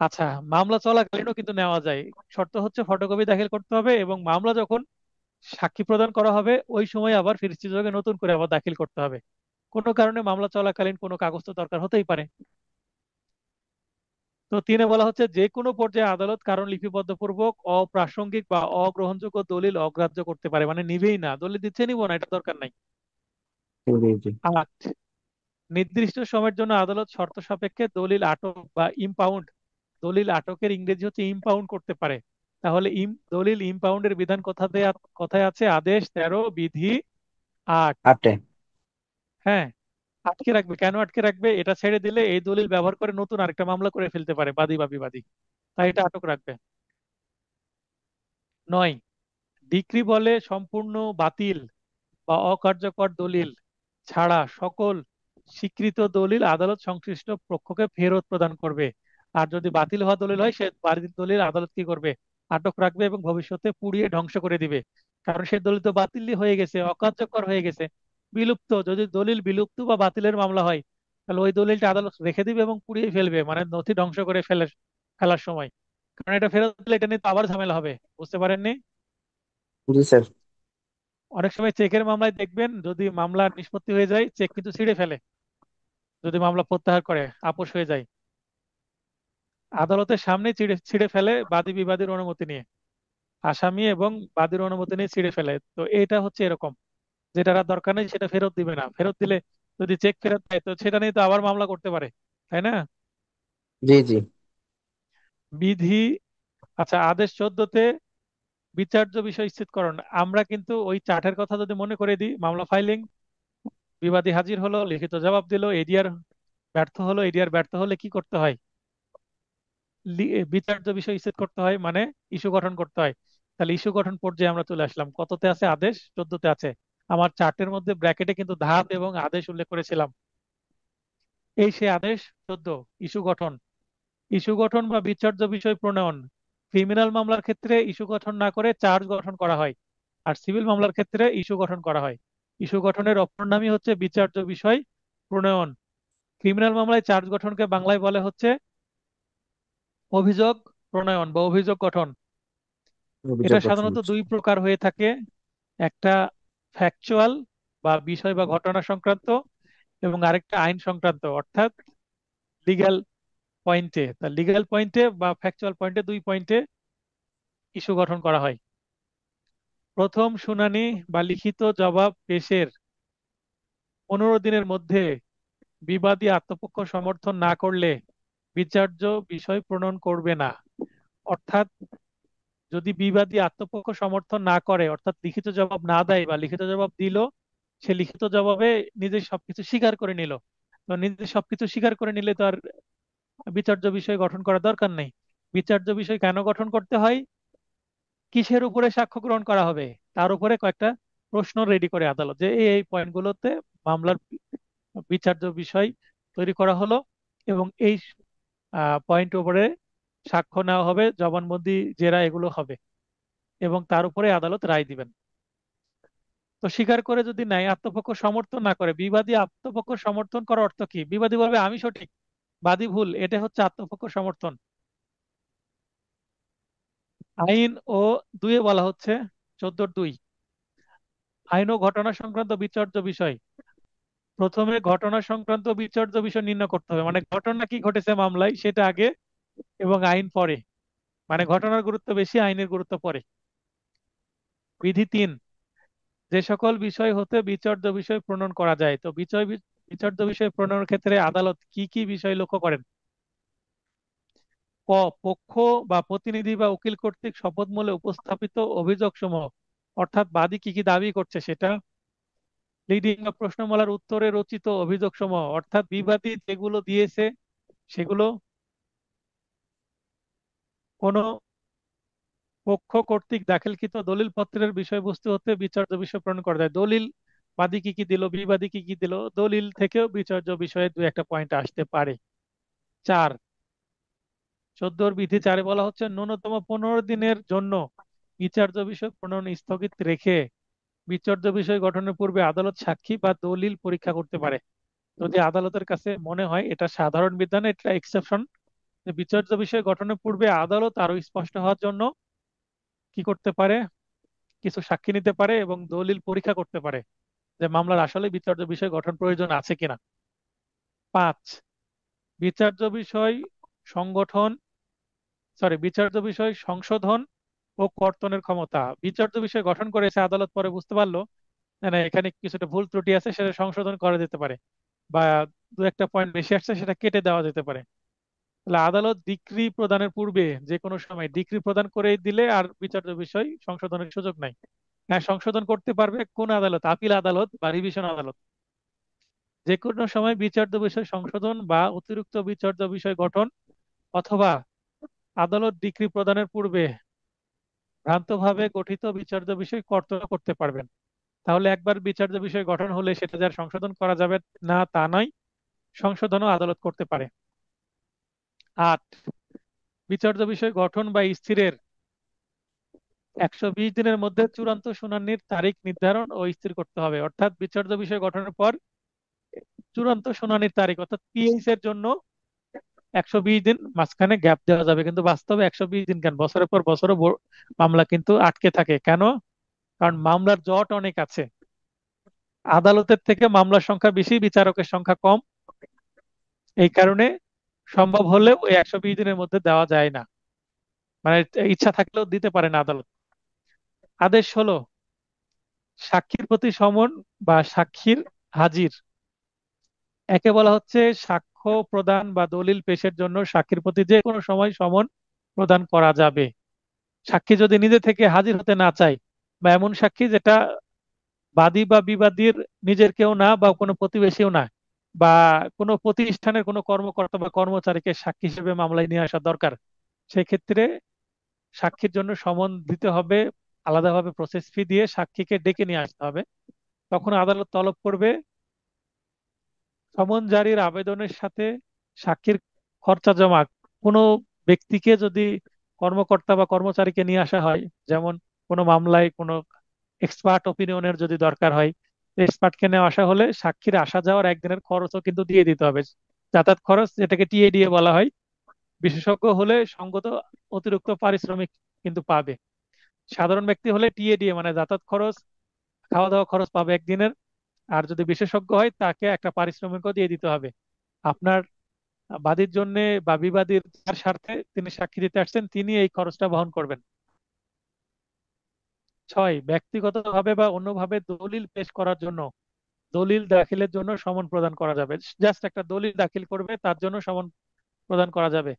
আচ্ছা, মামলা চলাকালীনও কিন্তু নেওয়া যায়। শর্ত হচ্ছে ফটোকপি দাখিল করতে হবে, এবং মামলা যখন সাক্ষী প্রদান করা হবে ওই সময় আবার ফিরস্তিযোগে নতুন করে আবার দাখিল করতে হবে। কোনো কারণে মামলা চলাকালীন কোনো কাগজ তো দরকার হতেই পারে। তো তিনে বলা হচ্ছে যে কোনো পর্যায়ে আদালত কারণ লিপিবদ্ধ পূর্বক অপ্রাসঙ্গিক বা অগ্রহণযোগ্য দলিল অগ্রাহ্য করতে পারে, মানে নিবেই না, দলিল দিচ্ছে নিব না, এটা দরকার নাই। জি জি। 8, নির্দিষ্ট সময়ের জন্য আদালত শর্ত সাপেক্ষে দলিল আটক বা ইমপাউন্ড, দলিল আটকের ইংরেজি হচ্ছে ইমপাউন্ড করতে পারে। তাহলে দলিল ইমপাউন্ডের বিধান কোথায় আছে? আদেশ 13 বিধি 8। 8-এ। হ্যাঁ, আটকে রাখবে। কেন আটকে রাখবে? এটা ছেড়ে দিলে এই দলিল ব্যবহার করে নতুন আরেকটা মামলা করে ফেলতে পারে বাদী বা বিবাদী, তাই এটা আটক রাখবে। 9, ডিক্রি বলে সম্পূর্ণ বাতিল বা অকার্যকর দলিল ছাড়া সকল স্বীকৃত দলিল আদালত সংশ্লিষ্ট পক্ষকে ফেরত প্রদান করবে। আর যদি বাতিল হওয়া দলিল হয়, সে বাতিল দলিল আদালত কি করবে? আটক রাখবে এবং ভবিষ্যতে পুড়িয়ে ধ্বংস করে দিবে। কারণ সে দলিল তো বাতিলই হয়ে গেছে, অকার্যকর হয়ে গেছে, বিলুপ্ত। যদি দলিল বিলুপ্ত বা বাতিলের মামলা হয়, তাহলে ওই দলিলটা আদালত রেখে দিবে এবং পুড়িয়ে ফেলবে, মানে নথি ধ্বংস করে ফেলার সময়। কারণ এটা ফেরত দিলে এটা নিয়ে তো আবার ঝামেলা হবে। বুঝতে পারেননি? জি স্যার। অনেক সময় চেকের মামলায় দেখবেন, যদি মামলা নিষ্পত্তি হয়ে যায়, চেক কিন্তু ছিঁড়ে ফেলে যদি মামলা প্রত্যাহার করে, আপোষ হয়ে যায়। আদালতের সামনে ছিঁড়ে ছিঁড়ে ফেলে বাদী বিবাদীর অনুমতি নিয়ে, আসামি এবং বাদীর অনুমতি নিয়ে ছিঁড়ে ফেলে। তো এটা হচ্ছে এরকম, যেটা আর দরকার নেই সেটা ফেরত দিবে না। ফেরত দিলে যদি চেক ফেরত দেয়, তো সেটা নিয়ে তো আবার মামলা করতে পারে, তাই না? জি জি। বিধি, আচ্ছা, আদেশ 14-তে বিচার্য বিষয় স্থিতকরণ। আমরা কিন্তু ওই চার্টের কথা যদি মনে করে দিই, মামলা ফাইলিং, বিবাদী হাজির হলো, লিখিত জবাব দিল, এডিআর ব্যর্থ হলো, এডিআর ব্যর্থ হলে কি করতে হয়? বিচার্য বিষয় স্থির করতে হয়, মানে ইস্যু গঠন করতে হয়। তাহলে ইস্যু গঠন পর্যায়ে আমরা চলে আসলাম। কততে আছে আদেশ? 14-তে আছে। আমার চার্টের মধ্যে ব্র্যাকেটে কিন্তু ধাপ এবং আদেশ উল্লেখ করেছিলাম। এই সে আদেশ 14, ইস্যু গঠন। ইস্যু গঠন বা বিচার্য বিষয় প্রণয়ন। ক্রিমিনাল মামলার ক্ষেত্রে ইস্যু গঠন না করে চার্জ গঠন করা হয়, আর সিভিল মামলার ক্ষেত্রে ইস্যু গঠন করা হয়। ইস্যু গঠনের অপর নামই হচ্ছে বিচার্য বিষয় প্রণয়ন। ক্রিমিনাল মামলায় চার্জ গঠনকে বাংলায় বলে হচ্ছে অভিযোগ প্রণয়ন বা অভিযোগ গঠন। এটা অভিযোগ গঠন সাধারণত হচ্ছে। দুই প্রকার হয়ে থাকে। একটা ফ্যাকচুয়াল বা বিষয় বা ঘটনা সংক্রান্ত, এবং আরেকটা আইন সংক্রান্ত, অর্থাৎ লিগ্যাল পয়েন্টে। তা লিগ্যাল পয়েন্টে বা ফ্যাকচুয়াল পয়েন্টে, দুই পয়েন্টে ইস্যু গঠন করা হয়। প্রথম শুনানি বা লিখিত জবাব পেশের 15 দিনের মধ্যে বিবাদী আত্মপক্ষ সমর্থন না করলে বিচার্য বিষয় প্রণয়ন করবে না। অর্থাৎ যদি বিবাদী আত্মপক্ষ সমর্থন না করে, অর্থাৎ লিখিত জবাব না দেয়, বা লিখিত জবাব দিল, সে লিখিত জবাবে নিজে সবকিছু স্বীকার করে নিল, তো নিজে সবকিছু স্বীকার করে নিলে তো আর বিচার্য বিষয় গঠন করার দরকার নেই। বিচার্য বিষয় কেন গঠন করতে হয়? কিসের উপরে সাক্ষ্য গ্রহণ করা হবে, তার উপরে কয়েকটা প্রশ্ন রেডি করে আদালত, যে এই পয়েন্টগুলোতে মামলার বিচার্য বিষয় তৈরি করা হলো, এবং এই পয়েন্ট উপরে সাক্ষ্য নেওয়া হবে, জবানবন্দি, জেরা, এগুলো হবে, এবং তার উপরে আদালত রায় দিবেন। তো স্বীকার করে যদি নাই, আত্মপক্ষ সমর্থন না করে, বিবাদী আত্মপক্ষ সমর্থন করার অর্থ কি? বিবাদী বলবে আমি সঠিক, বাদী ভুল, এটা হচ্ছে আত্মপক্ষ সমর্থন। আইন ও 2-এ বলা হচ্ছে, 14-2, আইন ও ঘটনা সংক্রান্ত বিচার্য বিষয়। প্রথমে ঘটনা সংক্রান্ত বিচার্য বিষয় নির্ণয় করতে হবে, মানে ঘটনা কি ঘটেছে মামলায় সেটা আগে, এবং আইন পরে। মানে ঘটনার গুরুত্ব বেশি, আইনের গুরুত্ব পরে। বিধি 3, যে সকল বিষয় হতে বিচার্য বিষয় প্রণয়ন করা যায়। তো বিচার্য বিষয় প্রণয়নের ক্ষেত্রে আদালত কি কি বিষয় লক্ষ্য করেন? ক, পক্ষ বা প্রতিনিধি বা উকিল কর্তৃক শপথমূলে উপস্থাপিত অভিযোগ সমূহ, অর্থাৎ বাদী কি কি দাবি করছে সেটা। লিডিং বা প্রশ্নমালার উত্তরে রচিত অভিযোগ সমূহ, অর্থাৎ বিবাদী যেগুলো দিয়েছে সেগুলো। কোন পক্ষ কর্তৃক দাখিলকৃত দলিল পত্রের বিষয়বস্তু হতে বিচার্য বিষয় প্রণয়ন করা যায়। দলিল, বাদী কি কি দিল, বিবাদী কি কি দিল, দলিল থেকেও বিচার্য বিষয়ে দু একটা পয়েন্ট আসতে পারে। 4, 14-র বিধি 4-এ বলা হচ্ছে ন্যূনতম 15 দিনের জন্য বিচার্য বিষয় প্রণয়ন স্থগিত রেখে বিচার্য বিষয় গঠনের পূর্বে আদালত সাক্ষী বা দলিল পরীক্ষা করতে পারে। যদি আদালতের কাছে মনে হয় এটা সাধারণ বিধান, এটা এক্সেপশন, যে বিচার্য বিষয় গঠনের পূর্বে আদালত আরো স্পষ্ট হওয়ার জন্য কি করতে পারে, কিছু সাক্ষী নিতে পারে এবং দলিল পরীক্ষা করতে পারে, যে মামলার আসলে বিচার্য বিষয় গঠন প্রয়োজন আছে কিনা। 5, বিচার্য বিষয় সংগঠন, বিচার্য বিষয় সংশোধন ও কর্তনের ক্ষমতা। বিচার্য বিষয় গঠন করেছে আদালত, পরে বুঝতে পারলো না না এখানে কিছুটা ভুল ত্রুটি আছে, সেটা সংশোধন করা যেতে পারে, বা দু একটা পয়েন্ট বেশি আসছে সেটা কেটে দেওয়া যেতে পারে। তাহলে আদালত ডিক্রি প্রদানের পূর্বে যে কোনো সময় ডিক্রি প্রদান করে দিলে আর বিচার্য বিষয় সংশোধনের সুযোগ নাই। হ্যাঁ, সংশোধন করতে পারবে কোন আদালত? আপিল আদালত বা রিভিশন আদালত। যে কোনো সময় বিচার্য বিষয় সংশোধন বা অতিরিক্ত বিচার্য বিষয় গঠন, অথবা আদালত ডিক্রি প্রদানের পূর্বে ভ্রান্তভাবে গঠিত বিচার্য বিষয় কর্তন করতে পারবেন। তাহলে একবার বিচার্য বিষয় গঠন হলে সেটা যার সংশোধন করা যাবে না তা নয়, সংশোধনও আদালত করতে পারে। 8, বিচার্য বিষয় গঠন বা স্থিরের 120 দিনের মধ্যে চূড়ান্ত শুনানির তারিখ নির্ধারণ ও স্থির করতে হবে। অর্থাৎ বিচার্য বিষয় গঠনের পর চূড়ান্ত শুনানির তারিখ, অর্থাৎ পিএইচ এর জন্য 120 দিন মাঝখানে গ্যাপ দেওয়া যাবে, কিন্তু বাস্তবে 120 দিন কেন, বছরের পর বছরও মামলা কিন্তু আটকে থাকে। কেন? কারণ মামলার জট অনেক আছে, আদালতের থেকে মামলার সংখ্যা বেশি, বিচারকের সংখ্যা কম। এই কারণে সম্ভব হলেও ওই 120 দিনের মধ্যে দেওয়া যায় না, মানে ইচ্ছা থাকলেও দিতে পারে না আদালত। আদেশ হলো সাক্ষীর প্রতি সমন বা সাক্ষীর হাজির। একে বলা হচ্ছে সাক্ষ্য প্রদান বা দলিল পেশের জন্য সাক্ষীর প্রতি যে কোনো সময় সমন প্রদান করা যাবে। সাক্ষী যদি নিজে থেকে হাজির হতে না চায়, বা এমন সাক্ষী যেটা বাদী বা বিবাদীর নিজের কেউ না বা কোনো প্রতিবেশীও না, বা কোনো প্রতিষ্ঠানের কোনো কর্মকর্তা বা কর্মচারীকে সাক্ষী হিসেবে মামলায় নিয়ে আসা দরকার, সেক্ষেত্রে সাক্ষীর জন্য সমন দিতে হবে, আলাদাভাবে প্রসেস ফি দিয়ে সাক্ষীকে ডেকে নিয়ে আসতে হবে। তখন আদালত তলব করবে সমন জারির আবেদনের সাথে সাক্ষীর খরচা জমা। কোনো ব্যক্তিকে যদি কর্মকর্তা বা কর্মচারীকে নিয়ে আসা হয়, যেমন কোনো মামলায় কোনো এক্সপার্ট ওপিনিয়নের যদি দরকার হয়, এক্সপার্টকে নিয়ে আসা হলে সাক্ষীর আসা যাওয়ার একদিনের খরচও কিন্তু দিয়ে দিতে হবে, যাতায়াত খরচ, যেটাকে টিএডিএ বলা হয়। বিশেষজ্ঞ হলে সঙ্গত অতিরিক্ত পারিশ্রমিক কিন্তু পাবে। সাধারণ ব্যক্তি হলে টিএডিএ মানে যাতায়াত খরচ, খাওয়া দাওয়া খরচ পাবে একদিনের। আর যদি বিশেষজ্ঞ হয় তাকে একটা পারিশ্রমিকও দিয়ে দিতে হবে। আপনার বাদীর জন্য বা বিবাদীর যার স্বার্থে তিনি সাক্ষী দিতে আসছেন তিনি এই খরচটা বহন করবেন। 6, ব্যক্তিগতভাবে বা অন্যভাবে দলিল পেশ করার জন্য, দলিল দাখিলের জন্য সমন প্রদান করা যাবে। জাস্ট একটা দলিল দাখিল করবে, তার জন্য সমন প্রদান করা যাবে।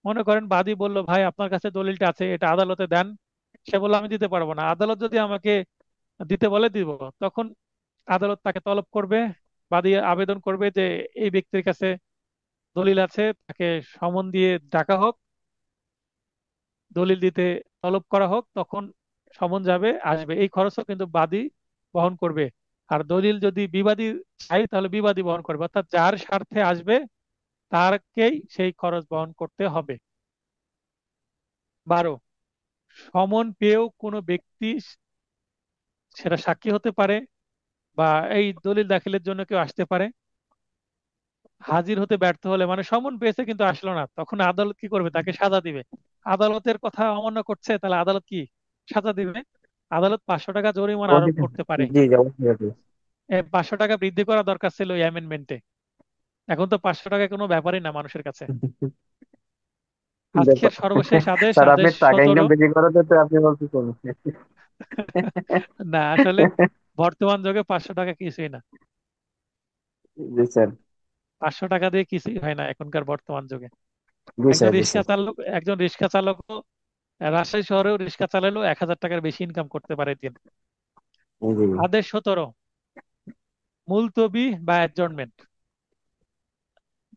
মনে করেন বাদী বলল, ভাই আপনার কাছে দলিলটা আছে, এটা আদালতে দেন। সে বলল আমি দিতে পারবো না, আদালত যদি আমাকে দিতে বলে দিব, তখন আদালত তাকে তলব করবে, বাদী আবেদন করবে যে এই ব্যক্তির কাছে দলিল আছে, তাকে সমন দিয়ে ডাকা হোক, দলিল দিতে তলব করা হোক। তখন সমন যাবে, আসবে, এই খরচও কিন্তু বাদী বহন করবে। আর দলিল যদি বিবাদী চাই তাহলে বিবাদী বহন করবে, অর্থাৎ যার স্বার্থে আসবে তারকেই সেই খরচ বহন করতে হবে। 12, সমন পেয়েও কোনো ব্যক্তি, সেটা সাক্ষী হতে পারে বা এই দলিল দাখিলের জন্য কেউ আসতে পারে, হাজির হতে ব্যর্থ হলে, মানে সমন পেয়েছে কিন্তু আসলো না, তখন আদালত কি করবে? তাকে সাজা দিবে। আদালতের কথা অমান্য করছে, তাহলে আদালত কি সাজা দিবে? আদালত 500 টাকা জরিমানা আরোপ করতে পারে। জি জি, অবশ্যই অবশ্যই। 500 টাকা বৃদ্ধি করা দরকার ছিল এই অ্যামেন্ডমেন্টে। এখন তো 500 টাকা কোনো ব্যাপারই না মানুষের কাছে। দেখো আজকের সর্বশেষ আদেশ, স্যার, আপনি আদেশ টাকা 17। ইনকাম বেশি করাতে তো আপনি বলতেছেন। না আসলে বর্তমান যুগে 500 টাকা কিছুই না। জি স্যার। 500 টাকা দিয়ে কিছুই হয় না এখনকার বর্তমান যুগে। জি একজন স্যার। জি রিক্সা স্যার। চালক, একজন রিক্সা চালক রাজশাহী শহরেও রিক্সা চালালেও 1000 টাকার বেশি ইনকাম করতে পারে দিন। জি আদেশ 17, মুলতবি বা অ্যাডজর্নমেন্ট।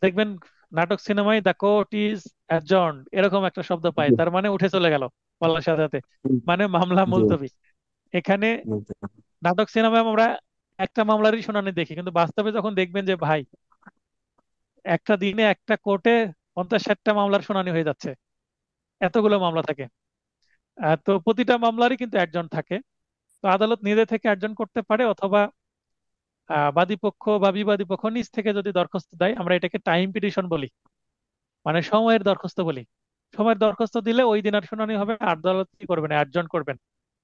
দেখবেন নাটক সিনেমায় দ্য কোর্ট ইজ অ্যাডজর্নড এরকম একটা শব্দ পাই, জি তার মানে উঠে চলে গেল বলার সাথে সাথে, মানে মামলা জি মুলতবি। এখানে নাটক সিনেমায় আমরা একটা মামলারই শুনানি দেখি, কিন্তু বাস্তবে যখন দেখবেন যে ভাই একটা দিনে একটা কোর্টে 50-60টা মামলার শুনানি হয়ে যাচ্ছে, এতগুলো মামলা থাকে। তো প্রতিটা মামলারই কিন্তু একজন থাকে। তো আদালত নিজে থেকে অর্জন করতে পারে, অথবা বাদী পক্ষ বা বিবাদী পক্ষ নিজ থেকে যদি দরখাস্ত দেয়, আমরা এটাকে টাইম পিটিশন বলি, মানে সময়ের দরখাস্ত বলি। সময়ের দরখাস্ত দিলে ওই দিন আর শুনানি হবে না, আদালত কি করবেন? অ্যাডজন করবেন।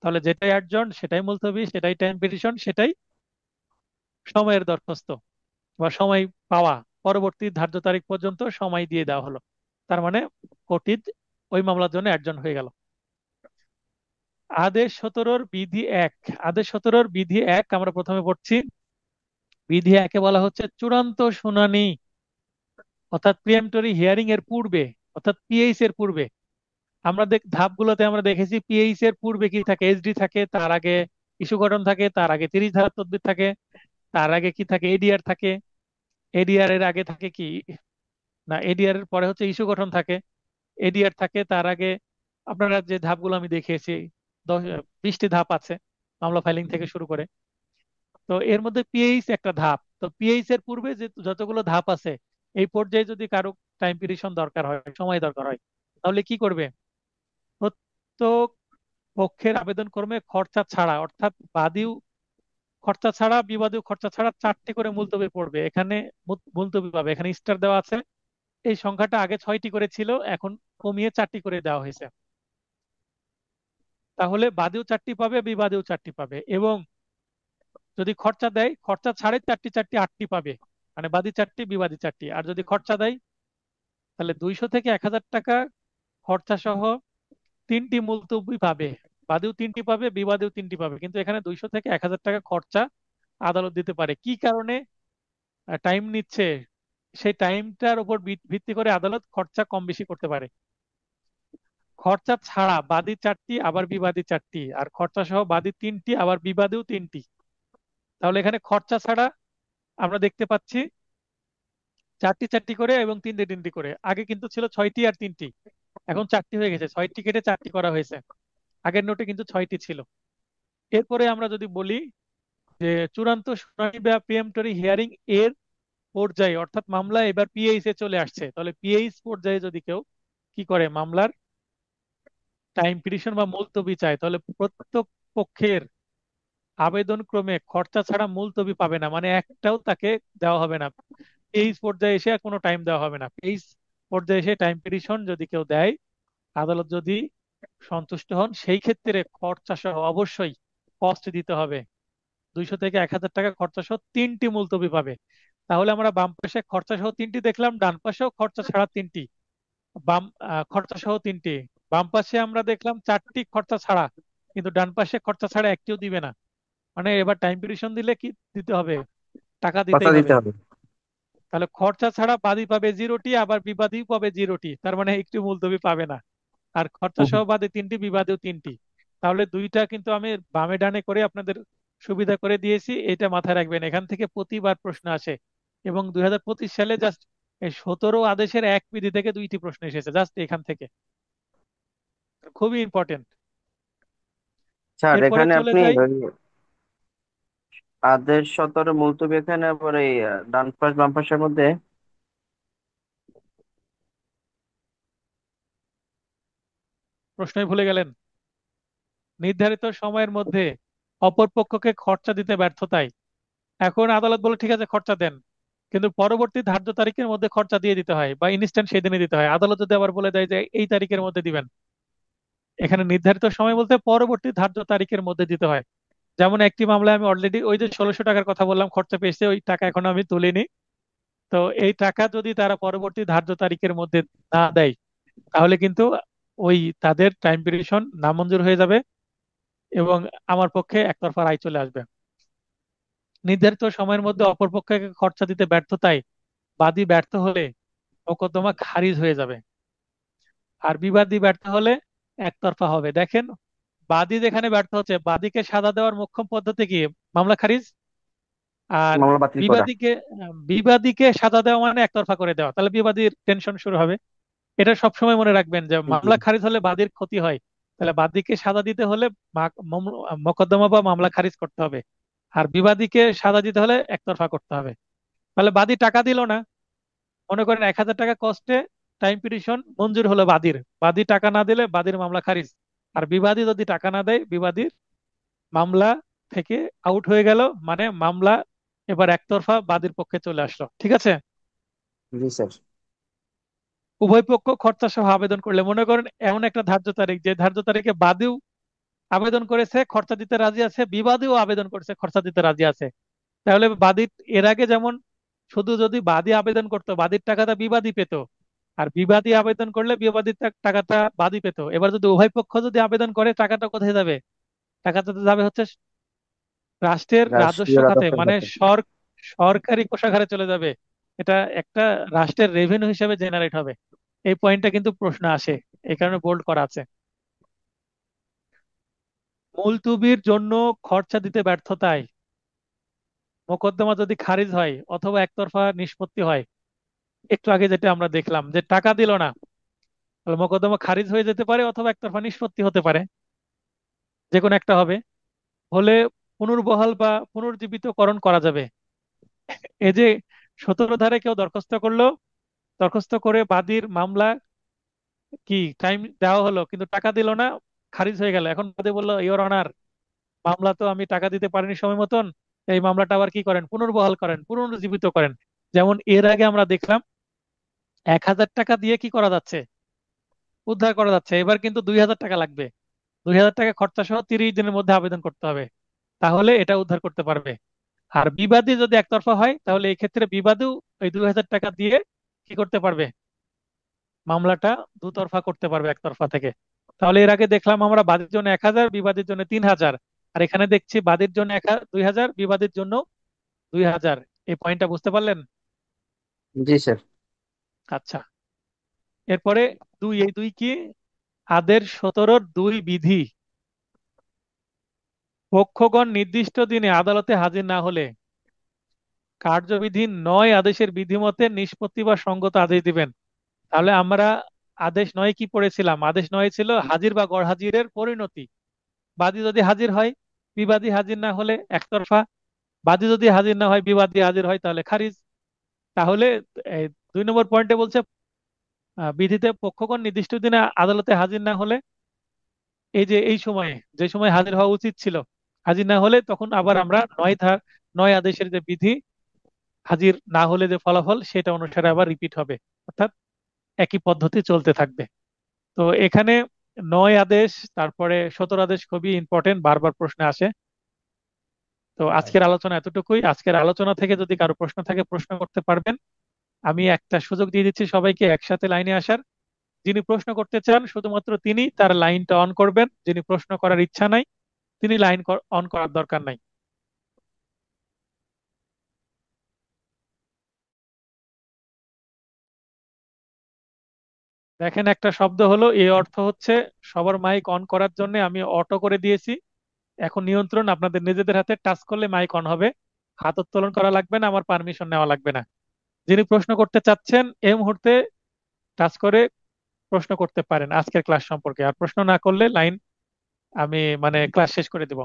তাহলে যেটাই অ্যাডজন সেটাই মুলতবি, সেটাই টাইম পিটিশন, সেটাই সময়ের দরখাস্ত বা সময় পাওয়া, পরবর্তী ধার্য তারিখ পর্যন্ত সময় দিয়ে দেওয়া হলো। তার মানে কটিদ ওই মামলার জন্য একজন হয়ে গেল। আদেশ 17 আমরা প্রথমে পড়ছি। বিধি একে বলা হচ্ছে চূড়ান্ত শুনানি, অর্থাৎ প্রিএম্পটরি হিয়ারিং এর পূর্বে, অর্থাৎ পিএইচ এর পূর্বে। ধাপগুলোতে আমরা দেখেছি পিএইচ এর পূর্বে কি থাকে, এইচডি থাকে, তার আগে ইস্যু গঠন থাকে, তার আগে 30 ধারার তদবির থাকে, তার আগে কি থাকে, এডিআর থাকে, এডিআর এর আগে থাকে কি, না এডিআর এর পরে হচ্ছে ইস্যু গঠন থাকে, এডিআর থাকে, তার আগে আপনারা যে ধাপগুলো আমি দেখিয়েছি 20টি ধাপ আছে মামলা ফাইলিং থেকে শুরু করে। তো এর মধ্যে পিএইচ একটা ধাপ। তো পিএইচ এর পূর্বে যে যতগুলো ধাপ আছে, এই পর্যায়ে যদি কারো টাইম পিরিশন দরকার হয়, সময় দরকার হয়, তাহলে কি করবে? প্রত্যেক পক্ষের আবেদন ক্রমে খরচা ছাড়া, অর্থাৎ বাদীও খরচা ছাড়া, বিবাদীও খরচা ছাড়া 4টি করে মুলতবি পড়বে। এখানে মুলতবি পাবে, এখানে স্টার দেওয়া আছে। এই সংখ্যাটা আগে 6টি করে ছিল, এখন কমিয়ে 4টি করে দেওয়া হয়েছে। তাহলে বাদীও 4টি পাবে, বিবাদীও 4টি পাবে, এবং যদি খরচা দেয়, খরচা ছাড়ে 4টি 4টি 8টি পাবে, মানে বাদী 4টি বিবাদী 4টি। আর যদি খরচা দেয় তাহলে 200 থেকে 1000 টাকা খরচা সহ 3টি মুলতবি পাবে। বাদীও 3টি পাবে, বিবাদীও 3টি পাবে, কিন্তু এখানে 200 থেকে 1000 টাকা খরচা আদালত দিতে পারে। কি কারণে টাইম নিচ্ছে, সেই টাইমটার উপর ভিত্তি করে আদালত খরচা কম বেশি করতে পারে। খরচা ছাড়া বাদী 4টি, আবার বিবাদী 4টি, আর খরচা সহ বাদী 3টি, আবার বিবাদীও 3টি। তাহলে এখানে খরচা ছাড়া আমরা দেখতে পাচ্ছি 4টি 4টি করে এবং 3টি 3টি করে। আগে কিন্তু ছিল 6টি আর 3টি, এখন 4টি হয়ে গেছে, 6টি কেটে 4টি করা হয়েছে। আগের নোটে কিন্তু 6টি ছিল। এরপরে আমরা যদি বলি যে চূড়ান্ত শুনানি বা প্রিএম্পটরি হিয়ারিং এর পর্যায়ে, অর্থাৎ মামলা এবার পিএইচ এ চলে আসছে, তাহলে পিএইচ পর্যায়ে যদি কেউ কি করে, মামলার টাইম পিটিশন বা মুলতবি চায়, তাহলে প্রত্যেক পক্ষের আবেদন ক্রমে খরচা ছাড়া মুলতবি পাবে না, মানে একটাও তাকে দেওয়া হবে না। পিএইচ পর্যায়ে এসে আর কোনো টাইম দেওয়া হবে না। পিএইচ পর্যায়ে এসে টাইম পিটিশন যদি কেউ দেয়, আদালত যদি সন্তুষ্ট হন, সেই ক্ষেত্রে খরচা সহ অবশ্যই কস্ট দিতে হবে। 200 থেকে 1000 টাকা খরচা সহ 3টি মুলতবি পাবে। তাহলে আমরা বাম পাশে খরচা সহ 3টি দেখলাম, ডান পাশেও খরচা ছাড়া 3টি, খরচা সহ 3টি। বাম পাশে আমরা দেখলাম 4টি খরচা ছাড়া, কিন্তু ডান পাশে খরচা ছাড়া একটিও দিবে না। মানে এবার টাইম পিটিশন দিলে কি দিতে হবে, টাকা কথা দিতেই হবে। দিতে হবে। তাহলে খরচা ছাড়া বাদী পাবে 0টি, আবার বিবাদী পাবে 0টি, তার মানে একটি মুলতবি পাবে না। আর খরচা হুম, সহ বাদী 3টি, বিবাদীও 3টি। তাহলে দুইটা কিন্তু আমি বামে ডানে করে আপনাদের সুবিধা করে দিয়েছি, এটা মাথায় রাখবেন। এখান থেকে প্রতিবার প্রশ্ন আসে, এবং 2025 সালে জাস্ট এই 17 আদেশের এক বিধি থেকে 2টি প্রশ্ন এসেছে জাস্ট এখান থেকে। খুবই ইম্পর্টেন্ট। স্যার এরপরে এখানে চলে আপনি যাই। ওই আদেশ 17 মুলতবি, এখানে আবার এই ডান পাশ বাম পাশের মধ্যে প্রশ্নই ভুলে গেলেন। নির্ধারিত সময়ের মধ্যে অপর পক্ষকে খরচা দিতে ব্যর্থতায়, এখন আদালত বলে ঠিক আছে খরচা দেন, কিন্তু পরবর্তী ধার্য তারিখের মধ্যে খরচা দিয়ে দিতে হয়, বা ইনস্ট্যান্ট সেদিনই দিতে হয়। আদালত যদি আবার বলে দেয় যে এই তারিখের মধ্যে দিবেন, এখানে নির্ধারিত সময় বলতে পরবর্তী ধার্য তারিখের মধ্যে দিতে হয়। যেমন একটি মামলায় আমি অলরেডি ওই যে 1600 টাকার কথা বললাম, খরচা পেয়েছে, ওই টাকা এখনো আমি তুলিনি। তো এই টাকা যদি তারা পরবর্তী ধার্য তারিখের মধ্যে না দেয়, তাহলে কিন্তু ওই তাদের টাইম পিরিয়ড নামঞ্জুর হয়ে যাবে, এবং আমার পক্ষে একতরফা রায় চলে আসবে। নির্ধারিত সময়ের মধ্যে অপর পক্ষকে খরচা দিতে ব্যর্থতায় বাদী ব্যর্থ হলে মোকদ্দমা খারিজ হয়ে যাবে, আর বিবাদী ব্যর্থ হলে একতরফা হবে। দেখেন, বাদী যেখানে ব্যর্থ হচ্ছে, বাদীকে সাজা দেওয়ার মোক্ষম পদ্ধতি কি, মামলা খারিজ। আর মামলা বাতিল করা। বিবাদীকে বিবাদীকে সাজা দেওয়া মানে একতরফা করে দেওয়া, তাহলে বিবাদীর টেনশন শুরু হবে। এটা সবসময় মনে রাখবেন যে জি, জি। মামলা খারিজ হলে বাদীর ক্ষতি হয়, তাহলে বাদীকে সাজা দিতে হলে মোকদ্দমা বা মামলা খারিজ করতে হবে, আর বিবাদীকে সাজা দিতে হলে একতরফা করতে হবে। তাহলে বাদী টাকা দিল না, মনে করেন 1000 টাকা কস্টে টাইম পিটিশন মঞ্জুর হলো বাদীর, বাদী টাকা না দিলে বাদীর মামলা খারিজ। আর বিবাদী যদি টাকা না দেয়, বিবাদীর মামলা থেকে আউট হয়ে গেল, মানে মামলা এবার একতরফা বাদীর পক্ষে চলে আসলো। ঠিক আছে? জি স্যার। উভয় পক্ষ খরচা সহ আবেদন করলে, মনে করেন এমন একটা ধার্য তারিখ, যে ধার্য তারিখে বাদীও আবেদন করেছে খরচা দিতে রাজি আছে, বিবাদীও আবেদন করেছে খরচা দিতে রাজি আছে, তাহলে বাদী এর আগে যেমন শুধু যদি বাদী আবেদন করতো, বাদীর টাকাটা বিবাদী পেত, আর বিবাদী আবেদন করলে বিবাদী টাকাটা বাদী পেত। এবার যদি উভয় পক্ষ যদি আবেদন করে, টাকাটা কোথায় যাবে? টাকাটা তো যাবে হচ্ছে রাষ্ট্রের রাজস্ব রাষ্ট্রীয় খাতে, রাজস্বের মানে কাছে। সরকারি কোষাগারে চলে যাবে। এটা একটা রাষ্ট্রের রেভিনিউ হিসেবে জেনারেট হবে। এই পয়েন্টটা কিন্তু প্রশ্ন আসে, এই কারণে বোল্ড করা আছে। মুলতুবির জন্য খরচা দিতে ব্যর্থতায় মোকদ্দমা যদি খারিজ হয় অথবা একতরফা নিষ্পত্তি হয়, একটু আগে যেটা আমরা দেখলাম যে টাকা দিল না, তাহলে মোকদ্দমা খারিজ হয়ে যেতে পারে অথবা একতরফা নিষ্পত্তি হতে পারে, যে কোনো একটা হবে। হলে পুনর্বহাল বা পুনর্জীবিতকরণ করা যাবে। এই যে 17 ধারে কেউ দরখাস্ত করলো, দরখাস্ত করে বাদীর মামলা কি টাইম দেওয়া হলো কিন্তু টাকা দিল না, খারিজ হয়ে গেল। এখন বাদী বললো, ইওর অনার, মামলা তো আমি টাকা দিতে পারিনি সময় মতন, এই মামলাটা আবার কি করেন, পুনর্বহাল করেন, পুনরুজ্জীবিত করেন। যেমন এর আগে আমরা দেখলাম 1,000 টাকা দিয়ে কি করা যাচ্ছে, উদ্ধার করা যাচ্ছে। এবার কিন্তু 2,000 টাকা লাগবে। 2,000 টাকা খরচা সহ 30 দিনের মধ্যে আবেদন করতে হবে, তাহলে এটা উদ্ধার করতে পারবে। আর বিবাদী যদি একতরফা হয়, তাহলে এই ক্ষেত্রে বিবাদীও এই 2,000 টাকা দিয়ে কি করতে পারবে, মামলাটা দুতরফা করতে পারবে একতরফা থেকে। তাহলে এর আগে দেখলাম আমরা বাদীর জন্য 1,000, বিবাদীর জন্য 3,000। আর এখানে দেখছি বাদীর জন্য 2,000, বিবাদীর জন্য 2,000। এই পয়েন্টটা বুঝতে পারলেন? জি স্যার। আচ্ছা, এরপরে এই দুই কি, আদের 17-র 2 বিধি। পক্ষগণ নির্দিষ্ট দিনে আদালতে হাজির না হলে কার্যবিধি 9 আদেশের বিধিমতে নিষ্পত্তি বা সঙ্গত আদেশ দিবেন। তাহলে আমরা আদেশ 9 কি পড়েছিলাম? আদেশ 9 ছিল হাজির বা গড়হাজিরের পরিণতি। বাদী যদি হাজির হয়, বিবাদী হাজির না হলে একতরফা, বাদী যদি হাজির না হয়, বিবাদী হাজির হয়, তাহলে খারিজ। তাহলে এই 2 নম্বর পয়েন্টে বলছে বিধিতে পক্ষগণ নির্দিষ্ট দিনে আদালতে হাজির না হলে, এই যে এই সময়ে যে সময় হাজির হওয়া উচিত ছিল, হাজির না হলে তখন আবার আমরা 9 আদেশের যে বিধি, হাজির না হলে যে ফলাফল সেটা অনুসারে আবার রিপিট হবে, অর্থাৎ একই পদ্ধতি চলতে থাকবে। তো এখানে 9 আদেশ, তারপরে 17 আদেশ খুবই ইম্পর্টেন্ট, বারবার প্রশ্নে আসে। তো আজকের আলোচনা এতটুকুই। আজকের আলোচনা থেকে যদি কারো প্রশ্ন থাকে প্রশ্ন করতে পারবেন। আমি একটা সুযোগ দিয়ে দিচ্ছি সবাইকে একসাথে লাইনে আসার। যিনি প্রশ্ন করতে চান শুধুমাত্র তিনি তার লাইনটা অন করবেন, যিনি প্রশ্ন করার ইচ্ছা নাই তিনি লাইন অন করার দরকার নাই। দেখেন একটা শব্দ হলো, এই অর্থ হচ্ছে সবার মাইক অন করার জন্য আমি অটো করে দিয়েছি। এখন নিয়ন্ত্রণ আপনাদের নিজেদের হাতে, টাচ করলে মাইক অন হবে। হাত উত্তোলন করা লাগবে না, আমার পারমিশন নেওয়া লাগবে না। যিনি প্রশ্ন করতে চাচ্ছেন এই মুহূর্তে টাচ করে প্রশ্ন করতে পারেন আজকের ক্লাস সম্পর্কে। আর প্রশ্ন না করলে লাইন আমি মানে ক্লাস শেষ করে দেব।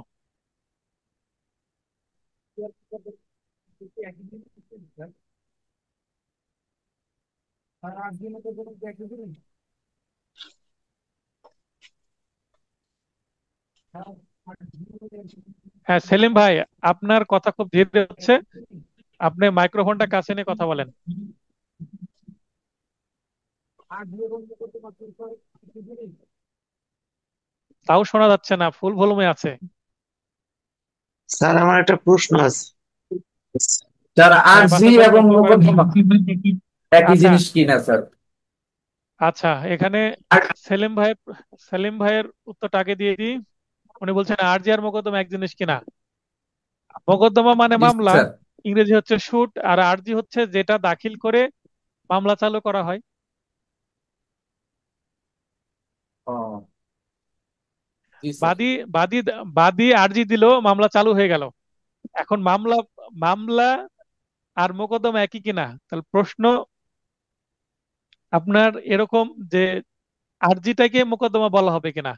হ্যাঁ সেলিম ভাই, আপনার কথা খুব ধীরে হচ্ছে, আপনি মাইক্রোফোনটা কাছে নিয়ে কথা বলেন। তাও শোনা যাচ্ছে না, ফুল ভলিউমে আছে। স্যার আমার একটা প্রশ্ন আছে। স্যার হ্যাঁ আরজি বাচ্চা এবং প্রশ্ন করেন। মোকদ্দমা একই আচ্ছা জিনিস কিনা স্যার? আচ্ছা, এখানে আর- সেলিম ভাইয়ের সেলিম ভাইয়ের উত্তরটা আগে দিয়ে দিই। উনি বলছেন আরজি আর মোকদ্দমা এক জিনিস কিনা। মোকদ্দমা মানে জি মামলা, স্যার। ইংরেজি হচ্ছে শুট, আর আরজি হচ্ছে যেটা দাখিল করে মামলা চালু করা হয়। ও জি স্যার। বাদী বাদী বাদী আরজি দিল, মামলা চালু হয়ে গেল। এখন মামলা মামলা আর মোকদ্দমা একই কিনা, তাহলে প্রশ্ন আপনার এরকম যে আরজিটাকে মোকদ্দমা বলা হবে কিনা।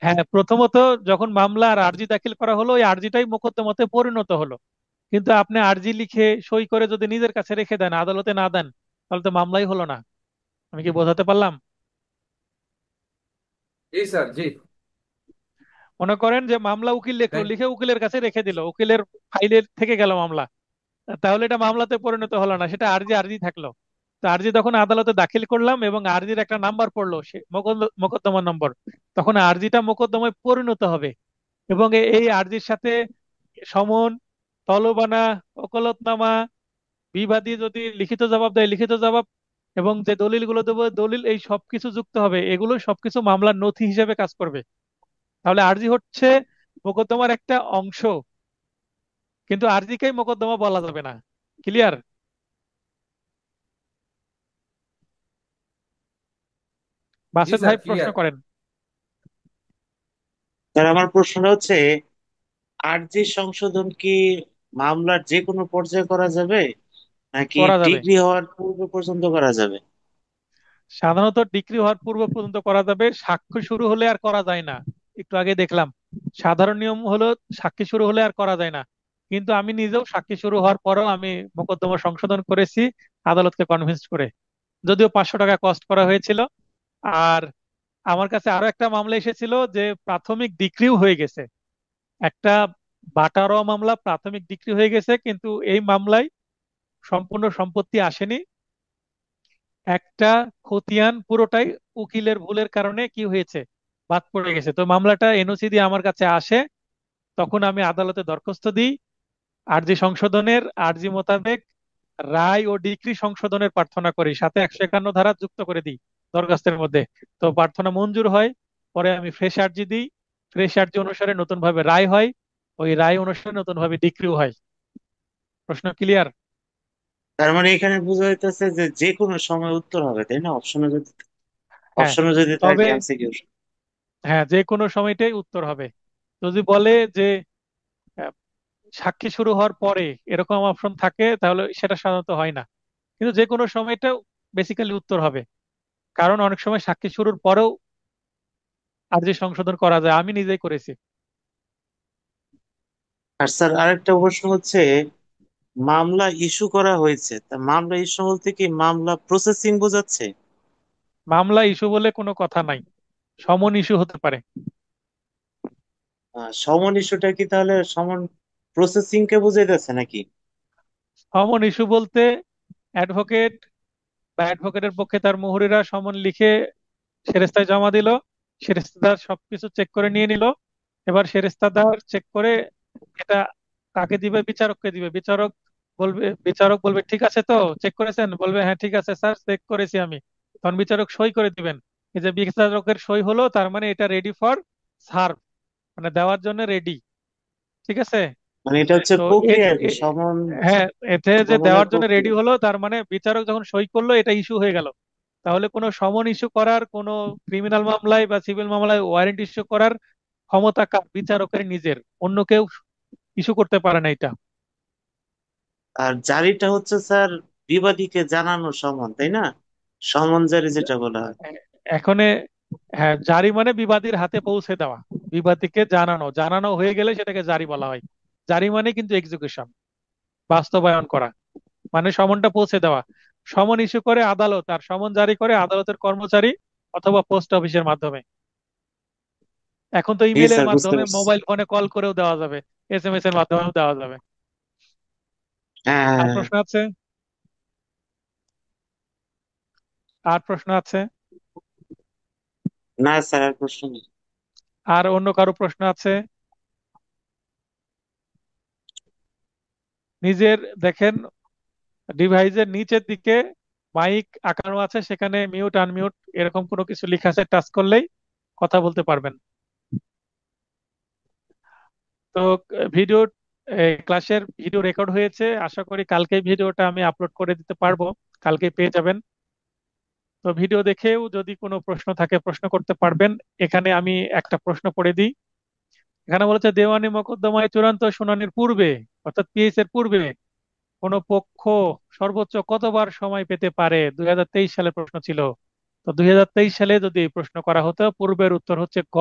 হ্যাঁ, প্রথমত যখন মামলা আর আরজি দাখিল করা হলো, ওই আরজিটাই মোকদ্দমাতে পরিণত হলো। কিন্তু আপনি আরজি লিখে সই করে যদি নিজের কাছে রেখে দেন, আদালতে না দেন, তাহলে তো মামলাই হলো না। আমি কি বোঝাতে পারলাম? জি স্যার। জি। মনে করেন যে মামলা উকিল লিখলো, থ্যাংক লিখে উকিলের কাছে রেখে দিল, উকিলের ফাইলের থেকে গেল মামলা, তাহলে এটা মামলাতে পরিণত হলো না, সেটা আরজি আরজি থাকলো। তো আরজি তখন আদালতে দাখিল করলাম এবং আরজির একটা নাম্বার পড়লো, সে মোকদ্দমার নম্বর, তখন আরজিটা মোকদ্দমায় পরিণত হবে। এবং এই আরজির সাথে সমন, তলবানা, ওকালতনামা, বিবাদী যদি লিখিত জবাব দেয় লিখিত জবাব, এবং যে দলিলগুলো দেবো দলিল এই সবকিছু যুক্ত হবে, এগুলো সবকিছু মামলার নথি হিসেবে কাজ করবে। তাহলে আরজি হচ্ছে মোকদ্দমার একটা অংশ, কিন্তু আরজিকেই মোকদ্দমা বলা যাবে না। ক্লিয়ার? জি বাসেদ স্যার, ভাই প্রশ্ন ক্লিয়ার। করেন। স্যার আমার প্রশ্নটা হচ্ছে, আরজি সংশোধন কি মামলার যে কোনো পর্যায়ে করা যাবে, নাকি করা যাবে, ডিগ্রি হওয়ার পূর্ব পর্যন্ত করা যাবে? সাধারণত ডিক্রি হওয়ার পূর্ব পর্যন্ত করা যাবে, সাক্ষ্য শুরু হলে আর করা যায় না। একটু আগে দেখলাম সাধারণ নিয়ম হলো সাক্ষী শুরু হলে আর করা যায় না, কিন্তু আমি নিজেও সাক্ষী শুরু হওয়ার পরেও আমি মোকদ্দমা সংশোধন করেছি আদালতকে কনভিন্স করে, যদিও 500 টাকা কস্ট করা হয়েছিল। আর আমার কাছে আরো একটা মামলা এসেছিল যে প্রাথমিক ডিক্রিও হয়ে গেছে, একটা বাটা র মামলা প্রাথমিক ডিক্রি হয়ে গেছে, কিন্তু এই মামলায় সম্পূর্ণ সম্পত্তি আসেনি। একটা খতিয়ান পুরোটাই উকিলের ভুলের কারণে কি হয়েছে, বাদ পড়ে গেছে। তো মামলাটা এনওসি দিয়ে আমার কাছে আসে, তখন আমি আদালতে দরখাস্ত দিই আরজি সংশোধনের, আরজি মোতাবেক রায় ও ডিক্রি সংশোধনের প্রার্থনা করি, সাথে 151 ধারা যুক্ত করে দিই দরখাস্তের মধ্যে। তো প্রার্থনা মঞ্জুর হয়, পরে আমি ফ্রেশ আরজি দিই, ফ্রেশ আরজি অনুসারে নতুন ভাবে রায় হয়, ওই রায় অনুসারে নতুন ভাবে ডিক্রিও হয়। প্রশ্ন ক্লিয়ার? তার মানে এখানে বোঝা যাইতেছে যে যে কোনো সময় উত্তর হবে, তাই না? হ্যাঁ, অপশনে যদি থাকে তবে এমসিকিউ। হ্যাঁ, যে কোনো সময়টাই উত্তর হবে। যদি বলে যে আহ, সাক্ষী শুরু হওয়ার পরে এরকম অপশন থাকে, তাহলে সেটা সাধারণত হয় না, কিন্তু যে কোনো সময়টা বেসিক্যালি উত্তর হবে, কারণ অনেক সময় সাক্ষী শুরুর পরেও আরজি সংশোধন করা যায়, আমি নিজেই করেছি। আর স্যার আরেকটা প্রশ্ন হচ্ছে, মামলা ইস্যু করা হয়েছে, তা মামলা ইস্যু বলতে কি মামলা প্রসেসিং বোঝাচ্ছে? মামলা ইস্যু বলে কোনো কথা নাই, সমন ইস্যু হতে পারে। সমন ইস্যুটা কি তাহলে সমন প্রসেসিং কে বুঝাইতেছে নাকি? সমন ইস্যু বলতে অ্যাডভোকেট বা অ্যাডভোকেটের পক্ষে তার মুহুরিরা সমন লিখে সেরেস্তায় জমা দিল, সেরেস্তাদার সবকিছু চেক করে নিয়ে নিল, এবার সেরেস্তাদার চেক করে এটা কাকে দিবে, বিচারককে দিবে। বিচারক বলবে ঠিক আছে, তো চেক করেছেন, বলবে হ্যাঁ ঠিক আছে স্যার, চেক করেছি আমি। তখন বিচারক সই করে দিবেন, এই যে বিচারকের সই হলো তার মানে এটা রেডি ফর সার্ভ, মানে দেওয়ার জন্য রেডি। ঠিক আছে? মানে এটা হচ্ছে তো প্রক্রিয়া আর কি, সমন হ্যাঁ, এতে যে সমনের দেওয়ার জন্য রেডি প্রক্রিয়া। হলো তার মানে বিচারক যখন সই করলো এটা ইস্যু হয়ে গেল। তাহলে কোনো সমন ইস্যু করার, কোনো ক্রিমিনাল মামলায় বা সিভিল মামলায় ওয়ারেন্ট ইস্যু করার ক্ষমতা বিচারকের নিজের, অন্য কেউ ইস্যু করতে পারে না এটা। আর জারিটা হচ্ছে স্যার বিবাদীকে জানানো সমন, তাই না? সমন জারি যেটা বলা হয়। এখন হ্যাঁ, জারি মানে বিবাদীর হাতে পৌঁছে দেওয়া, বিবাদীকে জানানো, জানানো হয়ে গেলে সেটাকে জারি বলা হয়। জারি মানে কিন্তু এক্সিকিউশন, বাস্তবায়ন করা, মানে সমনটা পৌঁছে দেওয়া। সমন ইস্যু করে আদালত, আর সমন জারি করে আদালতের কর্মচারী অথবা পোস্ট অফিসের মাধ্যমে। এখন তো জি ইমেলের স্যার, বুঝতে মাধ্যমে, পারছি। মোবাইল ফোনে কল করেও দেওয়া যাবে, এসএমএস এর মাধ্যমেও দেওয়া যাবে। আর হ্যাঁ। প্রশ্ন আছে? আর প্রশ্ন আছে? না স্যার, আর প্রশ্ন নেই। আর অন্য কারো প্রশ্ন আছে? নিজের দেখেন ডিভাইসের নিচের দিকে মাইক আঁকানো আছে, সেখানে মিউট আনমিউট এরকম কোনো কিছু লেখা আছে, টাচ করলেই কথা বলতে পারবেন। তো ভিডিও, ক্লাসের ভিডিও রেকর্ড হয়েছে, আশা করি কালকে ভিডিওটা আমি আপলোড করে দিতে পারবো, কালকে পেয়ে যাবেন। তো ভিডিও দেখেও যদি কোনো প্রশ্ন থাকে প্রশ্ন করতে পারবেন। এখানে আমি একটা প্রশ্ন পড়ে দিই। এখানে বলেছে দেওয়ানি মোকদ্দমায় চূড়ান্ত শুনানির পূর্বে, অর্থাৎ পিএস এর পূর্বে, কোনো পক্ষ সর্বোচ্চ কতবার সময় পেতে পারে? 2023 সালের প্রশ্ন ছিল। তো 2023 সালে যদি এই প্রশ্ন করা হতো, পূর্বের উত্তর হচ্ছে ক,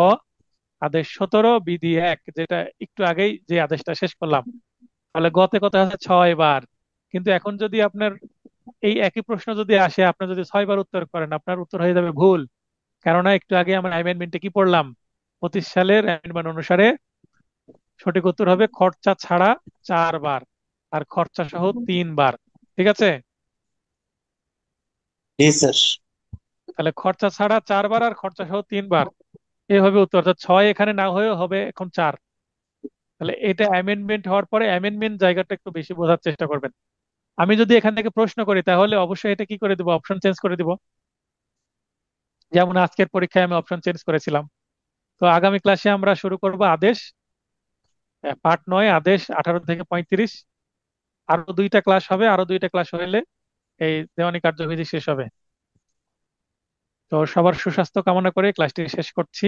আদেশ 17 বিধি 1, যেটা একটু আগেই যে আদেশটা শেষ করলাম। তাহলে গতে কথা হচ্ছে 6 বার। কিন্তু এখন যদি আপনার এই একই প্রশ্ন যদি আসে, আপনি যদি 6 বার উত্তর করেন, আপনার উত্তর হয়ে যাবে ভুল। কেননা একটু আগে আমরা অ্যামেন্ডমেন্টে কি পড়লাম, 25 সালের অ্যামেন্ডমেন্ট অনুসারে সঠিক উত্তর হবে খরচা ছাড়া 4 বার, আর খরচা সহ 3 বার। ঠিক আছে? জি স্যার। তাহলে খরচা ছাড়া 4 বার আর খরচা সহ 3 বার, এই হবে উত্তর। অর্থাৎ 6 এখানে না হয়ে হবে এখন 4। তাহলে এটা অ্যামেন্ডমেন্ট হওয়ার পরে অ্যামেন্ডমেন্ট জায়গাটা একটু বেশি বোঝার চেষ্টা করবেন। আমি যদি এখান থেকে প্রশ্ন করি তাহলে অবশ্যই এটা কি করে দিব, অপশন চেঞ্জ করে দিব। যেমন আজকের পরীক্ষায় আমি অপশন চেঞ্জ করেছিলাম। তো আগামী ক্লাসে আমরা শুরু করব আদেশ, পার্ট 9, আদেশ 18 থেকে 35। আরো 2টা ক্লাস হবে, আরো 2টা ক্লাস হইলে এই দেওয়ানি কার্যবিধি শেষ হবে। তো সবার সুস্বাস্থ্য কামনা করে ক্লাসটি শেষ করছি।